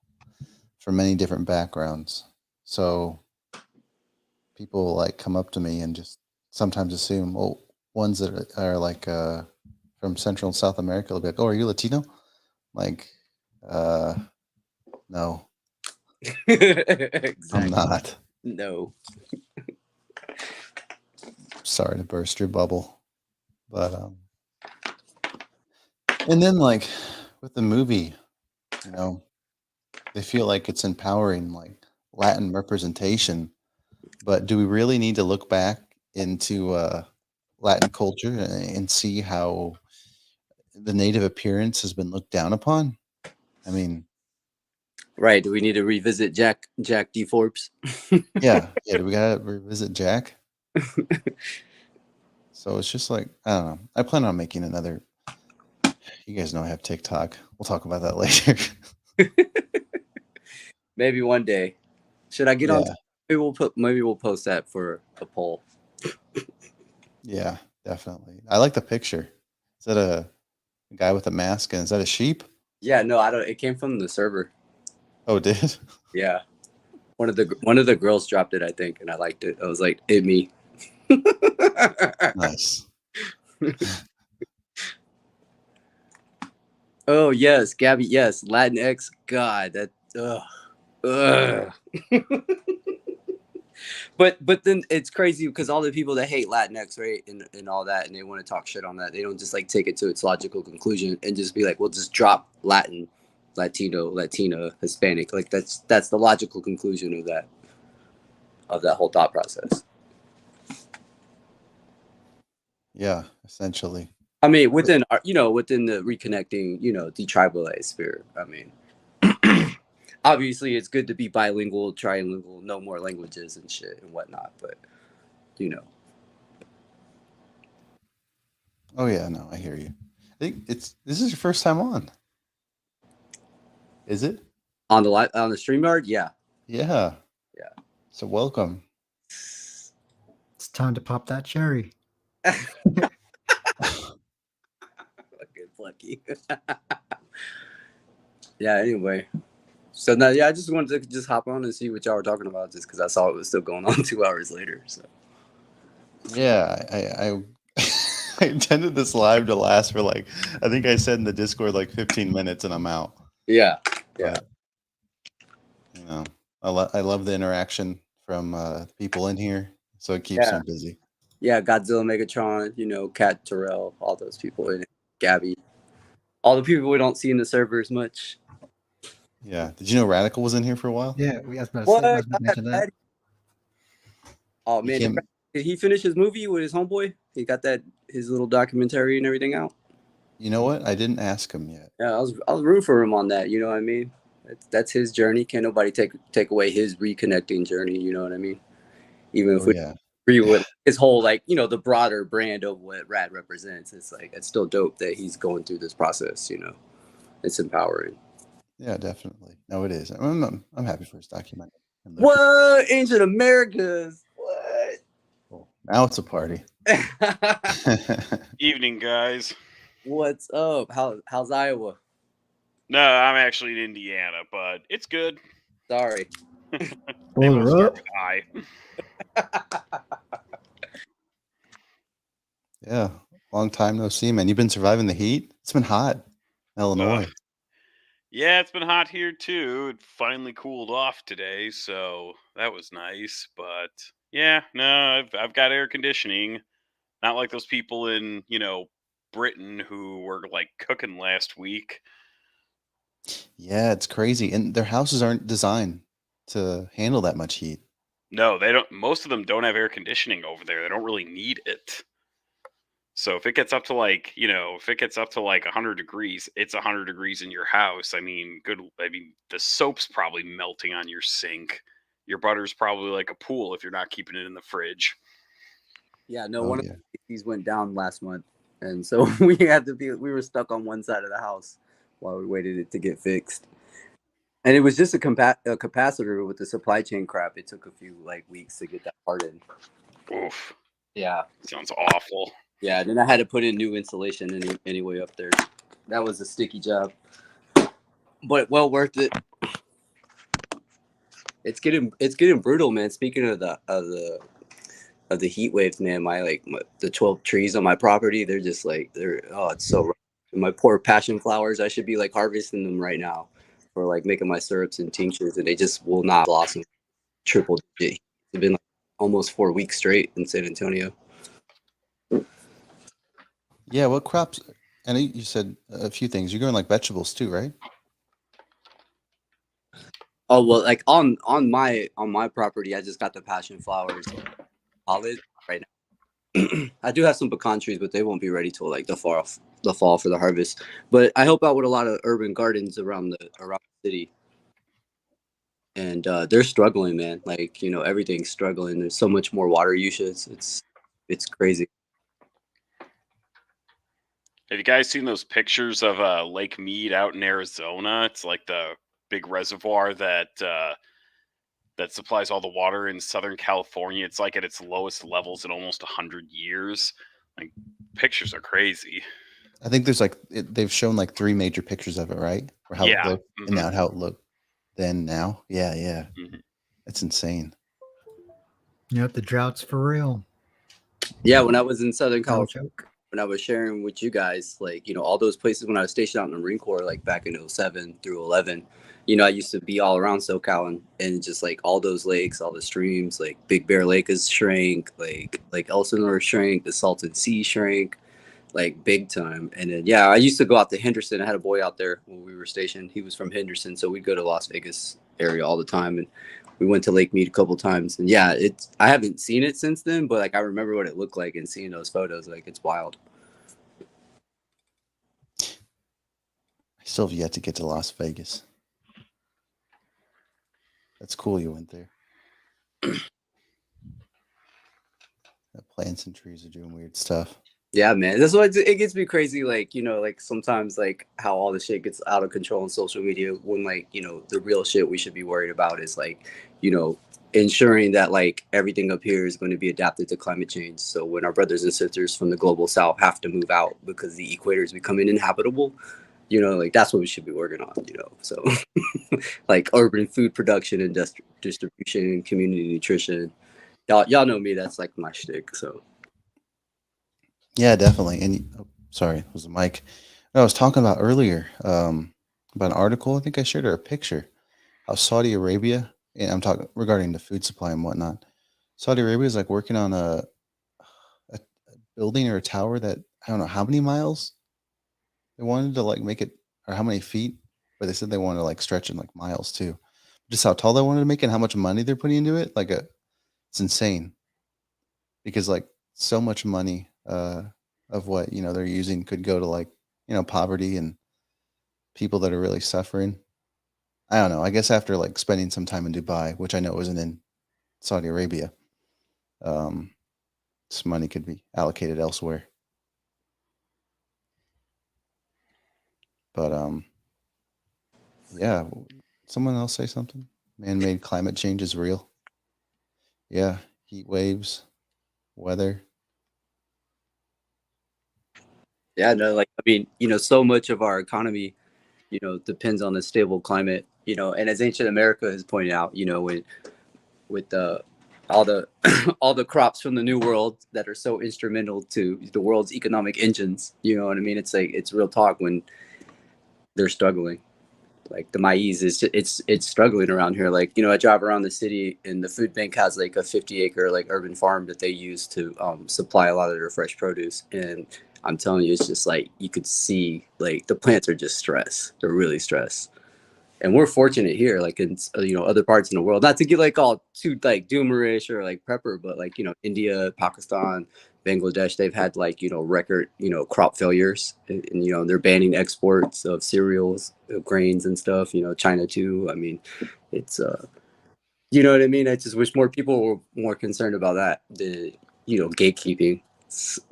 from many different backgrounds. So people like come up to me and just sometimes assume, well, ones that are like from Central and South America will be like, "Oh, are you Latino?" Like, no, I'm Exactly. not. No. Sorry to burst your bubble, but and then like with the movie, you know, they feel like it's empowering like Latin representation, but do we really need to look back into Latin culture and see how the native appearance has been looked down upon? I mean, Right. Do we need to revisit Jack D. Forbes? yeah, do we gotta revisit Jack? So it's just like, I don't know. I plan on making another. You guys know I have TikTok. We'll talk about that later. Maybe one day. Should I get on? Yeah, Maybe we'll post that for a poll. yeah, definitely. I like the picture. Is that a guy with a mask? And is that a sheep? Yeah, no, I don't. It came from the server. Oh, it did? Yeah, one of the girls dropped it, I think, and I liked it. I was like, "It me." Nice. Oh yes, Gabby. Yes, Latinx. God, that. Ugh. But then it's crazy because all the people that hate Latinx, right, and all that, and they want to talk shit on that, they don't just like take it to its logical conclusion and just be like, well, just drop Latin, Latino, Latina, Hispanic. Like that's the logical conclusion of that whole thought process. Yeah, essentially. I mean, within the reconnecting, detribalized sphere. I mean, obviously, it's good to be bilingual, trilingual, know more languages and shit and whatnot. But Oh yeah, no, I hear you. I think this is your first time on. Is it? on the StreamYard, yeah. Yeah. Yeah. So welcome. It's time to pop that cherry. Fucking plucky. Yeah. Anyway, so now, yeah, I just wanted to just hop on and see what y'all were talking about, just because I saw it was still going on 2 hours later. So Yeah, I I intended this live to last for like, I think I said in the Discord like 15 minutes and I'm out. yeah. But, you know, I love the interaction from people in here, so it keeps Yeah. me busy. Yeah, Godzilla, Megatron, Cat Terrell, all those people in it, Gabby, all the people we don't see in the servers much. Yeah. Did you know Radical was in here for a while? Yeah, I was about to What? say, I was about to mention that. Oh He man, came, did he finish his movie with his homeboy? He got his little documentary and everything out. you know what? I didn't ask him yet. Yeah, I was rooting for him on that. You know what I mean? That's his journey. Can't nobody take away his reconnecting journey. You know what I mean? Even if Oh we yeah. agree with his whole the broader brand of what Rad represents, it's like it's still dope that he's going through this process. It's empowering. Yeah, definitely. No, it is. I'm happy for his documentary. What? Ancient Americas? What? Cool. Now it's a party. Evening, guys. What's up? How's Iowa? No, I'm actually in Indiana, but it's good. Sorry. They both start with I. Yeah, long time no see, man. You've been surviving the heat? It's been hot in Illinois. Yeah, it's been hot here too. It finally cooled off today, so that was nice. But yeah, no, I've got air conditioning. Not like those people in Britain who were like cooking last week. Yeah, it's crazy. And their houses aren't designed to handle that much heat. No, they don't. Most of them don't have air conditioning over there. They don't really need it. So if it gets up to like, if it gets up to like 100 degrees, it's 100 degrees in your house. I mean, the soap's probably melting on your sink. Your butter's probably like a pool if you're not keeping it in the fridge. Yeah, no, Oh, one yeah. of these went down last month, and so we were stuck on one side of the house while we waited it to get fixed. And it was just a capacitor with the supply chain crap. It took a few weeks to get that part in. Oof. Yeah. Sounds awful. Yeah, then I had to put in new insulation anyway up there. That was a sticky job. but well worth it. It's getting brutal, man. Speaking of the heat waves, man, the 12 trees on my property, they're just like it's so rough. My poor passion flowers, I should be like harvesting them right now for like making my syrups and tinctures, and they just will not blossom. Triple digit. It's been like almost 4 weeks straight in San Antonio. Yeah, what crops? I know you said a few things. You're growing like vegetables too, right? Oh well, like on my property, I just got the passion flowers olive right now. I do have some pecan trees, but they won't be ready till like the fall for the harvest. But I help out with a lot of urban gardens around the city, and they're struggling, man. Like everything's struggling. There's so much more water usage. It's crazy. Have you guys seen those pictures of Lake Mead out in Arizona? It's like the big reservoir that supplies all the water in Southern California. It's like at its lowest levels in almost 100 years. Like, pictures are crazy. I think there's they've shown like 3 major pictures of it, right? Or how it looked, and now how it looked then now. Yeah. Mm-hmm. That's insane. Yep, the drought's for real. Yeah, when I was in Southern California, when I was sharing with you guys, like, all those places when I was stationed out in the Marine Corps, like back in 07 through 11, I used to be all around SoCal and just like all those lakes, all the streams, like Big Bear Lake is shrank, like Elsinore shrank, the Salton Sea shrank, like big time. And then, yeah, I used to go out to Henderson. I had a boy out there when we were stationed. He was from Henderson. So we'd go to Las Vegas area all the time. And we went to Lake Mead a couple times. And yeah, I haven't seen it since then, but like I remember what it looked like and seeing those photos. Like it's wild. I still have yet to get to Las Vegas. That's cool you went there. The plants and trees are doing weird stuff. Yeah, man. That's why it gets me crazy. Like, like sometimes like how all the shit gets out of control on social media when like, the real shit we should be worried about is like, ensuring that like everything up here is going to be adapted to climate change. So when our brothers and sisters from the global south have to move out because the equator is becoming inhabitable, like that's what we should be working on, so like urban food production and distribution, community nutrition. Y'all know me. That's like my shtick. So. Yeah, definitely. And sorry, it was the mic. I was talking about earlier about an article. I think I shared a picture of Saudi Arabia, and I'm talking regarding the food supply and whatnot. Saudi Arabia is like working on a building or a tower that I don't know how many miles they wanted to like make it, or how many feet, but they said they wanted to like stretch in like miles too. Just how tall they wanted to make it and how much money they're putting into it. It's insane because like so much money of what they're using could go to like poverty and people that are really suffering. I don't know. I guess after like spending some time in Dubai, which I know isn't in Saudi Arabia, this money could be allocated elsewhere. But yeah, someone else say something. Man-made climate change is real. Yeah, heat waves, weather. Yeah, no, like I mean, so much of our economy, depends on a stable climate, and as Ancient America has pointed out, with all the all the crops from the New World that are so instrumental to the world's economic engines, you know what I mean? It's like it's real talk when they're struggling. Like the maize it's struggling around here. Like, I drive around the city and the food bank has like a 50-acre like urban farm that they use to supply a lot of their fresh produce. And I'm telling you, it's just like you could see like the plants are just stressed. They're really stressed. And we're fortunate here, like in other parts in the world, not to get like all too like doomerish or like prepper, but like India, Pakistan, Bangladesh, they've had like record crop failures, and they're banning exports of cereals, grains and stuff. China too. I mean, it's you know what I mean. I just wish more people were more concerned about that. The gatekeeping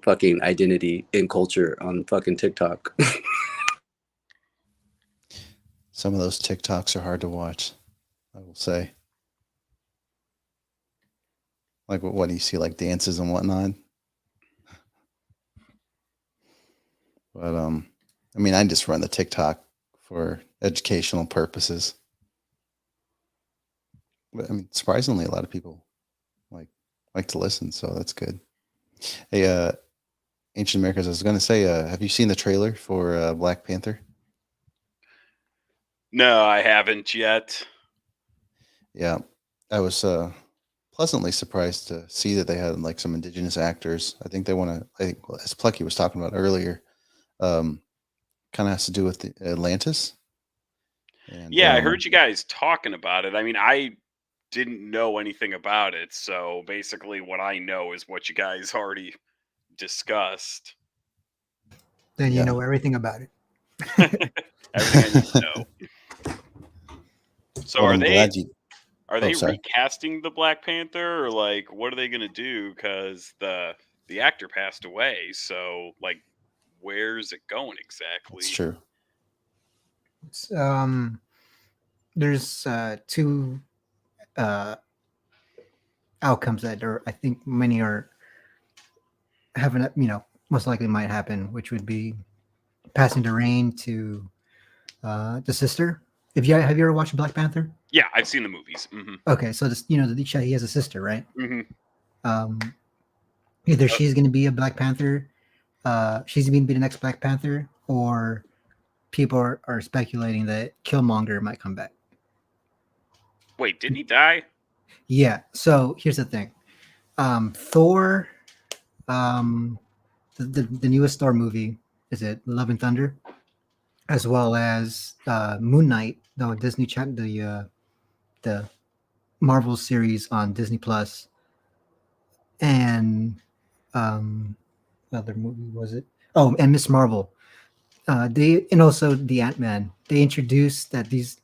fucking identity and culture on fucking TikTok. Some of those TikToks are hard to watch, I will say. Like what do you see, like dances and whatnot? But I mean, I just run the TikTok for educational purposes. But I mean, surprisingly, a lot of people like to listen, so that's good. Hey, Ancient Americas, I was going to say, have you seen the trailer for Black Panther? No, I haven't yet. Yeah, I was pleasantly surprised to see that they had like some indigenous actors. I think they want to. I think as Plucky was talking about earlier, kind of has to do with the Atlantis. And Yeah, I heard you guys talking about it. I mean, I didn't know anything about it, so basically what I know is what you guys already discussed. Then you Yeah. know everything about it. Everything I need to know. So Well, are I'm they glad you. Sorry. recasting the Black Panther, or like what are they gonna do? Because the actor passed away, so like where's it going exactly? It's true. There's two outcomes that are, I think many are having, most likely might happen, which would be passing the reign to the sister. Have you ever watched Black Panther? Yeah, I've seen the movies. Okay, so this, he has a sister, right? Mm-hmm. Either she's going to be a Black Panther, she's going to be the next Black Panther, or people are speculating that Killmonger might come back. Wait, didn't he die? Yeah. So here's the thing. Thor, the newest Thor movie, is it Love and Thunder, as well as Moon Knight, the Disney the Marvel series on Disney Plus, and other movie was it? Oh, and Miss Marvel. And also the Ant-Man. They introduced that there's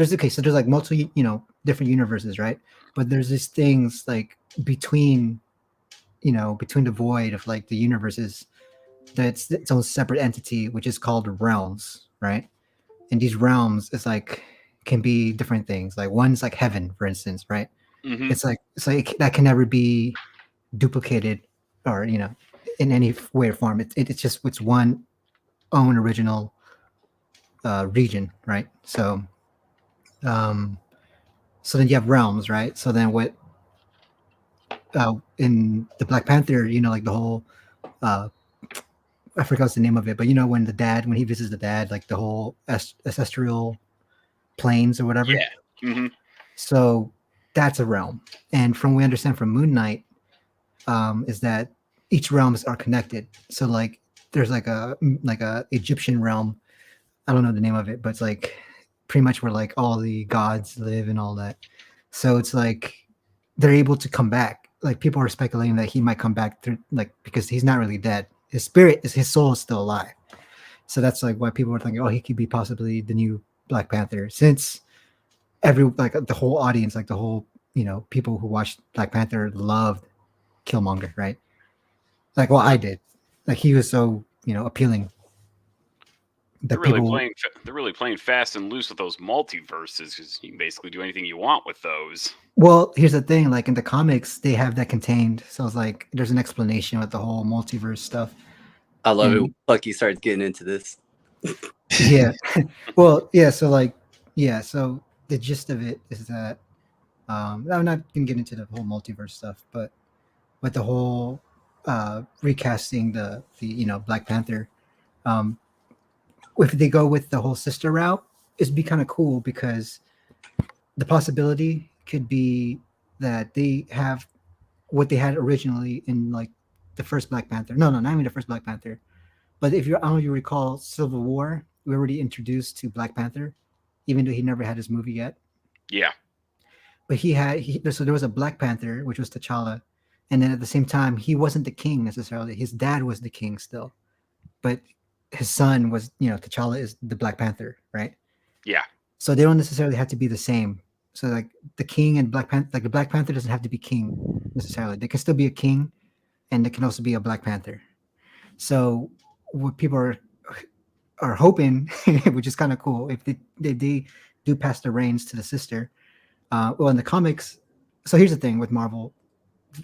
okay, so there's like multiple different universes, right? But there's these things like between the void of like the universes, that's its own separate entity, which is called realms, right? And these realms is like can be different things. Like one's like heaven, for instance, right? Mm-hmm. It's like that can never be duplicated or in any way or form. It's one own original region, right? So then you have realms, right? So then what in the Black Panther, like the whole I forgot the name of it, but when he visits the dad, like the whole ancestral planes or whatever. Yeah. Mm-hmm. So that's a realm, and from what we understand from Moon Knight, is that each realms are connected. So like there's like a Egyptian realm. I don't know the name of it, but it's like pretty much where like all the gods live and all that. So it's like they're able to come back. Like people are speculating that he might come back through, like, because he's not really dead. His soul is still alive. So that's like why people are thinking, oh, he could be possibly the new Black Panther, since the whole audience, like the whole people who watched Black Panther loved Killmonger, right? Like, well, I did. Like he was so appealing. They're really playing fast and loose with those multiverses, because you can basically do anything you want with those. Well, here's the thing. Like in the comics, they have that contained. So it's like there's an explanation with the whole multiverse stuff. I love it when Plucky starts getting into this. Yeah. Well, yeah. So like, yeah. So the gist of it is that I'm not gonna get into the whole multiverse stuff, but with the whole recasting the Black Panther, if they go with the whole sister route, it'd be kind of cool, because the possibility could be that they have what they had originally in like the first Black Panther. No, not even the first Black Panther. But I don't know if you recall Civil War, we already introduced to Black Panther, even though he never had his movie yet. Yeah. But so there was a Black Panther, which was T'Challa. And then at the same time, he wasn't the king necessarily. His dad was the king still. But his son was, T'Challa is the Black Panther, right? Yeah. So they don't necessarily have to be the same. So like the king and Black Panther, like the Black Panther doesn't have to be king necessarily. They can still be a king, and they can also be a Black Panther. So what people are hoping, which is kind of cool, if they do pass the reins to the sister. Well, in the comics, so here's the thing with Marvel.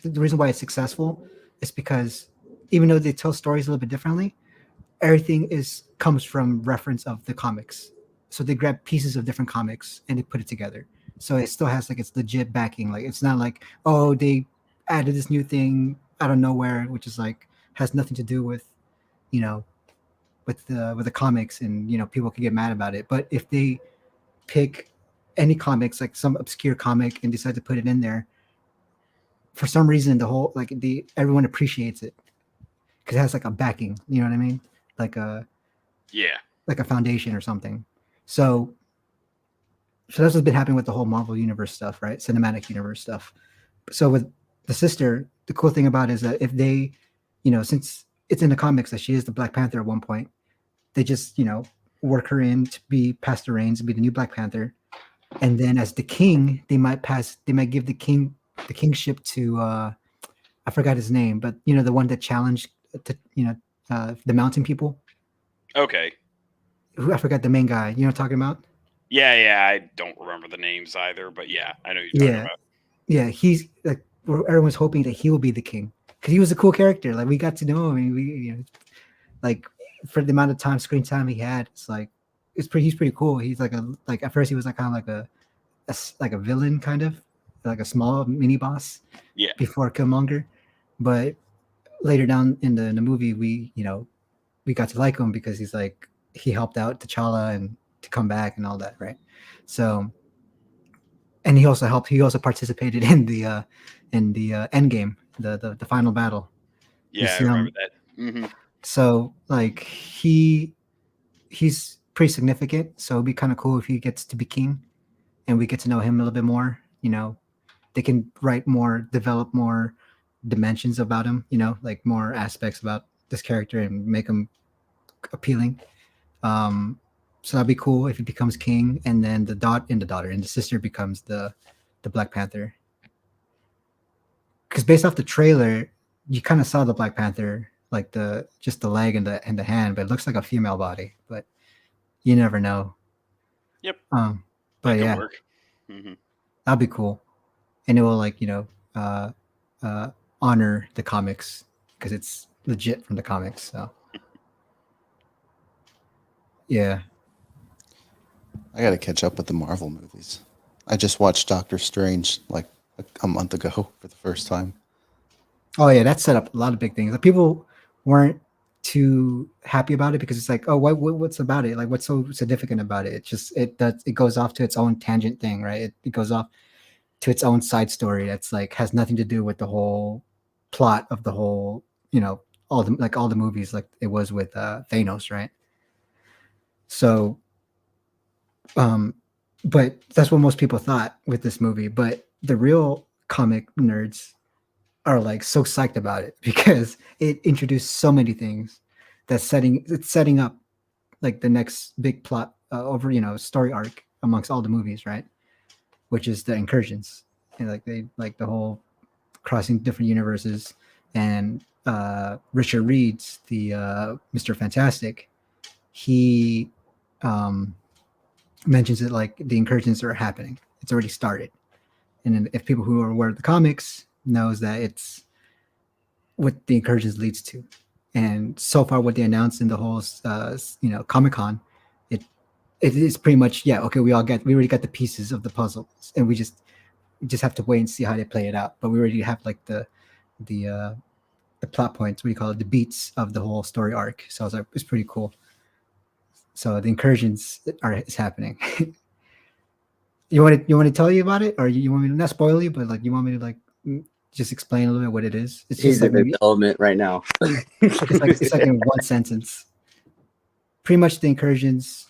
The reason why it's successful is because even though they tell stories a little bit differently, everything comes from reference of the comics. So they grab pieces of different comics and they put it together. So it still has like its legit backing. Like it's not like, oh, they added this new thing out of nowhere, which is like has nothing to do with, you know, with the comics, and people can get mad about it. But if they pick any comics, like some obscure comic, and decide to put it in there, for some reason the whole like the everyone appreciates it because it has like a backing. You know what I mean? Like a Yeah. like a foundation or something. So that's what's been happening with the whole Marvel universe stuff, right? Cinematic universe stuff. So with the sister, the cool thing about it is that if they, since it's in the comics that she is the Black Panther at one point, they just, work her in to be Pastor Reigns, to be the new Black Panther. And then as the king, they might give the kingship to I forgot his name, but the one that challenged the mountain people. Okay. I forgot the main guy. You know what I'm talking about? Yeah. I don't remember the names either, but yeah, I know you're talking about. Yeah, he's like everyone's hoping that he will be the king because he was a cool character. Like we got to know him, and we like for the amount of screen time he had, it's like he's pretty cool. He's like at first he was like kind of like a villain, kind of like a small mini boss. Yeah. Before Killmonger, but later down in the movie, we got to like him because he helped out T'Challa and to come back and all that, right? So, and he also participated in the end game, the final battle. Yeah, I remember that. Mm-hmm. So like he's pretty significant. So it'd be kind of cool if he gets to be king, and we get to know him a little bit more. They can develop more dimensions about him. Like more aspects about this character and make him appealing. So that'd be cool if he becomes king, and then the daughter and the sister becomes the Black Panther. Because based off the trailer, you kind of saw the Black Panther, like just the leg and the hand, but it looks like a female body. But you never know. Yep. But yeah, work. Mm-hmm. That'd be cool, and it will honor the comics because it's legit from the comics. So yeah. I got to catch up with the Marvel movies. I just watched Doctor Strange like a month ago for the first time. Oh yeah, that set up a lot of big things. Like, people weren't too happy about it because it's like, oh, what's about it? Like, what's so significant about it? It goes off to its own tangent thing, right? It goes off to its own side story that's like has nothing to do with the whole plot of the whole, all the movies, like it was with Thanos, right? So but that's what most people thought with this movie. But the real comic nerds are like so psyched about it because it introduced so many things it's setting up like the next big plot over story arc amongst all the movies, right? Which is the incursions, and like they like the whole crossing different universes. And Richard Reed's the Mr. Fantastic, he mentions it like the incursions are happening. It's already started. And then if people who are aware of the comics knows that it's what the incursions leads to. And so far what they announced in the whole Comic-Con, it is pretty much, yeah, okay, we already got the pieces of the puzzle, and we just have to wait and see how they play it out. But we already have like the plot points, what do you call it, the beats of the whole story arc. So I was like, it's pretty cool. So the incursions is happening. You want to tell you about it, or you want me to not spoil you, but like you want me to like just explain a little bit what it is? It's He's just in development right now. it's like in one sentence. Pretty much the incursions,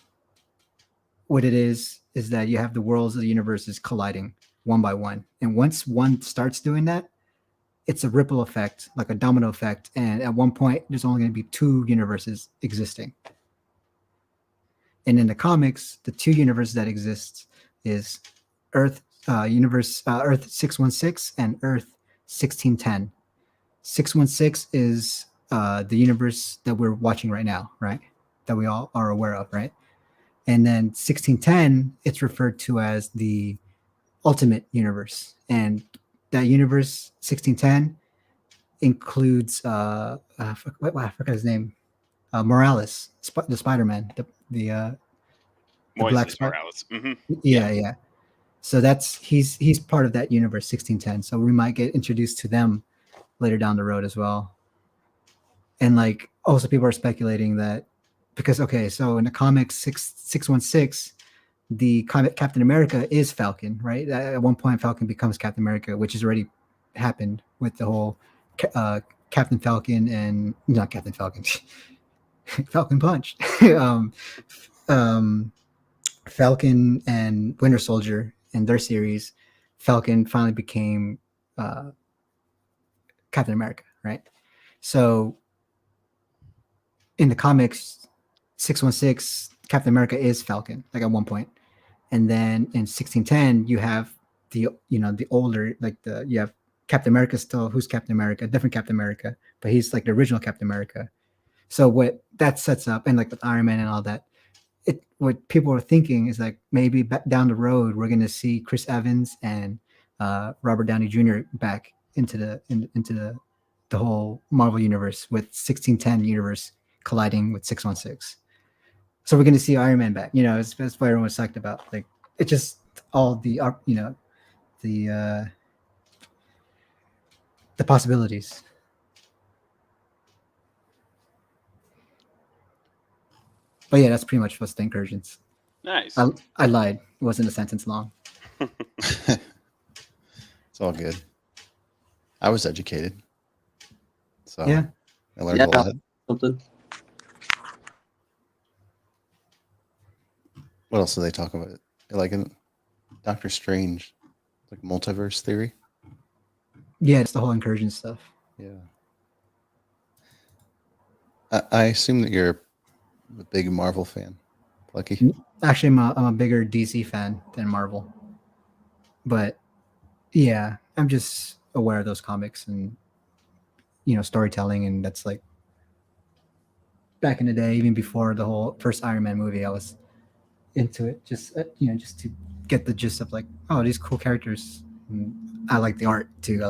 what it is that you have the worlds of the universes colliding one by one, and once one starts doing that, it's a ripple effect, like a domino effect, and at one point there's only going to be two universes existing. And in the comics, the two universes that exist is Earth Earth 616 and Earth 1610. 616 is the universe that we're watching right now, right? That we all are aware of, right? And then 1610, it's referred to as the ultimate universe. And that universe, 1610, includes I forgot his name. Morales, the Spider-Man, the Black Moises Spider. Morales. Yeah. So he's part of that universe, 1610. So we might get introduced to them later down the road as well. And like also people are speculating that because so in the comics 616, the comic Captain America is Falcon, right? At one point, Falcon becomes Captain America, which has already happened with the whole Captain Falcon and not Captain Falcon, Falcon Punch. Falcon and Winter Soldier in their series, Falcon finally became Captain America, right? So in the comics, 616, Captain America is Falcon, like at one point. And then in 1610, you have the older, like you have Captain America still, who's Captain America, different Captain America, but he's like the original Captain America. So what that sets up, and like with Iron Man and all that, what people are thinking is like maybe down the road we're going to see Chris Evans and Robert Downey Jr. back into the whole Marvel universe with 1610 universe colliding with 616. So we're going to see Iron Man back. That's what everyone was talked about. Like it's just all the the possibilities. But yeah, that's pretty much what's the incursions. Nice. I lied. It wasn't a sentence long. It's all good. I was educated. So Yeah. I learned a lot. Something. What else do they talk about? Like in Doctor Strange, like multiverse theory? Yeah, it's the whole incursion stuff. Yeah. I assume that you're a big Marvel fan, Lucky. Actually, I'm a bigger DC fan than Marvel. But yeah, I'm just aware of those comics and storytelling, and that's like back in the day, even before the whole first Iron Man movie, I was into it. Just just to get the gist of like, oh, these cool characters. And I like the art too.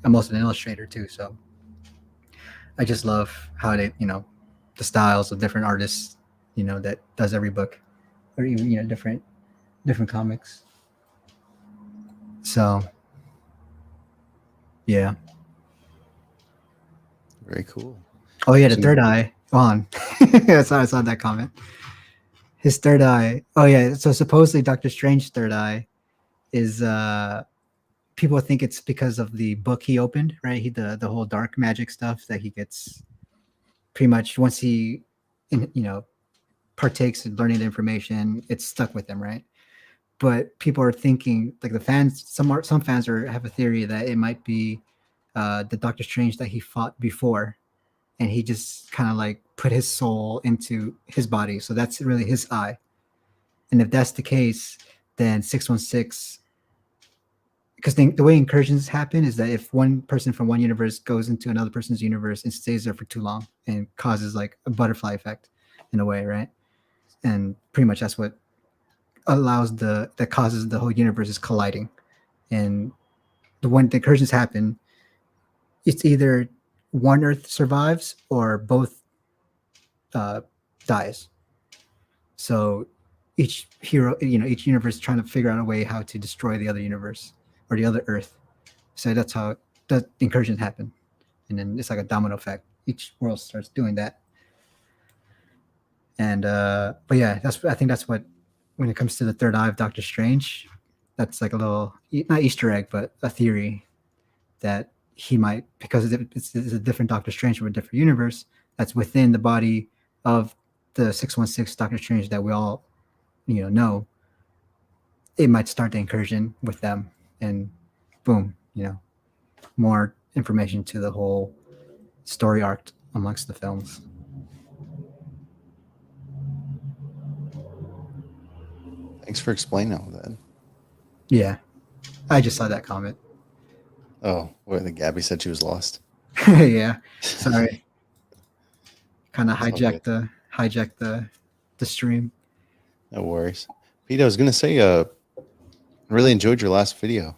I'm also an illustrator too, so I just love how they the styles of different artists that does every book, or even different comics. So yeah. Very cool. Oh yeah, the third eye on. I saw that comment. His third eye. Oh yeah, so supposedly Doctor Strange's third eye is people think it's because of the book he opened, right? The whole dark magic stuff that he gets pretty much once he partakes in learning the information, it's stuck with him, right? But people are thinking, like the fans, some fans have a theory that it might be the Doctor Strange that he fought before, and he just kind of like put his soul into his body, so that's really his eye. And if that's the case, then 616, because the way incursions happen is that if one person from one universe goes into another person's universe and stays there for too long and causes like a butterfly effect in a way, right? And pretty much that's what allows that causes the whole universe is colliding. And when the incursions happen, it's either one Earth survives or both dies. So each hero, each universe is trying to figure out a way how to destroy the other universe or the other Earth. So that's how the incursions happen. And then it's like a domino effect. Each world starts doing that. And but yeah, I think that's what, when it comes to the third eye of Doctor Strange, that's like a little, not Easter egg, but a theory that he might, because it's a different Doctor Strange from a different universe that's within the body of the 616 Doctor Strange that we all know, it might start the incursion with them, and boom, more information to the whole story arc amongst the films. Thanks for explaining all that. Yeah, I just saw that comment. Oh, where the Gabby said she was lost. Yeah, sorry. Kind of It's all hijacked the stream. No worries. Pete, I was gonna say, I really enjoyed your last video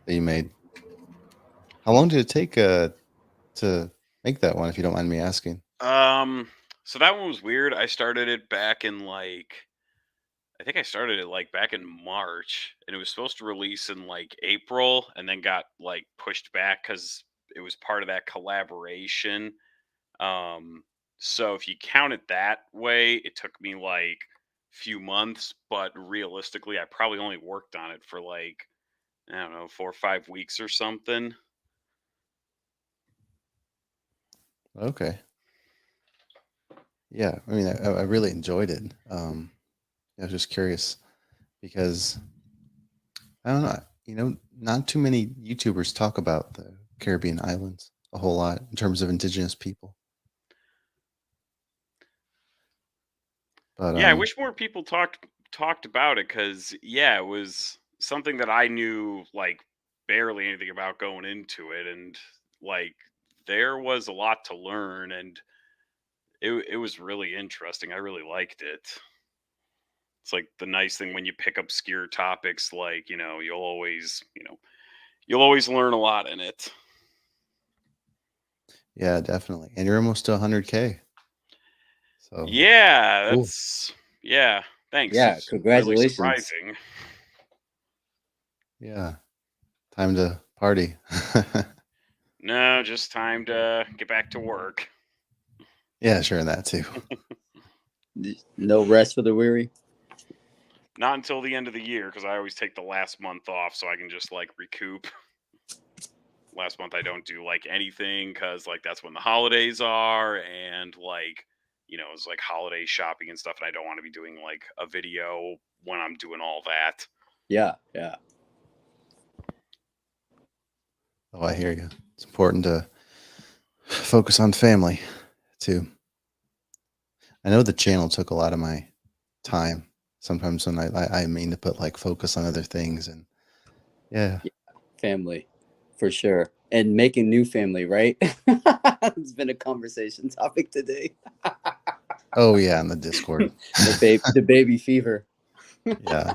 that you made. How long did it take to make that one, if you don't mind me asking? So that one was weird. I started it back in I think I started it back in March, and it was supposed to release in April, and then got pushed back because it was part of that collaboration. Um, so if you count it that way, it took me few months, but realistically, I probably only worked on it for I don't know, 4 or 5 weeks or something. Okay. Yeah, I mean, I really enjoyed it. I was just curious because I don't know, not too many YouTubers talk about the Caribbean islands a whole lot in terms of indigenous people. But Yeah, I wish more people talked about it because yeah, it was something that I knew barely anything about going into it, and like there was a lot to learn, and it was really interesting. I really liked it. It's like the nice thing when you pick up obscure topics, you'll always learn a lot in it. yeah, definitely. And you're almost to 100K. So Yeah, cool. yeah. Thanks. Yeah, It's really congratulations. surprising. Yeah, time to party. No, just time to get back to work. Yeah, sure, and that too. No rest for the weary. Not until the end of the year because I always take the last month off so I can just recoup. Last month I don't do anything because that's when the holidays are, and it's holiday shopping and stuff, and I don't want to be doing a video when I'm doing all that. Yeah. Oh, I hear you. It's important to focus on family too. I know the channel took a lot of my time. Sometimes when I mean to put focus on other things, and yeah. Family, for sure. And making new family, right? It's been a conversation topic today. Oh yeah, on the Discord. The baby fever. Yeah.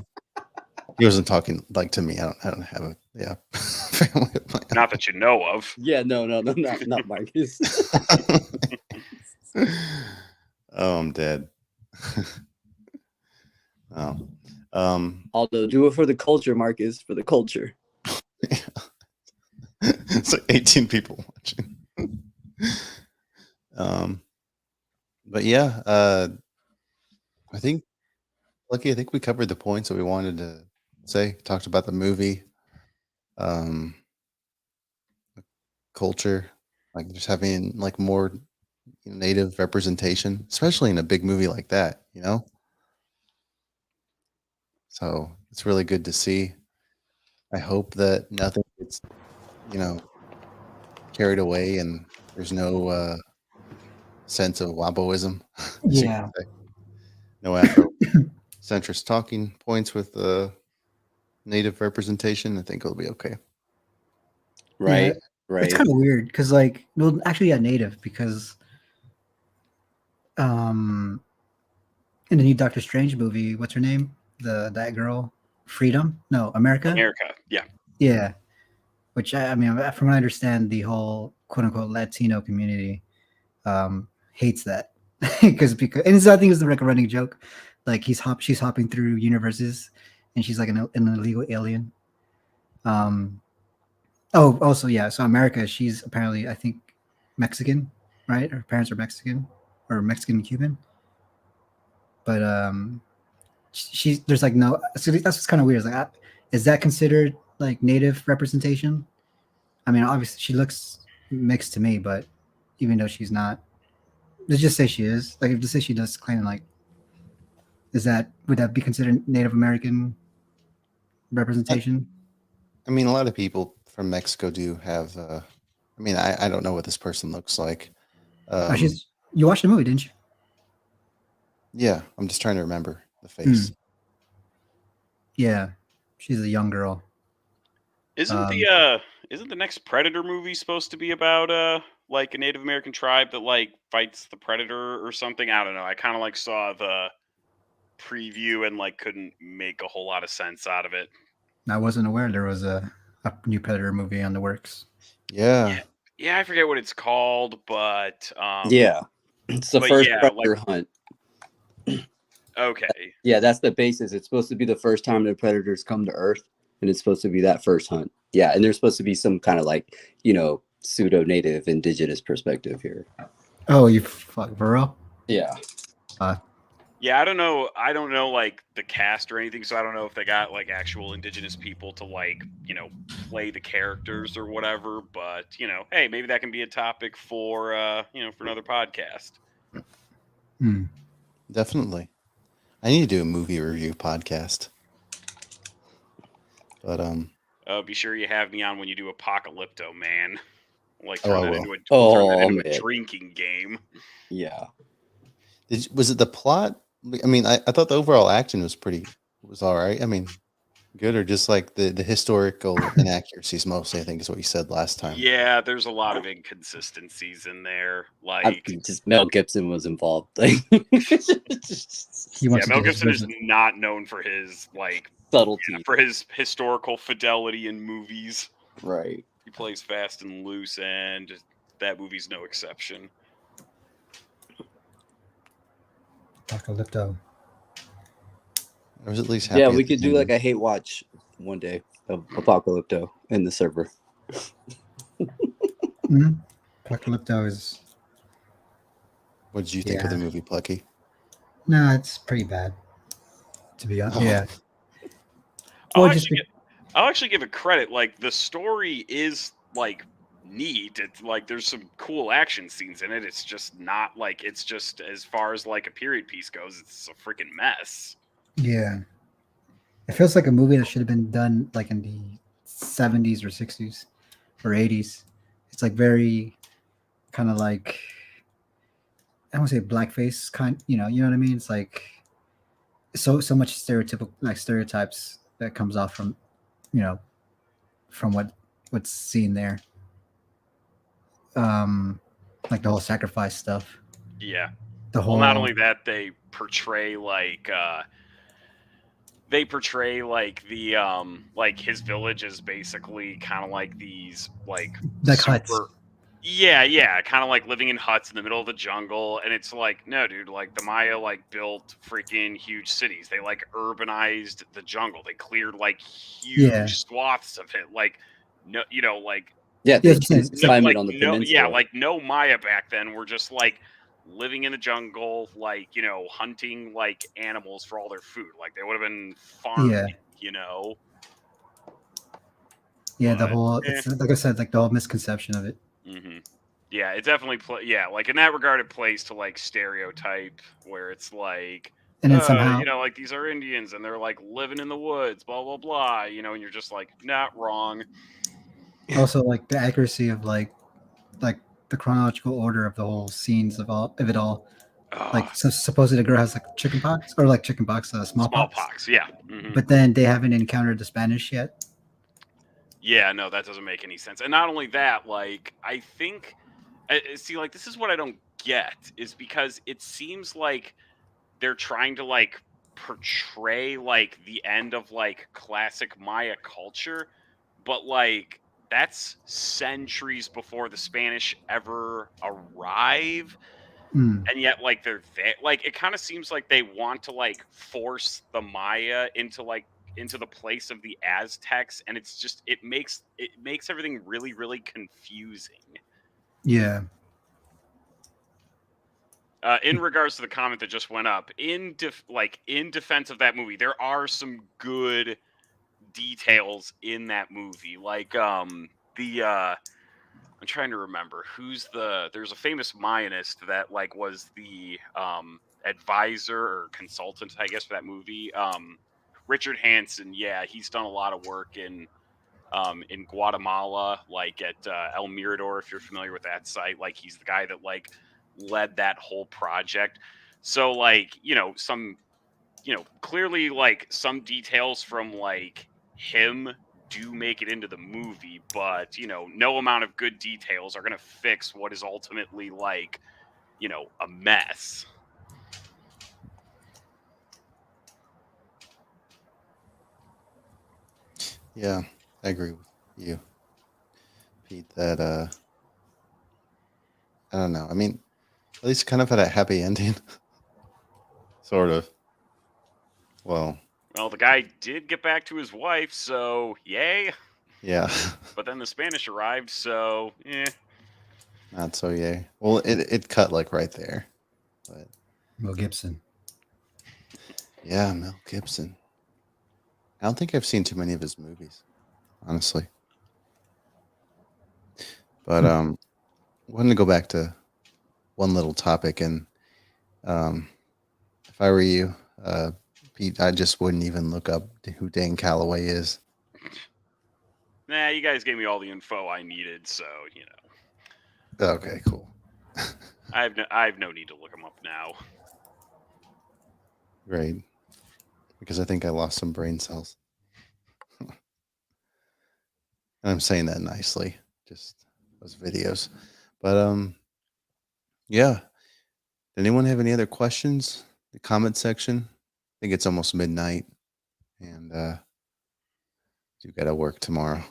He wasn't talking to me. I don't have a family of my own. Not that you know of. Yeah, no, not Marcus. Oh, I'm dead. Oh. Although do it for the culture, Marcus, for the culture. It's 18 people watching. But yeah, I think we covered the points that we wanted to say. Talked about the movie, culture, just having more native representation, especially in a big movie like that, So it's really good to see. I hope that nothing gets, carried away and there's no sense of Wamboism. as you Yeah. could say. No Afro-centrist talking points with native representation. I think it'll be okay. Right. Yeah, Right. it's kind of weird because, well, actually, yeah, native because, in the new Doctor Strange movie, what's her name? That girl, Freedom? No, America. Yeah. Yeah, which I mean, from what I understand, the whole quote unquote Latino community hates that because and I think it's the running joke. She's hopping through universes, and she's like an illegal alien. Oh, also, yeah. So America, she's apparently, I think, Mexican, right? Her parents are Mexican or Mexican Cuban. But she's there's no. So that's what's kind of weird. It's is that considered native representation? I mean, obviously she looks mixed to me, but even though she's not, let's just say she is. If just say she does claim would that be considered Native American representation? I mean, a lot of people from Mexico do have. I mean, I don't know what this person looks like. You watched the movie, didn't you? Yeah, I'm just trying to remember the face. Yeah, she's a young girl. Isn't the next Predator movie supposed to be about a Native American tribe that fights the Predator or something? I don't know. I kind of saw the preview and couldn't make a whole lot of sense out of it. I wasn't aware there was a new Predator movie on the works. Yeah. Yeah, I forget what it's called, but yeah. It's the But first yeah, predator hunt. okay. Yeah, that's the basis. It's supposed to be the first time the predators come to Earth, and it's supposed to be that first hunt. Yeah, and there's supposed to be some kind of like, pseudo native indigenous perspective here. Oh, you fuck, bro. Yeah. Yeah, I don't know. I don't know like the cast or anything, so I don't know if they got like actual indigenous people to like, play the characters or whatever, but, hey, maybe that can be a topic for for another podcast. Hmm. Definitely. I need to do a movie review podcast. But Be sure you have me on when you do Apocalypto, man. Like Oh, turn I that will. into we'll turn that Oh, into a man. drinking game. Yeah. was it the plot? I mean, I thought the overall action was all right. I mean, good, or just like the historical inaccuracies mostly, I think is what you said last time. Yeah, there's a lot of inconsistencies in there. I Like, think just Mel Gibson was involved. Like, He yeah, wants to Mel get his Gibson is vision. not known for his subtlety. for his historical fidelity in movies. Right. He plays fast and loose, and that movie's no exception. Oh, Apocalypto. I was at least happy. Yeah, at we the could do like ending. a hate watch one day of Apocalypto in the server. Apocalypto is. What did you think of the movie, Plucky? No, it's pretty bad. To be honest, Oh. yeah. I'll Well, actually give it credit. Like the story is like neat. It's like there's some cool action scenes in it. It's just not like it's just as far as like a period piece goes. It's a freaking mess. yeah. It feels like a movie that should have been done like in the 70s or 60s or 80s. It's like very kind of like I don't want to say blackface kind. You know what I mean? It's like so much stereotypical like stereotypes that comes off from you know from what's seen there. Like the whole sacrifice stuff. Yeah. The whole Well, not only that, they portray the like his village is basically kind of like these like huts. yeah, kind of like living in huts in the middle of the jungle, and it's like, no, dude, like the Maya like built freaking huge cities. They like urbanized the jungle. They cleared like huge swaths of it. Like no, like Yeah, they changed the climate on the peninsula. like no Maya back then were just like living in the jungle, like hunting like animals for all their food. Like they would have been farming, Yeah, the whole it's like I said, like the whole misconception of it. Mm-hmm. Yeah, it definitely like in that regard, it plays to like stereotype where it's like, and then somehow like these are Indians and they're like living in the woods, blah blah blah, and you're just like not wrong. Also, like the accuracy of like the chronological order of the whole scenes of it all. Like so supposedly the girl has like chickenpox or like chickenpox, smallpox. Yeah. Mm-hmm. But then they haven't encountered the Spanish yet. Yeah, no, that doesn't make any sense. And not only that, like I think, see, like this is what I don't get is because it seems like they're trying to like portray like the end of like classic Maya culture, but like that's centuries before the Spanish ever arrive. And yet like they're there. Like it kind of seems like they want to like force the Maya into the place of the Aztecs, and it's just it makes everything really really confusing. Yeah. In regards to the comment that just went up, in defense of that movie, there are some good details in that movie. Like I'm trying to remember there's a famous Mayanist that like was the advisor or consultant, I guess, for that movie. Richard Hansen, yeah, he's done a lot of work in Guatemala, like at El Mirador, if you're familiar with that site. Like he's the guy that like led that whole project. So like, some clearly like some details from like him do make it into the movie, but no amount of good details are going to fix what is ultimately like, a mess. Yeah, I agree with you, Pete, that I don't know. I mean, At least kind of had a happy ending. Sort of. Well, Well, the guy did get back to his wife, so yay. yeah. But then the Spanish arrived, so Not so yay. Well, it cut like right there. But Mel Gibson. yeah, Mel Gibson. I don't think I've seen too many of his movies, honestly. But wanted to go back to one little topic, and if I were you, Pete, I just wouldn't even look up who Dan Calloway is. nah, you guys gave me all the info I needed, so you know. Okay, cool. I have no need to look him up now. Great. Because I think I lost some brain cells. And I'm saying that nicely, just those videos. But yeah. Did anyone have any other questions? The comment section. I think it's almost midnight, and you got to work tomorrow.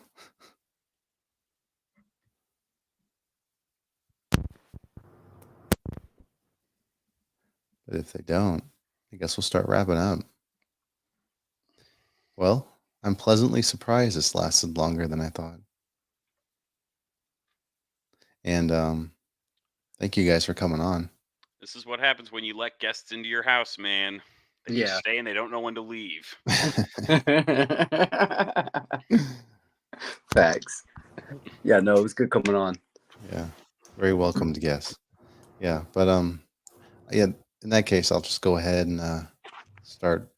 But if they don't, I guess we'll start wrapping up. Well, I'm pleasantly surprised this lasted longer than I thought. And thank you guys for coming on. This is what happens when you let guests into your house, man. They just Yeah. stay and they don't know when to leave. Facts. Yeah, no, it was good coming on. Yeah, very welcome to guests. Yeah, but yeah, in that case, I'll just go ahead and start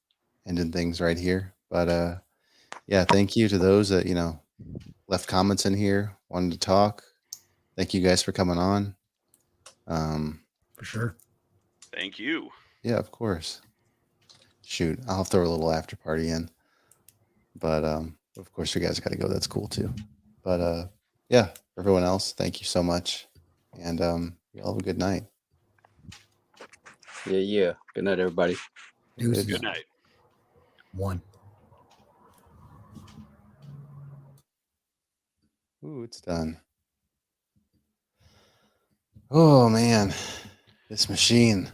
ending things right here. But yeah, thank you to those that left comments in here, wanted to talk. Thank you guys for coming on. For sure. Thank you. Yeah, of course. Shoot, I'll throw a little after party in. But of course, you guys got to go. That's cool too. But yeah, for everyone else, thank you so much, and you all have a good night. Yeah. Good night, everybody. Deuces. Good night. 1. Ooh, it's done. Oh man, this machine.